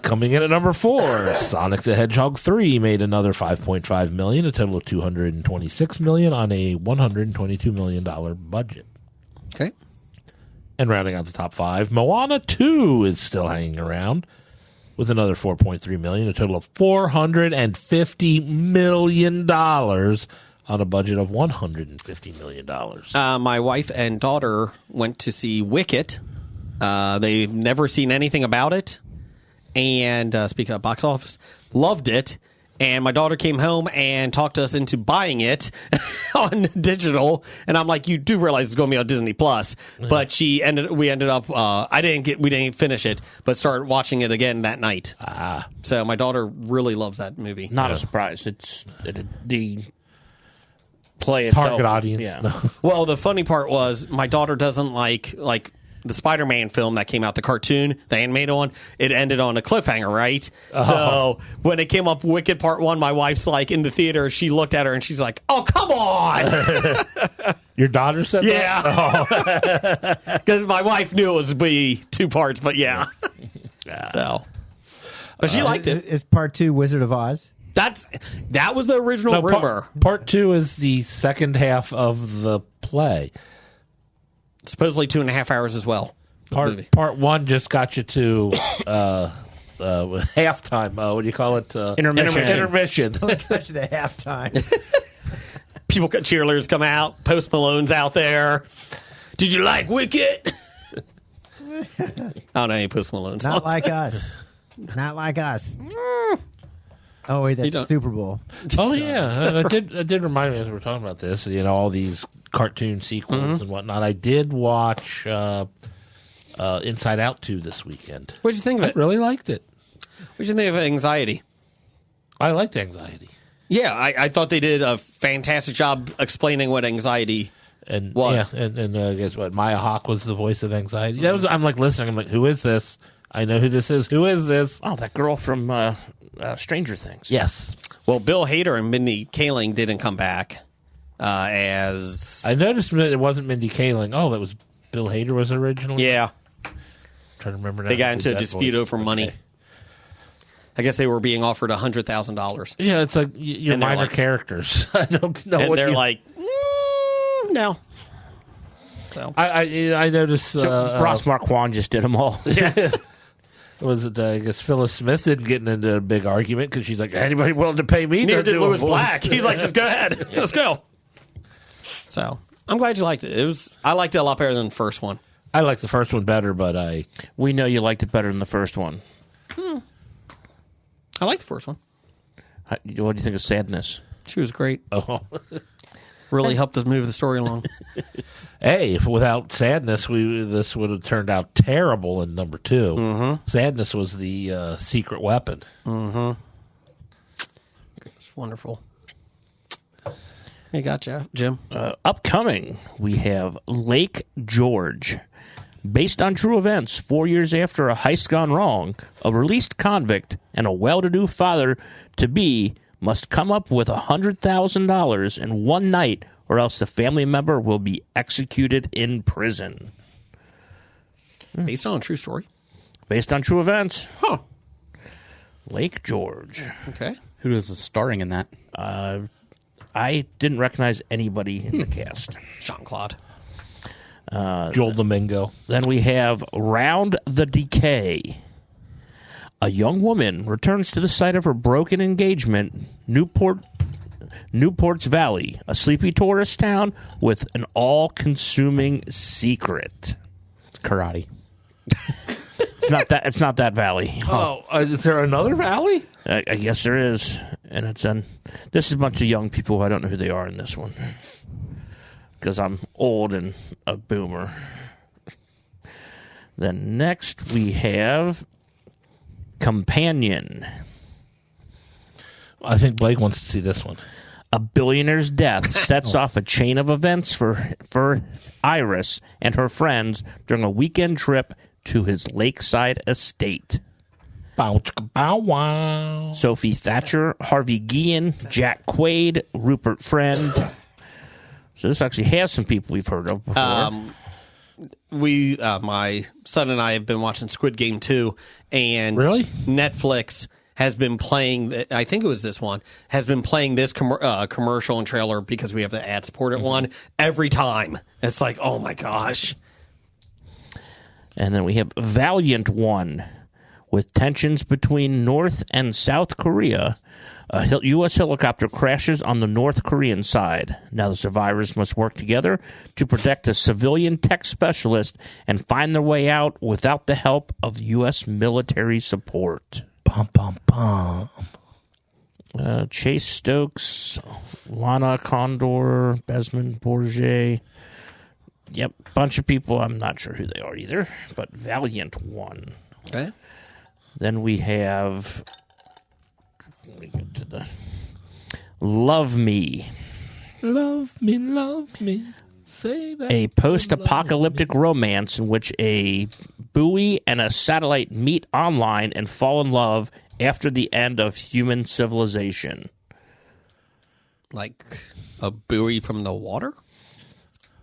Speaker 2: Coming in at number 4, Sonic the Hedgehog 3 made another $5.5 million, a total of $226 million on a $122 million budget.
Speaker 8: Okay.
Speaker 2: And rounding out the top 5, Moana 2 is still hanging around with another $4.3 million, a total of $450 million on a budget of $150 million.
Speaker 8: My wife and daughter went to see Wicket. They've never seen anything about it. And speaking of box office, loved it. And my daughter came home and talked us into buying it on digital. And I'm like, you do realize it's going to be on Disney Plus. But we ended up, we didn't finish it, but started watching it again that night. So my daughter really loves that movie.
Speaker 6: Not a surprise. It's the play itself.
Speaker 2: Target audience.
Speaker 6: Yeah.
Speaker 2: No.
Speaker 8: Well, the funny part was my daughter doesn't like the Spider-Man film that came out, the cartoon, the animated one. It ended on a cliffhanger, right? So when it came up Wicked Part 1, my wife's like in the theater, she looked at her and she's like, oh, come on.
Speaker 2: Your daughter said that?
Speaker 8: Yeah. Because my wife knew it was be 2 parts, but yeah. So, but she liked it.
Speaker 7: Is part 2 Wizard of Oz?
Speaker 8: That was the original rumor.
Speaker 2: Part 2 is the second half of the play.
Speaker 8: Supposedly 2.5 hours as well.
Speaker 2: Part 1 just got you to halftime. What do you call it? Intermission.
Speaker 7: That's the halftime.
Speaker 8: Cheerleaders come out. Post Malone's out there. Did you like Wicket? I don't know any Post Malone's.
Speaker 7: Not like us. Not like us. Oh, wait, that's Super Bowl.
Speaker 2: Oh, yeah. It did remind me as we were talking about this, all these cartoon sequels and whatnot. I did watch Inside Out 2 this weekend.
Speaker 8: What'd you think of it?
Speaker 2: I really liked it.
Speaker 8: What'd you think of Anxiety?
Speaker 2: I liked Anxiety.
Speaker 8: Yeah, I thought they did a fantastic job explaining what anxiety
Speaker 2: and
Speaker 8: was.
Speaker 2: Yeah, and guess what? Maya Hawke was the voice of Anxiety. I'm like listening. I'm like, who is this? I know who this is. Who is this?
Speaker 6: Oh, that girl from Stranger Things.
Speaker 2: Yes.
Speaker 8: Well, Bill Hader and Mindy Kaling didn't come back as...
Speaker 2: I noticed it wasn't Mindy Kaling. Oh, that was Bill Hader was originally?
Speaker 8: Yeah.
Speaker 2: I'm trying to remember now.
Speaker 8: They got into a dispute over money.
Speaker 2: Okay.
Speaker 8: I guess they were being offered $100,000.
Speaker 2: Yeah, it's like your minor characters. I don't know
Speaker 8: and
Speaker 2: what
Speaker 8: they're like, no. So
Speaker 2: I noticed
Speaker 6: Ross Marquand just did them all.
Speaker 8: Yes.
Speaker 2: Was it? I guess Phyllis Smith didn't get into a big argument because she's like, anybody willing to pay me?
Speaker 8: Neither
Speaker 2: to
Speaker 8: did
Speaker 2: do a
Speaker 8: Louis
Speaker 2: voice?
Speaker 8: Black. He's like, just go ahead. Let's go. So I'm glad you liked it. I liked it a lot better than the first one.
Speaker 2: I liked the first one better, but
Speaker 6: we know you liked it better than the first one.
Speaker 8: I liked the first one.
Speaker 6: What do you think of Sadness?
Speaker 8: She was great.
Speaker 2: Oh.
Speaker 8: Really helped us move the story along.
Speaker 2: Hey, if without Sadness, this would have turned out terrible in number 2. Mm-hmm. Sadness was the secret weapon.
Speaker 8: Mm-hmm. It's wonderful. Hey, gotcha, Jim.
Speaker 6: Upcoming, we have Lake George. Based on true events, 4 years after a heist gone wrong, a released convict and a well-to-do father-to-be must come up with $100,000 in one night, or else the family member will be executed in prison.
Speaker 8: Based on a true story?
Speaker 6: Based on true events.
Speaker 8: Huh.
Speaker 6: Lake George.
Speaker 8: Okay.
Speaker 5: Who is starring in that?
Speaker 6: I didn't recognize anybody in the cast.
Speaker 8: Jean-Claude.
Speaker 2: Joel Domingo.
Speaker 6: Then we have Round the Decay. A young woman returns to the site of her broken engagement, Newport's Valley, a sleepy tourist town with an all-consuming secret.
Speaker 5: Karate.
Speaker 6: It's not that valley.
Speaker 2: Oh, is there another valley?
Speaker 6: I guess there is, and this is a bunch of young people. I don't know who they are in this one because I'm old and a boomer. Then next we have Companion.
Speaker 2: I think Blake wants to see this one.
Speaker 6: A billionaire's death sets off a chain of events for Iris and her friends during a weekend trip to his lakeside estate.
Speaker 2: Bow, chicka, bow, wow.
Speaker 6: Sophie Thatcher, Harvey Guillen, Jack Quaid, Rupert Friend. So this actually has some people we've heard of before.
Speaker 8: My son and I have been watching Squid Game 2, and
Speaker 2: Really?
Speaker 8: Netflix has been playing, I think it was this one, has been playing this commercial and trailer because we have the ad-supported one every time. It's like, oh my gosh.
Speaker 6: And then we have Valiant One. With tensions between North and South Korea, a U.S. helicopter crashes on the North Korean side. Now the survivors must work together to protect a civilian tech specialist and find their way out without the help of U.S. military support.
Speaker 2: Bum, bum, bum.
Speaker 6: Chase Stokes, Lana Condor, Besmond Bourget. Yep, bunch of people. I'm not sure who they are either, but Valiant One.
Speaker 8: Okay.
Speaker 6: Then we have, let me get to the Love Me.
Speaker 2: Love me, say that.
Speaker 6: A post-apocalyptic romance in which a buoy and a satellite meet online and fall in love after the end of human civilization.
Speaker 8: Like a buoy from the water?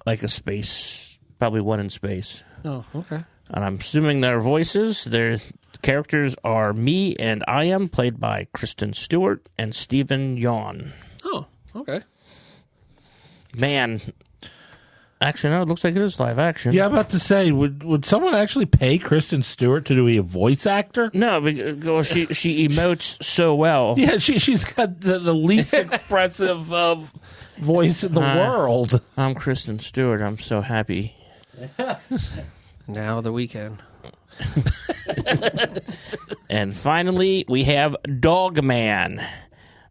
Speaker 6: Like a space, probably one in space.
Speaker 8: Oh, okay.
Speaker 6: And I'm assuming their voices, their characters are me and I am, played by Kristen Stewart and Stephen Yeun.
Speaker 8: Oh, okay.
Speaker 6: Man, actually, no, it looks like it is live action.
Speaker 2: Yeah, I'm about to say, would someone actually pay Kristen Stewart to be a voice actor?
Speaker 6: No, because she emotes so well.
Speaker 2: Yeah, she's got the least expressive voice in the world.
Speaker 6: I'm Kristen Stewart. I'm so happy.
Speaker 8: Now the weekend.
Speaker 6: And finally, we have Dogman.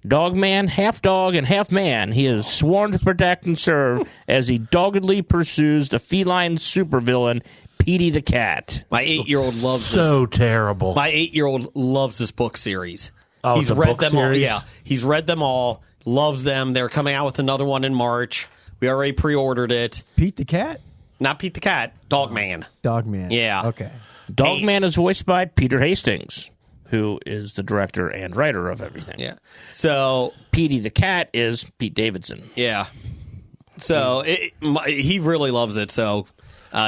Speaker 6: Dogman, half dog and half man. He is sworn to protect and serve as he doggedly pursues the feline supervillain, Petey the Cat.
Speaker 8: My 8-year-old loves this.
Speaker 2: So terrible.
Speaker 8: My 8-year-old loves this book series.
Speaker 2: Oh,
Speaker 8: he's
Speaker 2: the
Speaker 8: read
Speaker 2: book
Speaker 8: them all.
Speaker 2: series?
Speaker 8: Yeah, he's read them all. Loves them. They're coming out with another one in March. We already pre-ordered it.
Speaker 7: Pete the Cat?
Speaker 8: Not Pete the Cat. Dogman.
Speaker 7: Dogman.
Speaker 8: Yeah.
Speaker 7: Okay.
Speaker 6: Dogman is voiced by Peter Hastings, who is the director and writer of everything.
Speaker 8: Yeah. So
Speaker 6: Petey the Cat is Pete Davidson.
Speaker 8: yeah. So he really loves it. So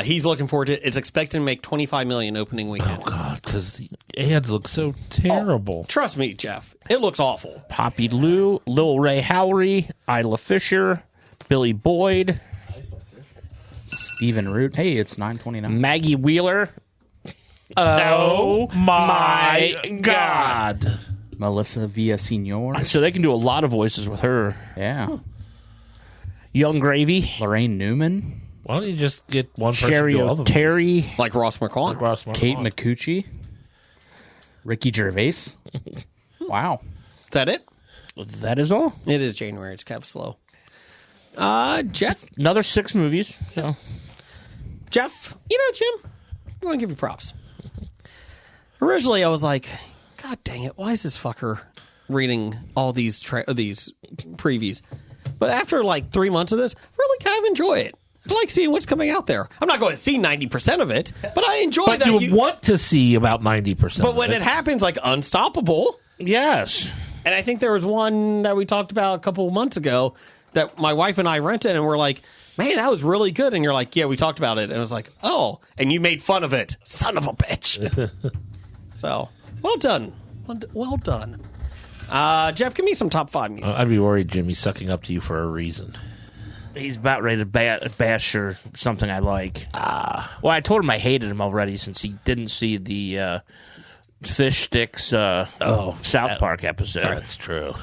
Speaker 8: he's looking forward to it. It's expected to make $25 million opening weekend.
Speaker 2: Oh, God, because the ads look so terrible.
Speaker 8: Trust me, Jeff. It looks awful.
Speaker 6: Poppy Lou, Lil Ray Howery, Isla Fisher, Billy Boyd,
Speaker 5: Stephen Root. Hey, it's 9:29.
Speaker 6: Maggie Wheeler. Oh my God.
Speaker 5: Melissa Villaseñor.
Speaker 6: So they can do a lot of voices with her.
Speaker 5: Yeah.
Speaker 6: Young Gravy,
Speaker 5: Lorraine Newman.
Speaker 2: Why don't you just get one person
Speaker 6: Sherry
Speaker 2: to do all the
Speaker 6: O'Terry,
Speaker 8: Like Ross McCall.
Speaker 2: Like Ross
Speaker 5: Kate
Speaker 2: McCall.
Speaker 5: McCucci. Ricky Gervais. Wow.
Speaker 8: Is that it?
Speaker 6: that is all.
Speaker 8: It is January. It's kept slow. Jeff,
Speaker 6: Another 6 movies. So
Speaker 8: Jim, I want to give you props. Originally, I was like, God dang it, why is this fucker reading all these previews? But after like 3 months of this, I really kind of enjoy it. I like seeing what's coming out there. I'm not going to see 90% of it, but I enjoy
Speaker 2: But
Speaker 8: that.
Speaker 2: you want to see about 90%.
Speaker 8: But when it happens, like Unstoppable,
Speaker 6: yes,
Speaker 8: and I think there was one that we talked about a couple of months ago that my wife and I rented, and we're like, man, that was really good. And you're like, yeah, we talked about it. And I was like, oh, and you made fun of it. Son of a bitch. So, well done. Well done. Jeff, give me some top 5 music.
Speaker 2: I'd be worried Jimmy's sucking up to you for a reason.
Speaker 6: He's about ready to bash or something I like. Well, I told him I hated him already since he didn't see the Fish Sticks South Park episode.
Speaker 2: That's true.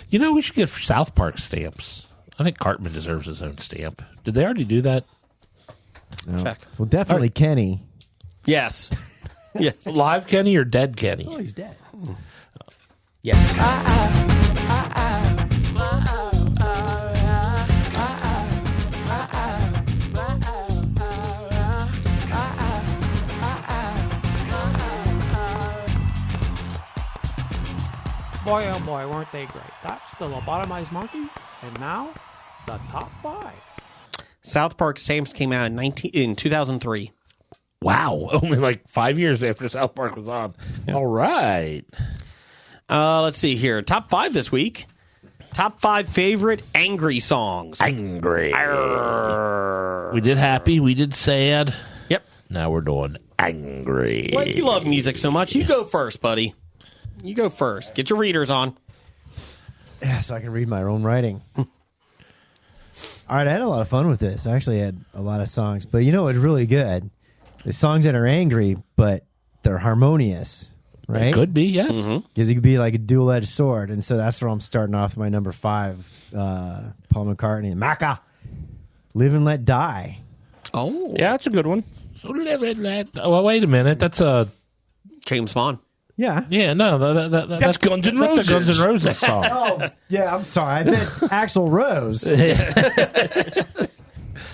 Speaker 2: You know, we should get South Park stamps. I think Cartman deserves his own stamp. Did they already do that?
Speaker 7: No.
Speaker 8: Check.
Speaker 7: Well, definitely Kenny.
Speaker 8: Yes. Yes.
Speaker 2: Live Kenny or dead Kenny?
Speaker 7: Oh, he's dead.
Speaker 5: Yes.
Speaker 10: Boy, oh boy, weren't they great. That's the Lobotomized Monkey, and now, the top 5.
Speaker 8: South Park stamps came out in 2003.
Speaker 2: Wow. Only like 5 years after South Park was on. Yeah. All right.
Speaker 8: Let's see here. Top 5 this week. Top 5 favorite angry songs.
Speaker 2: Angry. We did happy. We did sad.
Speaker 8: Yep.
Speaker 2: Now we're doing angry.
Speaker 8: Like you love music so much. You go first, buddy. You go first. Get your readers on.
Speaker 7: Yeah, so I can read my own writing. All right, I had a lot of fun with this. I actually had a lot of songs. But you know what's really good? The songs that are angry, but they're harmonious, right?
Speaker 2: It could be, yes.
Speaker 7: Because it could be like a dual-edged sword. And so that's where I'm starting off with my number 5, Paul McCartney. Macca, Live and Let Die.
Speaker 8: Oh.
Speaker 6: Yeah, that's a good one.
Speaker 2: So live and let... Well, wait a minute. That's a...
Speaker 8: James Bond.
Speaker 7: Yeah.
Speaker 2: Yeah, no, that's Guns N' Roses. That's a Guns N' Roses song.
Speaker 7: Oh, yeah, I'm sorry. I meant Axl Rose.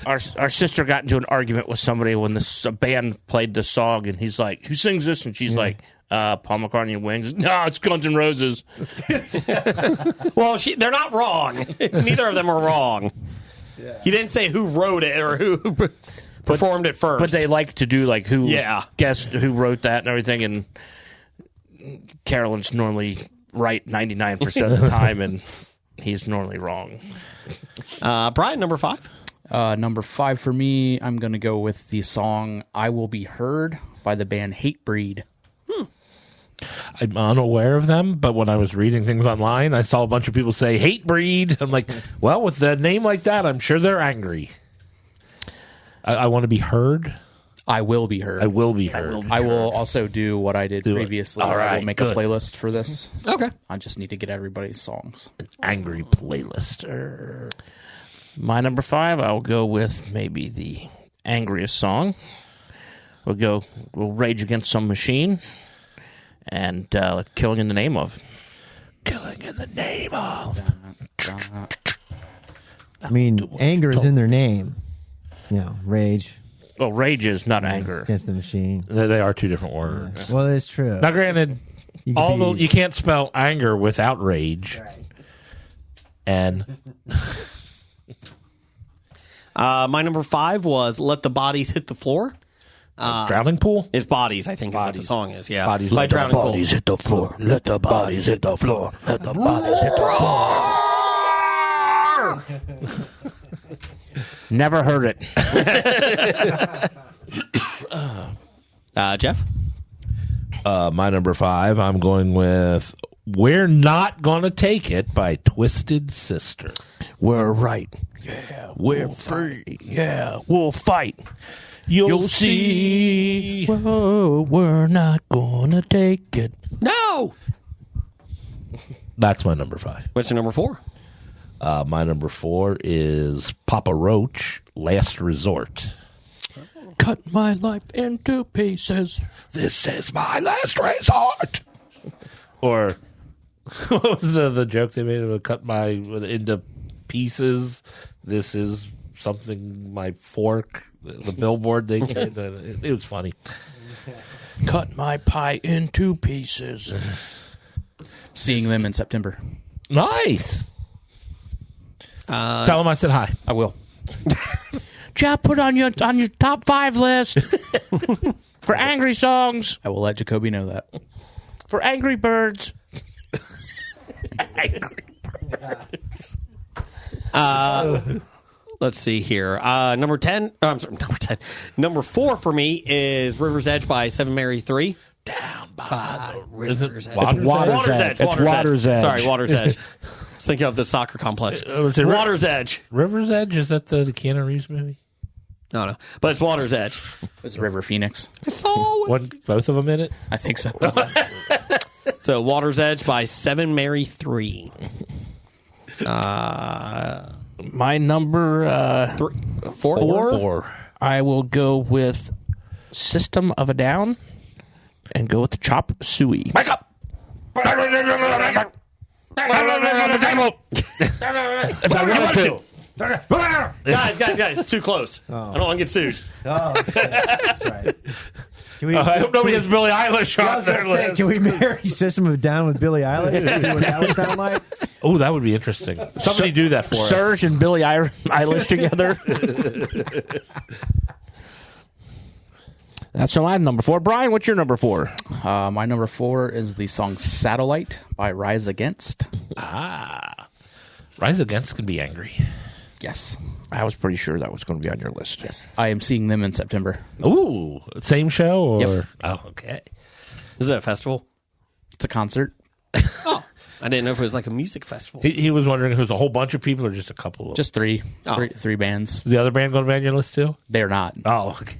Speaker 6: Our sister got into an argument with somebody when this band played the song, and he's like, "Who sings this?" And she's like, "Paul McCartney and Wings." No, it's Guns N' Roses.
Speaker 8: Well, they're not wrong. Neither of them are wrong. Yeah. He didn't say who wrote it or who performed it first.
Speaker 6: But they like to do like who guessed who wrote that and everything. And Carolyn's normally right 99% of the time, and he's normally wrong.
Speaker 8: Brian, number 5.
Speaker 5: Number 5 for me, I'm going to go with the song I Will Be Heard by the band Hatebreed.
Speaker 2: I'm unaware of them, but when I was reading things online, I saw a bunch of people say Hatebreed. I'm like, well, with a name like that, I'm sure they're angry. I want to be heard.
Speaker 5: I will be heard.
Speaker 2: I will be heard.
Speaker 5: I will also do what I did previously.
Speaker 2: All right,
Speaker 5: I will make a playlist for this.
Speaker 8: Okay.
Speaker 5: I just need to get everybody's songs.
Speaker 2: An angry playlist.
Speaker 6: My number 5, I'll go with maybe the angriest song. We'll Rage Against Some Machine and Killing in the Name of.
Speaker 2: Killing in the Name of.
Speaker 7: I mean, anger is in their name. You know, rage.
Speaker 6: Well, rage is not anger.
Speaker 7: Against the machine.
Speaker 2: They are two different words.
Speaker 7: Yeah. Well, it's true.
Speaker 2: Now, granted, you can't spell anger without rage.
Speaker 7: Right.
Speaker 2: And
Speaker 8: my number 5 was Let the Bodies Hit the Floor.
Speaker 2: Drowning Pool?
Speaker 8: It's Bodies, I think is what the song is. Yeah.
Speaker 2: Bodies.
Speaker 8: By
Speaker 2: Let the
Speaker 8: Drowning Pool.
Speaker 6: Bodies hit the floor. Let the bodies hit the floor. Let the bodies hit the floor. Never heard it.
Speaker 8: Jeff?
Speaker 2: My number 5, I'm going with We're Not Gonna Take It by Twisted Sister.
Speaker 6: We're right. Yeah. We're free. Yeah. We'll fight. You'll see. Whoa, we're not gonna take it.
Speaker 8: No!
Speaker 2: That's my number 5.
Speaker 8: What's your number 4?
Speaker 2: My number 4 is Papa Roach, Last Resort.
Speaker 6: Cut my life into pieces.
Speaker 2: This is my last resort. Or what was the joke they made? Of cut my into pieces. This is something my fork. The billboard they did. It was funny.
Speaker 6: Cut my pie into pieces.
Speaker 5: Seeing them in September.
Speaker 2: Nice. Tell them I said hi.
Speaker 5: I will.
Speaker 6: Jeff, put on your top 5 list for angry songs.
Speaker 5: I will let Jacoby know that.
Speaker 6: For Angry Birds.
Speaker 8: Let's see here. Number 10. Oh, I'm sorry, number 10. Number 4 for me is River's Edge by 7 Mary 3. Down by the River's Edge.
Speaker 2: Water's
Speaker 8: Water's Edge.
Speaker 6: It's Water's Edge.
Speaker 8: Sorry, Water's Edge. was thinking of the soccer complex.
Speaker 2: Was it
Speaker 8: Water's Edge.
Speaker 2: River's Edge? Is that the Keanu Reeves movie?
Speaker 8: No. But it's Water's Edge.
Speaker 5: Was River Phoenix?
Speaker 2: Both of them in it?
Speaker 5: I think so.
Speaker 8: So Water's Edge by Seven Mary 3.
Speaker 6: My number 4. I will go with System of a Down and go with the Chop Suey.
Speaker 2: Wake up!
Speaker 8: Guys, it's too close. I don't want to get sued.
Speaker 7: Oh, that's right. Can we,
Speaker 2: I hope nobody has Billie Eilish on their list.
Speaker 7: can we marry System of a Down with Billie Eilish and see what that would sound like?
Speaker 2: Oh, that would be interesting. Somebody do that for us.
Speaker 6: Serge and Billie Eilish together. That's my number 4. Brian, what's your number 4?
Speaker 5: My number 4 is the song Satellite by Rise Against.
Speaker 2: Rise Against can be angry.
Speaker 5: Yes.
Speaker 6: I was pretty sure that was going to be on your list.
Speaker 5: Yes. I am seeing them in September.
Speaker 2: Ooh, same show? Or?
Speaker 5: Yep.
Speaker 2: Oh, okay.
Speaker 8: Is it a festival?
Speaker 5: It's a concert.
Speaker 8: Oh, I didn't know if it was like a music festival.
Speaker 2: He was wondering if it was a whole bunch of people or just a couple of
Speaker 5: Just 3.
Speaker 8: Oh.
Speaker 5: Three bands.
Speaker 2: Is the other band going to be on your list too?
Speaker 5: They're not.
Speaker 2: Oh, okay.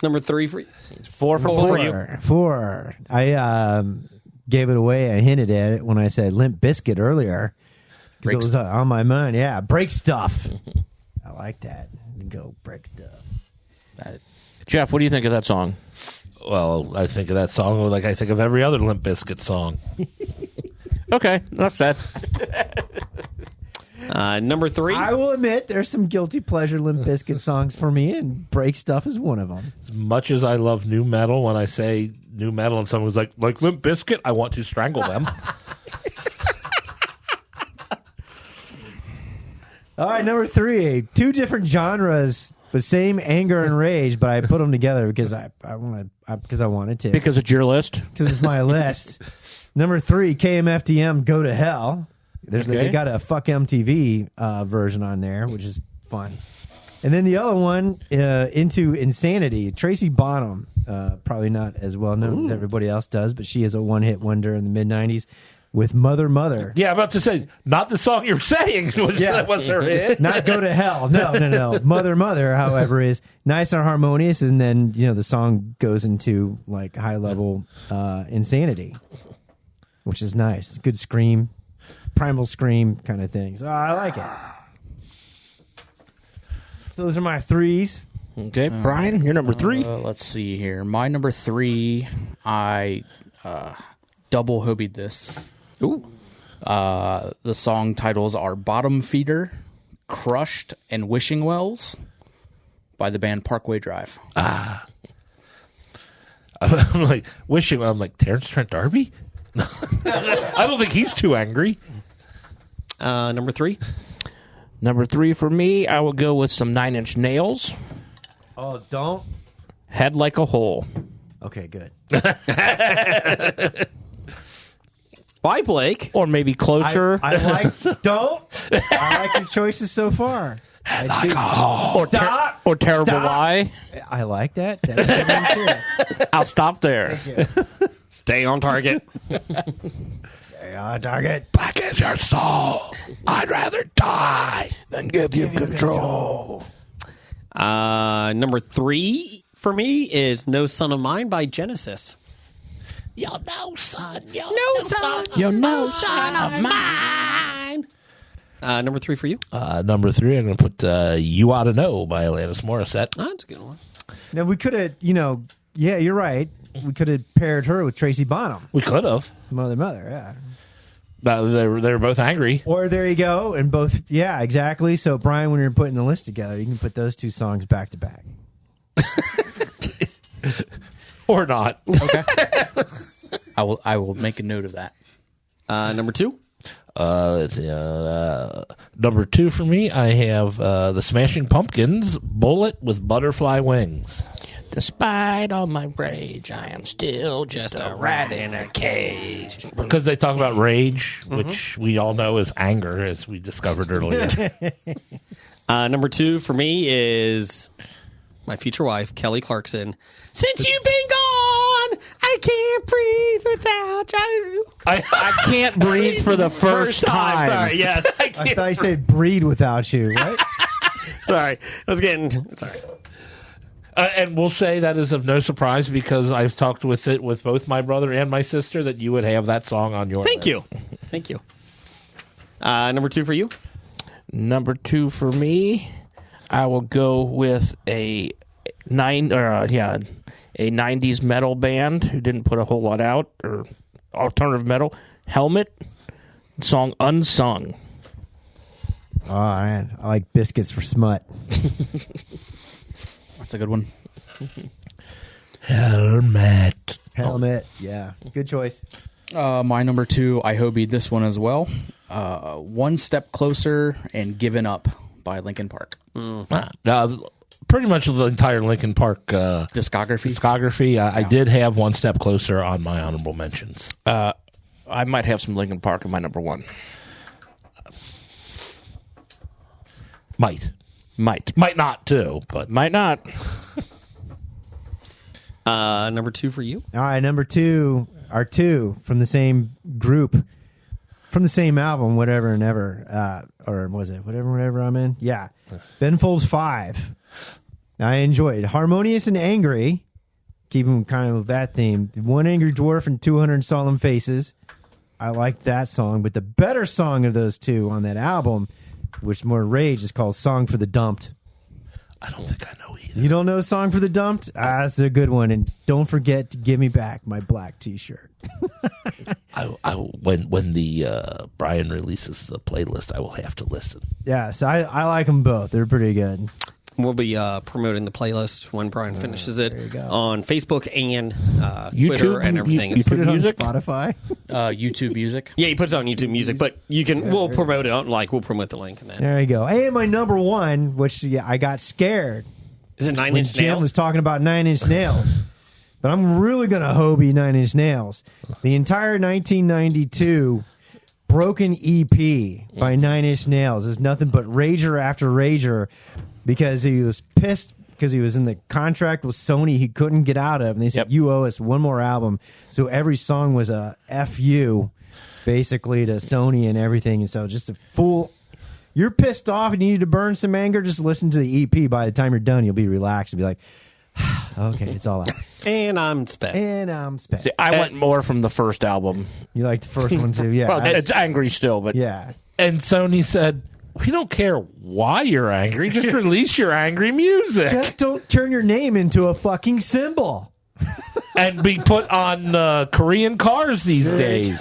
Speaker 8: Number 3 for you.
Speaker 6: 4 for you.
Speaker 7: 4. I gave it away. I hinted at it when I said Limp Bizkit earlier. Because it was on my mind. Yeah, break stuff. I like that. Go break stuff.
Speaker 6: Jeff, what do you think of that song?
Speaker 2: Well, I think of that song like I think of every other Limp Bizkit song.
Speaker 6: Okay, enough said.
Speaker 8: Number 3.
Speaker 7: I will admit there's some guilty pleasure Limp Bizkit songs for me, and break stuff is one of them.
Speaker 2: As much as I love new metal, when I say new metal and someone's like Limp Bizkit, I want to strangle them.
Speaker 7: All right, number 3. 2 different genres, but same anger and rage, but I put them together because I wanted to.
Speaker 6: Because it's your list?
Speaker 7: Because it's my list. Number 3, KMFDM, Go to Hell. They got a Fuck MTV version on there, which is fun. And then the other one, Into Insanity, Tracy Bonham. Probably not as well known as everybody else does, but she is a one-hit wonder in the mid-'90s. With Mother.
Speaker 2: Yeah, I'm about to say, not the song you're saying was her hit.
Speaker 7: Not Go to Hell. No. Mother, however, is nice and harmonious, and then, the song goes into, like, high-level insanity, which is nice. Good scream, primal scream kind of thing. So I like it. So those are my 3s.
Speaker 6: Okay, Brian, your number 3?
Speaker 5: Let's see here. My number 3, I double hobied this.
Speaker 8: Ooh.
Speaker 5: The song titles are Bottom Feeder, Crushed, and Wishing Wells by the band Parkway Drive.
Speaker 2: I'm like, Wishing Wells. I'm like, Terrence Trent D'Arby? I don't think he's too angry.
Speaker 8: Number 3?
Speaker 6: Number 3 for me, I will go with some 9 Inch Nails.
Speaker 7: Oh, don't?
Speaker 6: Head Like a Hole.
Speaker 7: Okay, good.
Speaker 8: Bye, Blake.
Speaker 6: Or maybe Closer.
Speaker 7: I like don't. I like your choices so far.
Speaker 6: Or Terrible
Speaker 7: Stop.
Speaker 6: Lie.
Speaker 7: I like that. That's a good one, too.
Speaker 6: I'll stop there.
Speaker 8: Stay on target.
Speaker 7: Stay on target.
Speaker 2: Black is your soul. I'd rather die
Speaker 6: Then give you control.
Speaker 8: Number 3 for me is No Son of Mine by Genesis.
Speaker 6: You're no son. You're
Speaker 8: no son of mine. Number 3 for you?
Speaker 2: Number 3, I'm going to put You Oughta Know by Alanis Morissette.
Speaker 8: Oh, that's a good one.
Speaker 7: Now, we could have, yeah, you're right. We could have paired her with Tracy Bonham.
Speaker 2: We could have.
Speaker 7: Mother, yeah.
Speaker 2: They were both angry.
Speaker 7: Or there you go, and both, yeah, exactly. So, Brian, when you're putting the list together, you can put those 2 songs back to back.
Speaker 2: Or not.
Speaker 5: Okay. I will make a note of that.
Speaker 8: Number 2?
Speaker 2: Let's see, number 2 for me, I have the Smashing Pumpkins, Bullet with Butterfly Wings.
Speaker 6: Despite all my rage, I am still just a rat in a cage.
Speaker 2: Because they talk about rage, which we all know is anger, as we discovered earlier.
Speaker 8: Number 2 for me is my future wife, Kelly Clarkson. Since you've been gone,
Speaker 1: I can't breathe without you.
Speaker 6: I can't breathe for the first time.
Speaker 1: Sorry, yes.
Speaker 7: I thought you said breed without you, right?
Speaker 1: Sorry. I was getting... Sorry.
Speaker 2: And we'll say that is of no surprise because I've talked with both my brother and my sister that you would have that song on your
Speaker 1: Thank
Speaker 2: list.
Speaker 1: you. Thank you. Number 2 for you?
Speaker 6: Number 2 for me, I will go with a 90s metal band who didn't put a whole lot out, or alternative metal, Helmet, song Unsung.
Speaker 7: Oh, man. I like Biscuits for Smut.
Speaker 5: That's a good one.
Speaker 2: Helmet.
Speaker 7: Yeah. Good choice.
Speaker 5: My number 2, I hobied this one as well. One Step Closer and Given Up by Linkin Park.
Speaker 2: Pretty much the entire Linkin Park discography. I did have One Step Closer on my honorable mentions.
Speaker 6: I might have some Linkin Park in my number 1.
Speaker 2: Might not too, but
Speaker 6: might not.
Speaker 8: Number 2 for you.
Speaker 7: All right, number 2 are 2 from the same group, from the same album, Whatever and Ever, or was it Whatever I'm in? Yeah, Ben Folds 5. I enjoyed Harmonious and Angry, keeping kind of with that theme. One Angry Dwarf and 200 Solemn Faces. I liked that song, but the better song of those 2 on that album, which more rage, is called Song for the Dumped.
Speaker 2: I don't think I know either.
Speaker 7: You don't know Song for the Dumped? That's a good one. And don't forget to give me back my black t-shirt.
Speaker 2: When the Brian releases the playlist, I will have to listen.
Speaker 7: Yeah, so I like them both. They're pretty good.
Speaker 8: We'll be promoting the playlist when Brian finishes it on Facebook and
Speaker 6: YouTube
Speaker 8: Twitter and everything.
Speaker 7: You put it
Speaker 6: Music?
Speaker 7: on Spotify?
Speaker 5: YouTube Music.
Speaker 8: Yeah, he puts it on YouTube Music, but you can. We'll promote it on. We'll promote the link and that.
Speaker 7: There you go. And my number 1, which I got scared.
Speaker 8: Is it 9
Speaker 7: when
Speaker 8: Inch
Speaker 7: Jim
Speaker 8: Nails?
Speaker 7: was talking about 9 Inch Nails. But I'm really going to hobie 9 Inch Nails. The entire 1992 Broken EP by 9 Inch Nails is nothing but rager after rager because he was pissed because he was in the contract with Sony he couldn't get out of. And they said, you owe us one more album. So every song was a F-U, basically, to Sony and everything. And so just a full... You're pissed off and you need to burn some anger, just listen to the EP. By the time you're done, you'll be relaxed and be like, okay, it's all out.
Speaker 8: And I'm spent.
Speaker 6: See, I went more from the first album.
Speaker 7: You like the first one too? Yeah.
Speaker 6: Well, it's angry still, but
Speaker 7: yeah.
Speaker 2: And Sony said, we don't care why you're angry. Just release your angry music.
Speaker 7: Just don't turn your name into a fucking symbol.
Speaker 2: And be put on Korean cars these days.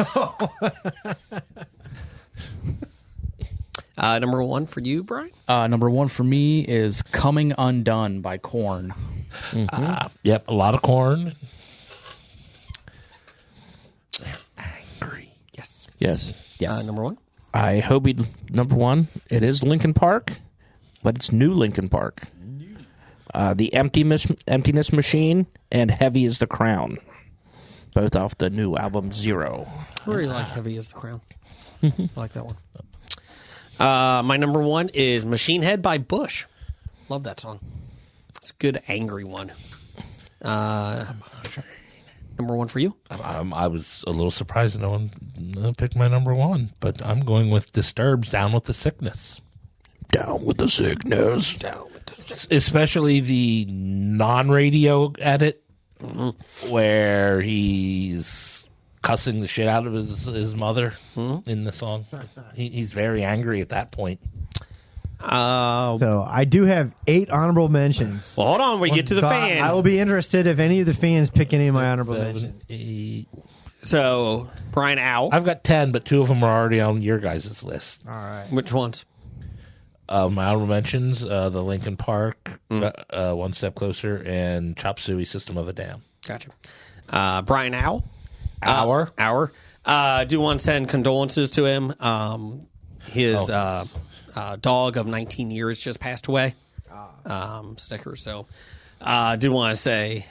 Speaker 8: Number 1 for you, Brian?
Speaker 5: Number 1 for me is Coming Undone by Korn.
Speaker 2: Yep, a lot of Korn. Angry.
Speaker 8: Yes.
Speaker 6: Yes.
Speaker 8: Number 1?
Speaker 6: I hobied number 1. It is Linkin Park, but it's new Linkin Park. The Emptiness Machine and Heavy as the Crown, both off the new album Zero.
Speaker 8: I really like Heavy as the Crown. I like that one. My number 1 is Machine Head by Bush. Love that song. It's a good angry one. Number 1 for you?
Speaker 2: I was a little surprised no one picked my number 1, but I'm going with Disturbed's Down with the Sickness.
Speaker 6: Down with the sickness.
Speaker 8: Down with the sickness.
Speaker 2: Especially the non-radio edit where he's cussing the shit out of his mother in the song. He's very angry at that point.
Speaker 7: So I do have 8 honorable mentions.
Speaker 8: Well, hold on. We get to the
Speaker 7: But
Speaker 8: fans.
Speaker 7: I will be interested if any of the fans pick any of my honorable
Speaker 2: 7,
Speaker 7: mentions.
Speaker 2: 8.
Speaker 8: So, Brian Owl.
Speaker 2: I've got 10, but 2 of them are already on your guys' list.
Speaker 7: All right.
Speaker 8: Which ones?
Speaker 2: My honorable mentions, the Linkin Park, One Step Closer, and Chop Suey, System of a Down.
Speaker 8: Gotcha. Brian Owl.
Speaker 2: Hour.
Speaker 8: Do want to send condolences to him. His dog of 19 years just passed away. Snickers. So, do want to say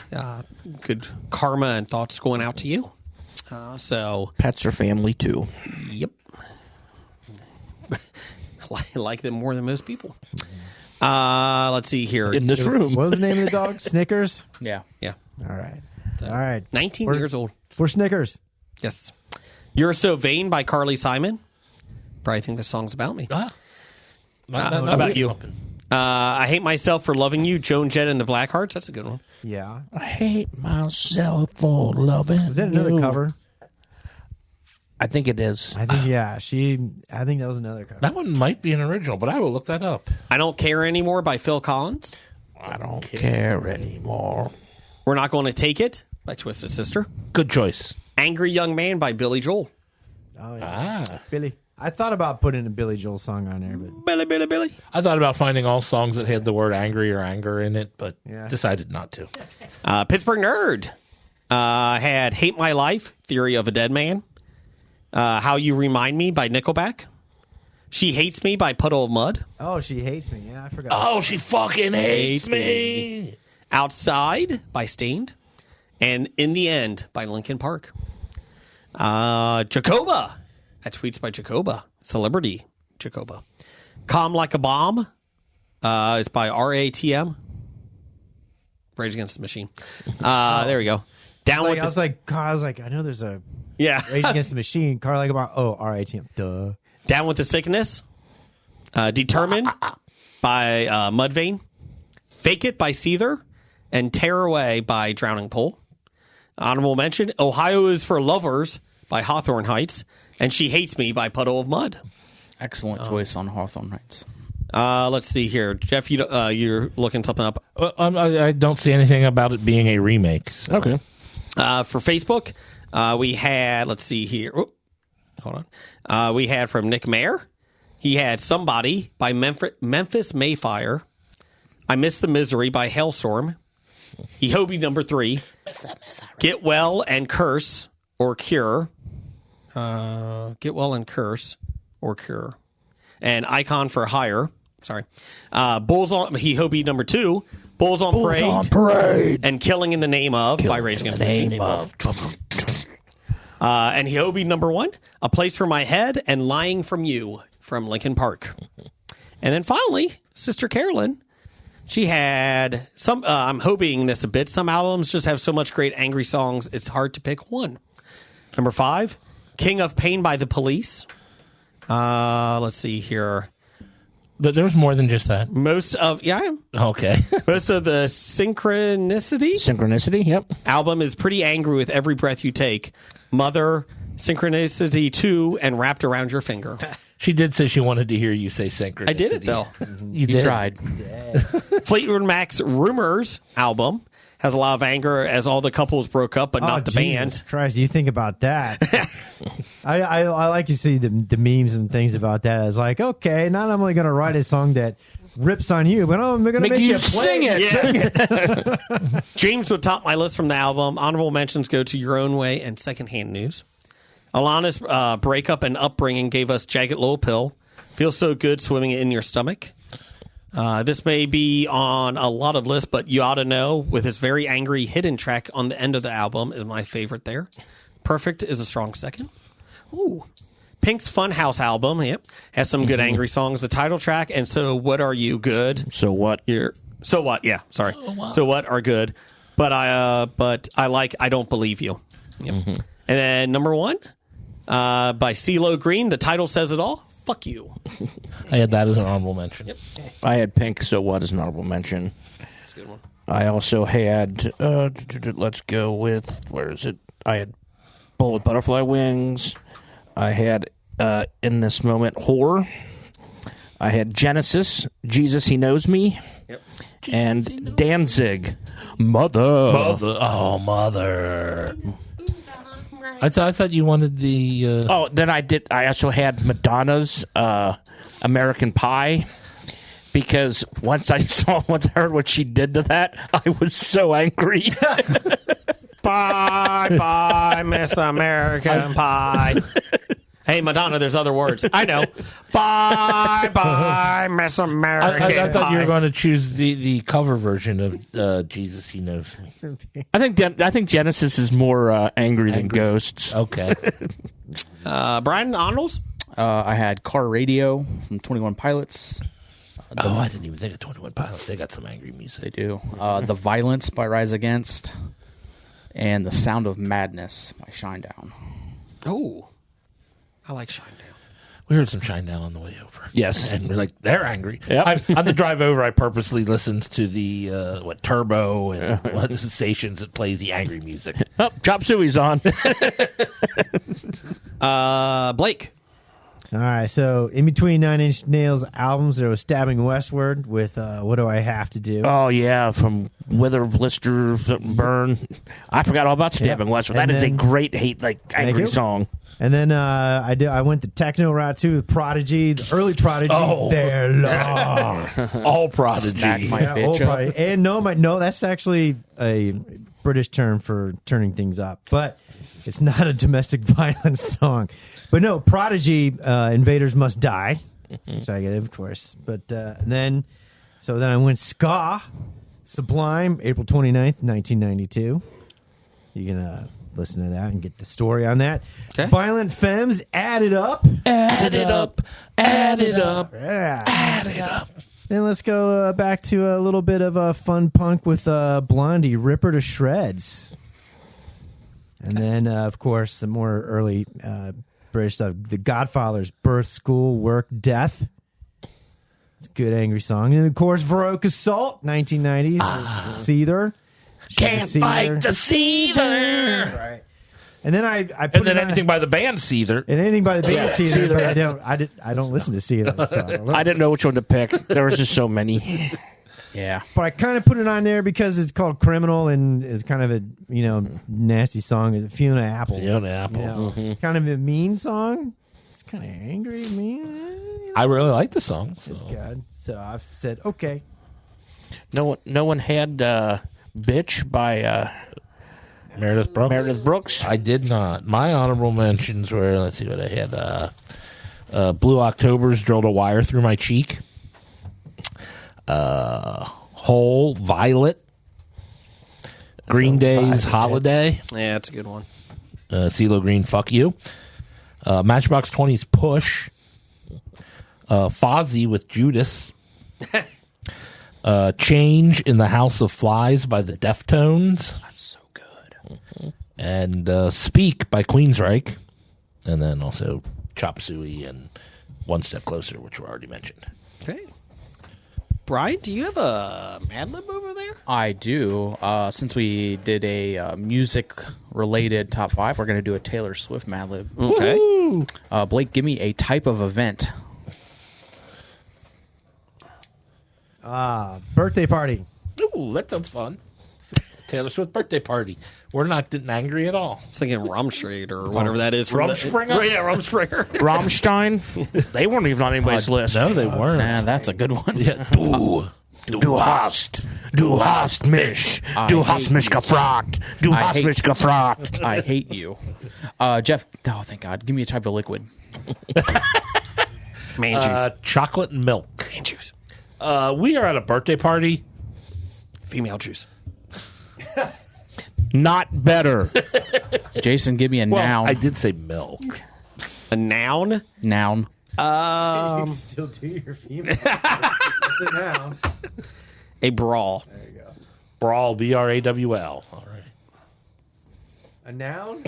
Speaker 8: good karma and thoughts going out to you. So
Speaker 6: Pets are family too.
Speaker 8: Yep. I like them more than most people. Let's see here.
Speaker 6: In this room.
Speaker 7: What was the name of the dog? Snickers?
Speaker 5: Yeah.
Speaker 8: Yeah.
Speaker 7: All right. All right.
Speaker 8: 19 years old.
Speaker 7: For Snickers.
Speaker 8: Yes. You're So Vain by Carly Simon. Probably think this song's about me.
Speaker 2: Not
Speaker 8: about you. I Hate Myself for Loving You, Joan Jett and the Blackhearts. That's a good one.
Speaker 7: Yeah.
Speaker 6: I hate myself for loving.
Speaker 7: Was that another cover?
Speaker 6: I think it is.
Speaker 7: I think, yeah. I think that was another cover.
Speaker 2: That one might be an original, but I will look that up.
Speaker 8: I Don't Care Anymore by Phil Collins.
Speaker 6: I don't care anymore.
Speaker 8: We're Not Going to Take It by Twisted Sister.
Speaker 2: Good choice.
Speaker 8: Angry Young Man by Billy Joel.
Speaker 7: Oh, yeah. Billy. I thought about putting a Billy Joel song on there, but
Speaker 8: Billy.
Speaker 2: I thought about finding all songs that had the word angry or anger in it, but decided not to.
Speaker 8: Pittsburgh Nerd had Hate My Life, Theory of a Dead Man. How You Remind Me by Nickelback. She Hates Me by Puddle of Mud.
Speaker 7: oh, She Hates Me. Yeah, I forgot.
Speaker 6: Oh, she fucking hates
Speaker 8: Hates
Speaker 6: me.
Speaker 8: Outside by Stained. And In the End by Linkin Park. Jacoba. That tweets by Jacoba. Celebrity Jacoba. Calm Like a Bomb is by RATM. Rage Against the Machine. There we go. Down with
Speaker 7: I was like, I know there's a Rage Against the Machine. Car like about RATM. Duh.
Speaker 8: Down with the Sickness. Determined by Mudvayne. Fake It by Seether. And Tear Away by Drowning Pool. Honorable mention, Ohio is for Lovers by Hawthorne Heights. And She Hates Me by Puddle of Mud.
Speaker 5: Excellent choice on Hawthorne Heights.
Speaker 8: Let's see here. Jeff, you're looking something up.
Speaker 2: I don't see anything about it being a remake. So.
Speaker 6: Okay.
Speaker 8: For Facebook, we had, let's see here. Oh, hold on. We had from Nick Mayer. He had Somebody by Memphis Mayfire. I Miss the Misery by Hailstorm. Ehobi number 3. Get Well and Curse or Cure. Get Well and Curse or Cure. And Icon for Hire. Sorry. Bulls on Ehobi number 2. Bulls on Parade. And Killing in the Name of by Rage Against the Machine. And Ehobi number 1. A Place for My Head and Lying from You from Linkin Park. And then finally, Sister Carolyn. She had some, I'm hoping this a bit. Some albums just have so much great angry songs, it's hard to pick one. Number 5, King of Pain by The Police. Let's see here.
Speaker 2: But there's more than just that.
Speaker 8: Okay. Most of the Synchronicity.
Speaker 6: Yep.
Speaker 8: Album is pretty angry with Every Breath You Take. Mother, Synchronicity 2, and Wrapped Around Your Finger.
Speaker 2: She did say she wanted to hear you say synchronicity.
Speaker 8: I did it, though.
Speaker 2: You did.
Speaker 5: Tried.
Speaker 8: Fleetwood Mac's Rumors album has a lot of anger as all the couples broke up, but not the
Speaker 7: Jesus
Speaker 8: band.
Speaker 7: Christ, you think about that. I like to see the memes and things about that. It's like, okay, not only going to write a song that rips on you, but I'm going to make you
Speaker 6: sing it.
Speaker 8: Yes. James would top my list from the album. Honorable mentions go to Your Own Way and Secondhand News. Alana's breakup and upbringing gave us Jagged Little Pill. Feels so good swimming in your stomach. This may be on a lot of lists, but You Ought to Know, with his very angry hidden track on the end of the album, is my favorite there. Perfect is a strong second. Ooh. Pink's Funhouse album, has some good angry songs. The title track and So What Are You Good?
Speaker 6: So what?
Speaker 8: So What? Yeah, sorry. So What are good? But I like I Don't Believe You. Yep. And then number 1 by CeeLo Green. The title says it all. Fuck you.
Speaker 2: I had that as an honorable mention.
Speaker 8: Yep.
Speaker 6: I had Pink, So What as an honorable mention.
Speaker 8: That's a good one.
Speaker 6: I also had, let's go with, where is it? I had Bullet Butterfly Wings. I had, In This Moment, Whore. I had Genesis, Jesus, He Knows Me.
Speaker 8: Yep.
Speaker 6: And Danzig, Mother.
Speaker 2: Oh, Mother. I thought you wanted the...
Speaker 6: then I also had Madonna's American Pie, because once I heard what she did to that, I was so angry.
Speaker 8: Bye, Miss American Pie. Hey, Madonna, there's other words. I know. Bye, Miss American Pie.
Speaker 2: I thought you were going to choose the cover version of Jesus, He Knows Me.
Speaker 6: I think Genesis is more angry than Ghosts.
Speaker 2: Okay.
Speaker 8: Brian Arnold's?
Speaker 5: I had Car Radio from 21 Pilots.
Speaker 2: I didn't even think of 21 Pilots. They got some angry music.
Speaker 5: They do. The Violence by Rise Against. and The Sound of Madness by Shinedown.
Speaker 8: Oh, I like Shinedown.
Speaker 2: We heard some Shinedown on the way over.
Speaker 6: Yes.
Speaker 2: And we're like, they're angry.
Speaker 6: Yep.
Speaker 2: On the drive over, I purposely listened to the Turbo and what the stations that plays the angry music.
Speaker 6: Oh, Chop Suey's on.
Speaker 8: Blake.
Speaker 7: All right, so in between Nine Inch Nails albums, there was Stabbing Westward with What Do I Have to Do?
Speaker 6: Oh, yeah, from Wither, Blister, Burn. I forgot all about Stabbing Westward. That
Speaker 7: And
Speaker 6: is a
Speaker 7: then-
Speaker 6: great angry
Speaker 7: you.
Speaker 6: song.
Speaker 7: And then I went the techno route too with Prodigy, the early Prodigy.
Speaker 2: Oh.
Speaker 7: They're long.
Speaker 2: All Prodigy.
Speaker 5: Smack my
Speaker 7: Yeah,
Speaker 5: bitch
Speaker 7: old
Speaker 5: up.
Speaker 7: Prodigy. And no, that's actually a British term for turning things up, but it's not a domestic violence song. But no, Prodigy, Invaders Must Die, which I get, of course. But then I went ska, Sublime, April 29th, 1992. You can listen to that and get the story on that.
Speaker 8: Okay.
Speaker 7: Violent Femmes, Add It Up.
Speaker 6: Add it up. Add it up.
Speaker 7: Yeah.
Speaker 6: Add it up.
Speaker 7: Then let's go back to a little bit of fun punk with Blondie, Rip Her to Shreds. And then, of course, some more early British stuff. The Godfathers, Birth, School, Work, Death. It's a good, angry song. And, of course, Baroque Assault, 1990s. Seether.
Speaker 6: Can't fight the Seether.
Speaker 7: Right. And then I put
Speaker 2: And then
Speaker 7: it on-
Speaker 2: anything by the band Seether.
Speaker 7: and anything by the band Seether,
Speaker 6: Seether.
Speaker 7: but I don't listen to Seether. So I don't know.
Speaker 6: I didn't know which one to pick. There was just so many.
Speaker 5: Yeah.
Speaker 7: But I kind of put it on there because it's called Criminal and it's kind of a nasty song. It's Fiona Apple.
Speaker 2: Fiona Apple.
Speaker 7: Kind of a mean song. It's kind of angry, mean.
Speaker 2: I really like the song.
Speaker 7: It's
Speaker 2: So.
Speaker 7: good. So I've said okay.
Speaker 6: No one had Bitch by
Speaker 2: Meredith Brooks.
Speaker 6: Meredith Brooks.
Speaker 2: I did not. My honorable mentions were, let's see what I had. Blue Octobers drilled a wire through my cheek. Hole, Violet. Green Day's Holiday.
Speaker 8: Yeah, that's a good one.
Speaker 2: CeeLo Green, Fuck You. Matchbox 20's Push. Fozzy with Judas. Change in the House of Flies by the Deftones.
Speaker 8: That's so good.
Speaker 2: And Speak by Queensryche. And then also Chop Suey and One Step Closer, which were already mentioned.
Speaker 8: Okay. Brian, do you have a Mad Lib over there?
Speaker 5: I do. Since we did a music-related top 5, we're going to do a Taylor Swift Mad Lib.
Speaker 8: Okay.
Speaker 5: Blake, give me a type of event.
Speaker 7: Birthday party.
Speaker 2: Ooh, that sounds fun. Taylor Swift birthday party. We're not getting angry at all.
Speaker 8: I was thinking Rumstreet or whatever that is.
Speaker 2: Rumspringa?
Speaker 8: Yeah, Rumspringer.
Speaker 6: Rammstein. They weren't even on anybody's list.
Speaker 2: No, they weren't.
Speaker 5: Nah, that's a good one.
Speaker 2: Yeah.
Speaker 6: Du hast mich. Du hast mich gefragt. Du
Speaker 5: I
Speaker 6: hast
Speaker 5: hate-
Speaker 6: mich gefragt.
Speaker 5: I hate you. Jeff, oh, thank God. Give me a type of liquid.
Speaker 8: Man juice.
Speaker 2: Chocolate and milk.
Speaker 8: Man juice.
Speaker 2: We are at a birthday party.
Speaker 8: Female juice.
Speaker 6: Not better.
Speaker 5: Jason, give me a
Speaker 2: Well,
Speaker 5: noun.
Speaker 2: I did say milk.
Speaker 8: A noun?
Speaker 5: Noun.
Speaker 7: You can still do your female. Sit down.
Speaker 8: A brawl.
Speaker 7: There you go.
Speaker 2: Brawl, BRAWL. All right.
Speaker 7: A noun?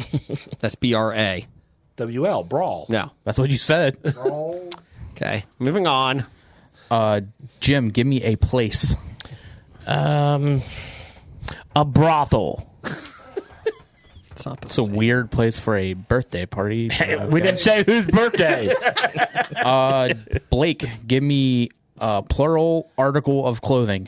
Speaker 8: That's BRA.
Speaker 2: WL, brawl.
Speaker 8: No.
Speaker 5: That's what you said.
Speaker 8: Okay. Moving on.
Speaker 5: Jim, give me a place.
Speaker 6: A brothel.
Speaker 8: It's not the
Speaker 5: It's a
Speaker 8: same.
Speaker 5: weird place for a birthday party.
Speaker 6: We didn't say whose birthday.
Speaker 5: Blake, give me a plural article of clothing.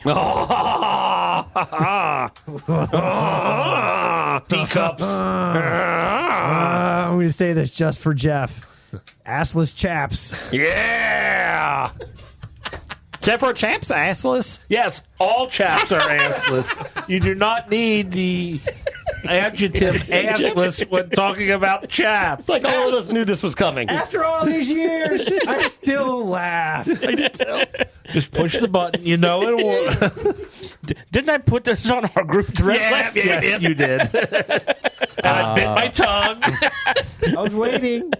Speaker 2: Teacups.
Speaker 7: I'm going to say this just for Jeff. Assless chaps.
Speaker 8: Yeah. Except for chaps, assless.
Speaker 2: Yes, all chaps are assless. You do not need the adjective assless when talking about chaps.
Speaker 8: Like all of us knew this was coming.
Speaker 7: After all these years, I still laugh.
Speaker 2: Just push the button. You know it will.
Speaker 6: Didn't I put this on our group thread?
Speaker 2: Yes, you did. And I bit my tongue.
Speaker 7: I was waiting.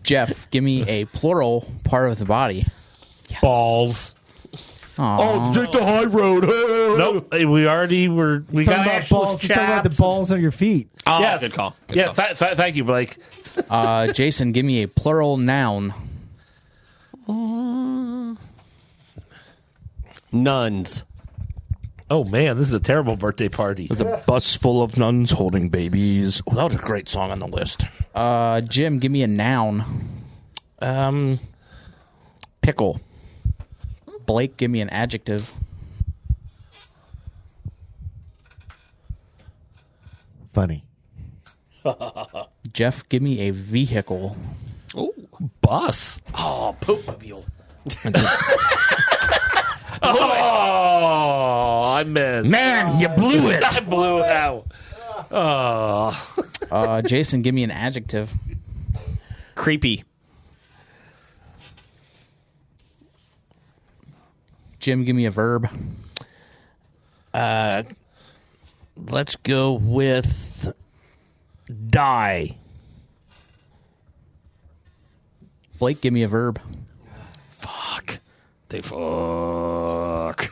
Speaker 5: Jeff, give me a plural part of the body.
Speaker 2: Balls. Oh, take the high road. Nope. We already were. We got
Speaker 7: Talking about balls. He's talking about the balls on your feet.
Speaker 8: Oh,
Speaker 2: Yes.
Speaker 8: good call. Good
Speaker 2: Yes.
Speaker 8: call.
Speaker 2: Thank you, Blake.
Speaker 5: Jason, give me a plural noun.
Speaker 8: Nuns.
Speaker 2: Oh man, this is a terrible birthday party.
Speaker 6: There's a bus full of nuns holding babies. Oh, that was a great song on the list.
Speaker 5: Jim, give me a noun.
Speaker 6: Pickle.
Speaker 5: Blake, give me an adjective.
Speaker 7: Funny.
Speaker 5: Jeff, give me a vehicle.
Speaker 8: Oh,
Speaker 2: Bus.
Speaker 8: oh, Pope-mobile.
Speaker 2: Oh, I missed.
Speaker 6: Man, you blew it.
Speaker 2: I blew it out. Oh.
Speaker 5: Jason, give me an adjective.
Speaker 8: Creepy.
Speaker 5: Jim, give me a verb.
Speaker 6: Let's go with die.
Speaker 5: Blake, give me a verb.
Speaker 8: Fuck. They fuck.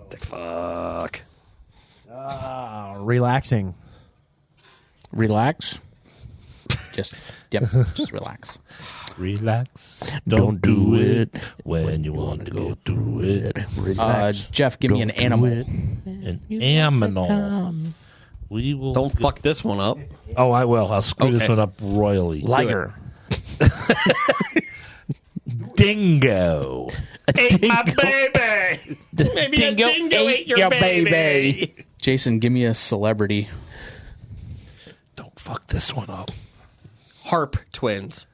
Speaker 8: They fuck.
Speaker 7: Relaxing.
Speaker 6: Relax.
Speaker 5: Just relax.
Speaker 2: Relax.
Speaker 6: Don't do it
Speaker 2: when you want to go through it.
Speaker 6: Relax.
Speaker 5: Jeff, give me an animal.
Speaker 2: An aminal. We will.
Speaker 8: Don't fuck this one up.
Speaker 2: Oh, I will. I'll screw this
Speaker 8: Okay.
Speaker 2: one up royally.
Speaker 6: Liger.
Speaker 2: Dingo. Ate my baby.
Speaker 8: Maybe
Speaker 6: Dingo ate your baby.
Speaker 5: Jason, give me a celebrity.
Speaker 2: Don't fuck this one up.
Speaker 8: Harp twins.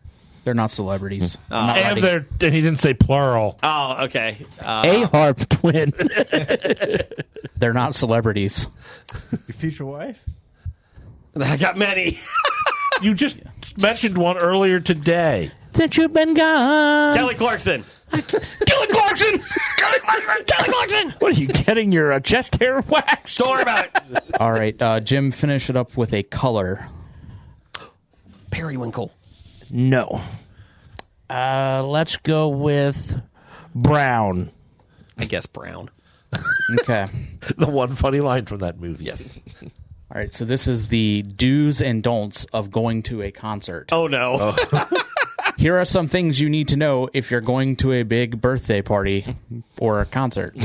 Speaker 5: They're not celebrities.
Speaker 2: And he didn't say plural.
Speaker 8: Oh, okay.
Speaker 6: A harp twin.
Speaker 5: They're not celebrities.
Speaker 7: Your future wife?
Speaker 8: I got many.
Speaker 2: You just mentioned one earlier today.
Speaker 6: Since you've been gone.
Speaker 8: Kelly Clarkson.
Speaker 6: Kelly Clarkson. Kelly Clarkson. What are you getting your chest hair waxed?
Speaker 8: Don't worry about it.
Speaker 5: All right, Jim, finish it up with a color.
Speaker 8: Periwinkle.
Speaker 6: No. Let's go with brown.
Speaker 8: I guess brown.
Speaker 5: Okay.
Speaker 2: The one funny line from that movie.
Speaker 8: Yes.
Speaker 5: All right, so this is the do's and don'ts of going to a concert.
Speaker 8: Oh, no.
Speaker 5: Here are some things you need to know if you're going to a big birthday party or a concert.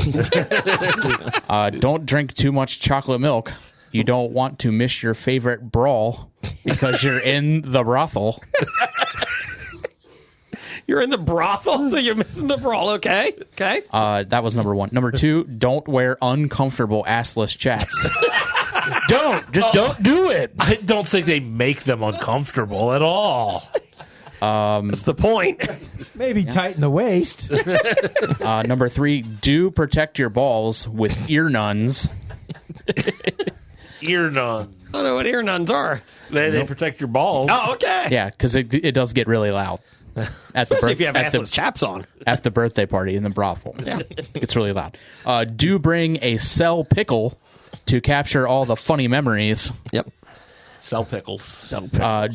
Speaker 5: Don't drink too much chocolate milk. You don't want to miss your favorite brawl because you're in the brothel.
Speaker 8: You're in the brothel, so you're missing the brawl. Okay. Okay.
Speaker 5: That was number one. Number two, don't wear uncomfortable assless chaps.
Speaker 6: Don't do it.
Speaker 2: I don't think they make them uncomfortable at all.
Speaker 8: That's the point.
Speaker 7: Maybe tighten the waist.
Speaker 5: Number three, do protect your balls with ear nuns.
Speaker 2: Ear nuns.
Speaker 8: I don't know what ear nuns are.
Speaker 2: They protect your balls.
Speaker 8: Oh, okay.
Speaker 5: Yeah, because it does get really loud. At the
Speaker 8: Especially if you have
Speaker 5: at the-
Speaker 8: assless chaps on.
Speaker 5: at the birthday party in the brothel. Yeah. It's really loud. Do bring a cell pickle to capture all the funny memories.
Speaker 8: Yep.
Speaker 2: Sell pickles.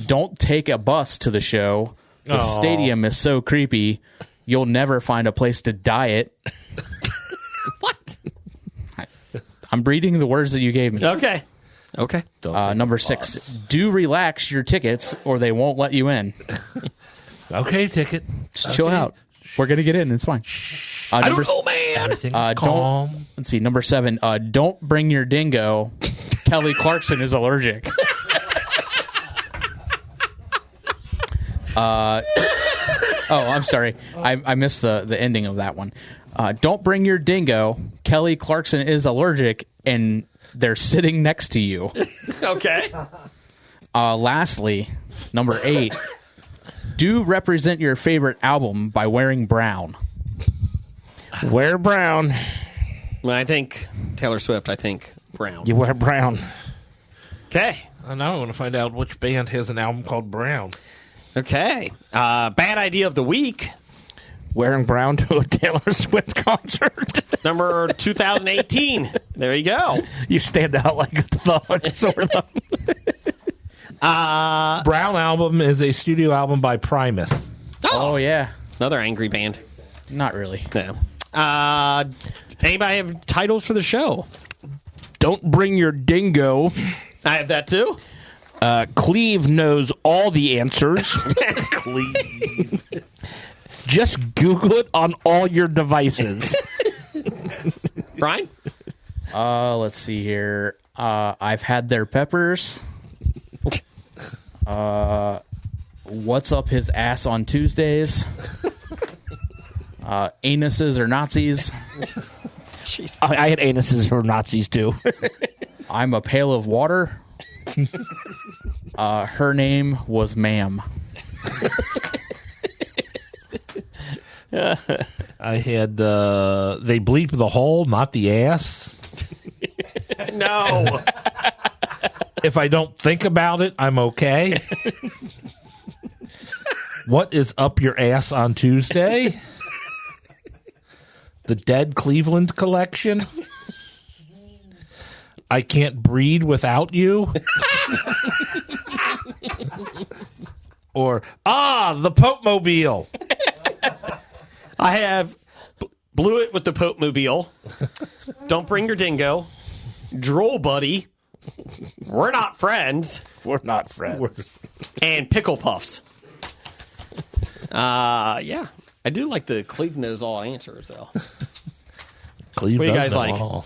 Speaker 5: Don't take a bus to the show. The
Speaker 2: Aw.
Speaker 5: stadium is so creepy, you'll never find a place to diet.
Speaker 8: What?
Speaker 5: I'm reading the words that you gave me.
Speaker 8: Okay. Okay.
Speaker 5: Number six, do relax your tickets or they won't let you in.
Speaker 2: Okay, ticket.
Speaker 5: Just chill out. We're going to get in. It's fine.
Speaker 8: I don't know, man.
Speaker 2: Everything's
Speaker 5: don't-
Speaker 2: calm.
Speaker 5: Let's see. Number seven, don't bring your dingo. Kelly Clarkson is allergic. I'm sorry. I missed the ending of that one. Don't bring your dingo. Kelly Clarkson is allergic, and they're sitting next to you.
Speaker 8: Okay.
Speaker 5: Lastly, number 8, do represent your favorite album by wearing brown.
Speaker 6: Wear brown.
Speaker 8: When I think Taylor Swift, I think brown.
Speaker 6: You wear brown.
Speaker 8: Okay.
Speaker 2: Now I want to find out which band has an album called Brown.
Speaker 8: Okay. Bad idea of the week.
Speaker 6: Wearing brown to a Taylor Swift concert.
Speaker 8: Number 2018. There you go.
Speaker 6: You stand out like a sore thumb.
Speaker 2: Brown album is a studio album by Primus.
Speaker 5: Oh, yeah.
Speaker 8: Another angry band.
Speaker 5: Not really.
Speaker 8: No. Anybody have titles for the show?
Speaker 6: Don't bring your dingo.
Speaker 8: I have that too.
Speaker 6: Cleve knows all the answers.
Speaker 2: Cleve.
Speaker 6: Just Google it on all your devices.
Speaker 8: Brian?
Speaker 5: Let's see here. I've had their peppers. What's up his ass on Tuesdays? Anuses or Nazis?
Speaker 6: I had anuses or Nazis too.
Speaker 5: I'm a pail of water. Her name was Ma'am.
Speaker 2: I had they bleep the hole, not the ass.
Speaker 8: No.
Speaker 2: If I don't think about it, I'm okay. What is up your ass on Tuesday? The Dead Cleveland Collection. I can't breed without you. Or, the Pope Mobile.
Speaker 8: I have Blew It with the Pope Mobile. Don't Bring Your Dingo. Droll Buddy. We're Not Friends.
Speaker 6: We're not friends.
Speaker 8: And Pickle Puffs. Yeah. I do like the Cleve knows all answers, though.
Speaker 2: Cleve
Speaker 8: What do you
Speaker 2: does
Speaker 8: guys
Speaker 2: know
Speaker 8: like?
Speaker 2: all.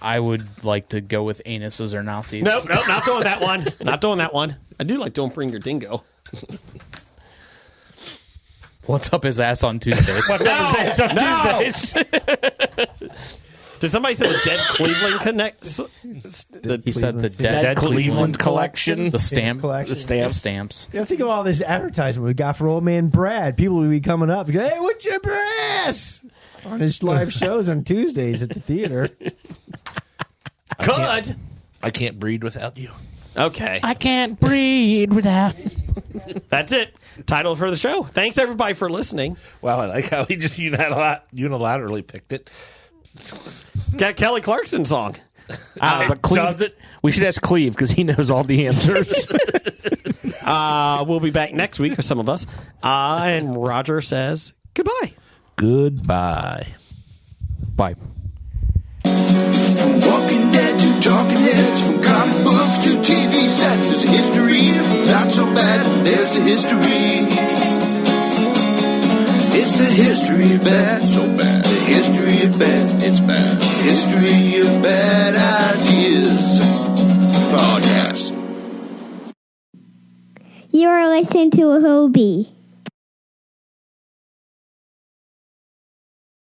Speaker 5: I would like to go with anuses or Nazis.
Speaker 8: Nope, not doing that one. Not doing that one. I do like Don't Bring Your Dingo.
Speaker 5: What's up his ass on Tuesdays?
Speaker 6: Tuesdays.
Speaker 8: Did somebody say the Dead Cleveland Connect?
Speaker 5: He said the
Speaker 6: Dead Cleveland Collection.
Speaker 5: The stamp
Speaker 7: Collection.
Speaker 5: The stamps.
Speaker 7: Yeah, think of all this advertisement we got for old man Brad. People will be coming up and go, "Hey, what's your ass?" on his live shows on Tuesdays at the theater.
Speaker 8: Good.
Speaker 2: I can't breed without you.
Speaker 8: Okay.
Speaker 6: I can't breathe without.
Speaker 8: That's it. Title for the show. Thanks, everybody, for listening.
Speaker 2: Wow, I like how he just unilaterally picked it.
Speaker 8: Got Kelly Clarkson song.
Speaker 6: But Cleve, we should ask Cleve because he knows all the answers.
Speaker 8: We'll be back next week, or some of us. And Roger says goodbye.
Speaker 2: Goodbye.
Speaker 5: Bye.
Speaker 3: From Walking Dead to Talking Heads, from comic books to TV sets, there's a history. It's not so bad, there's the history. It's the history of bad, so bad. The history of bad, it's bad. History of bad ideas. Podcast.
Speaker 11: You are listening to a Hobie.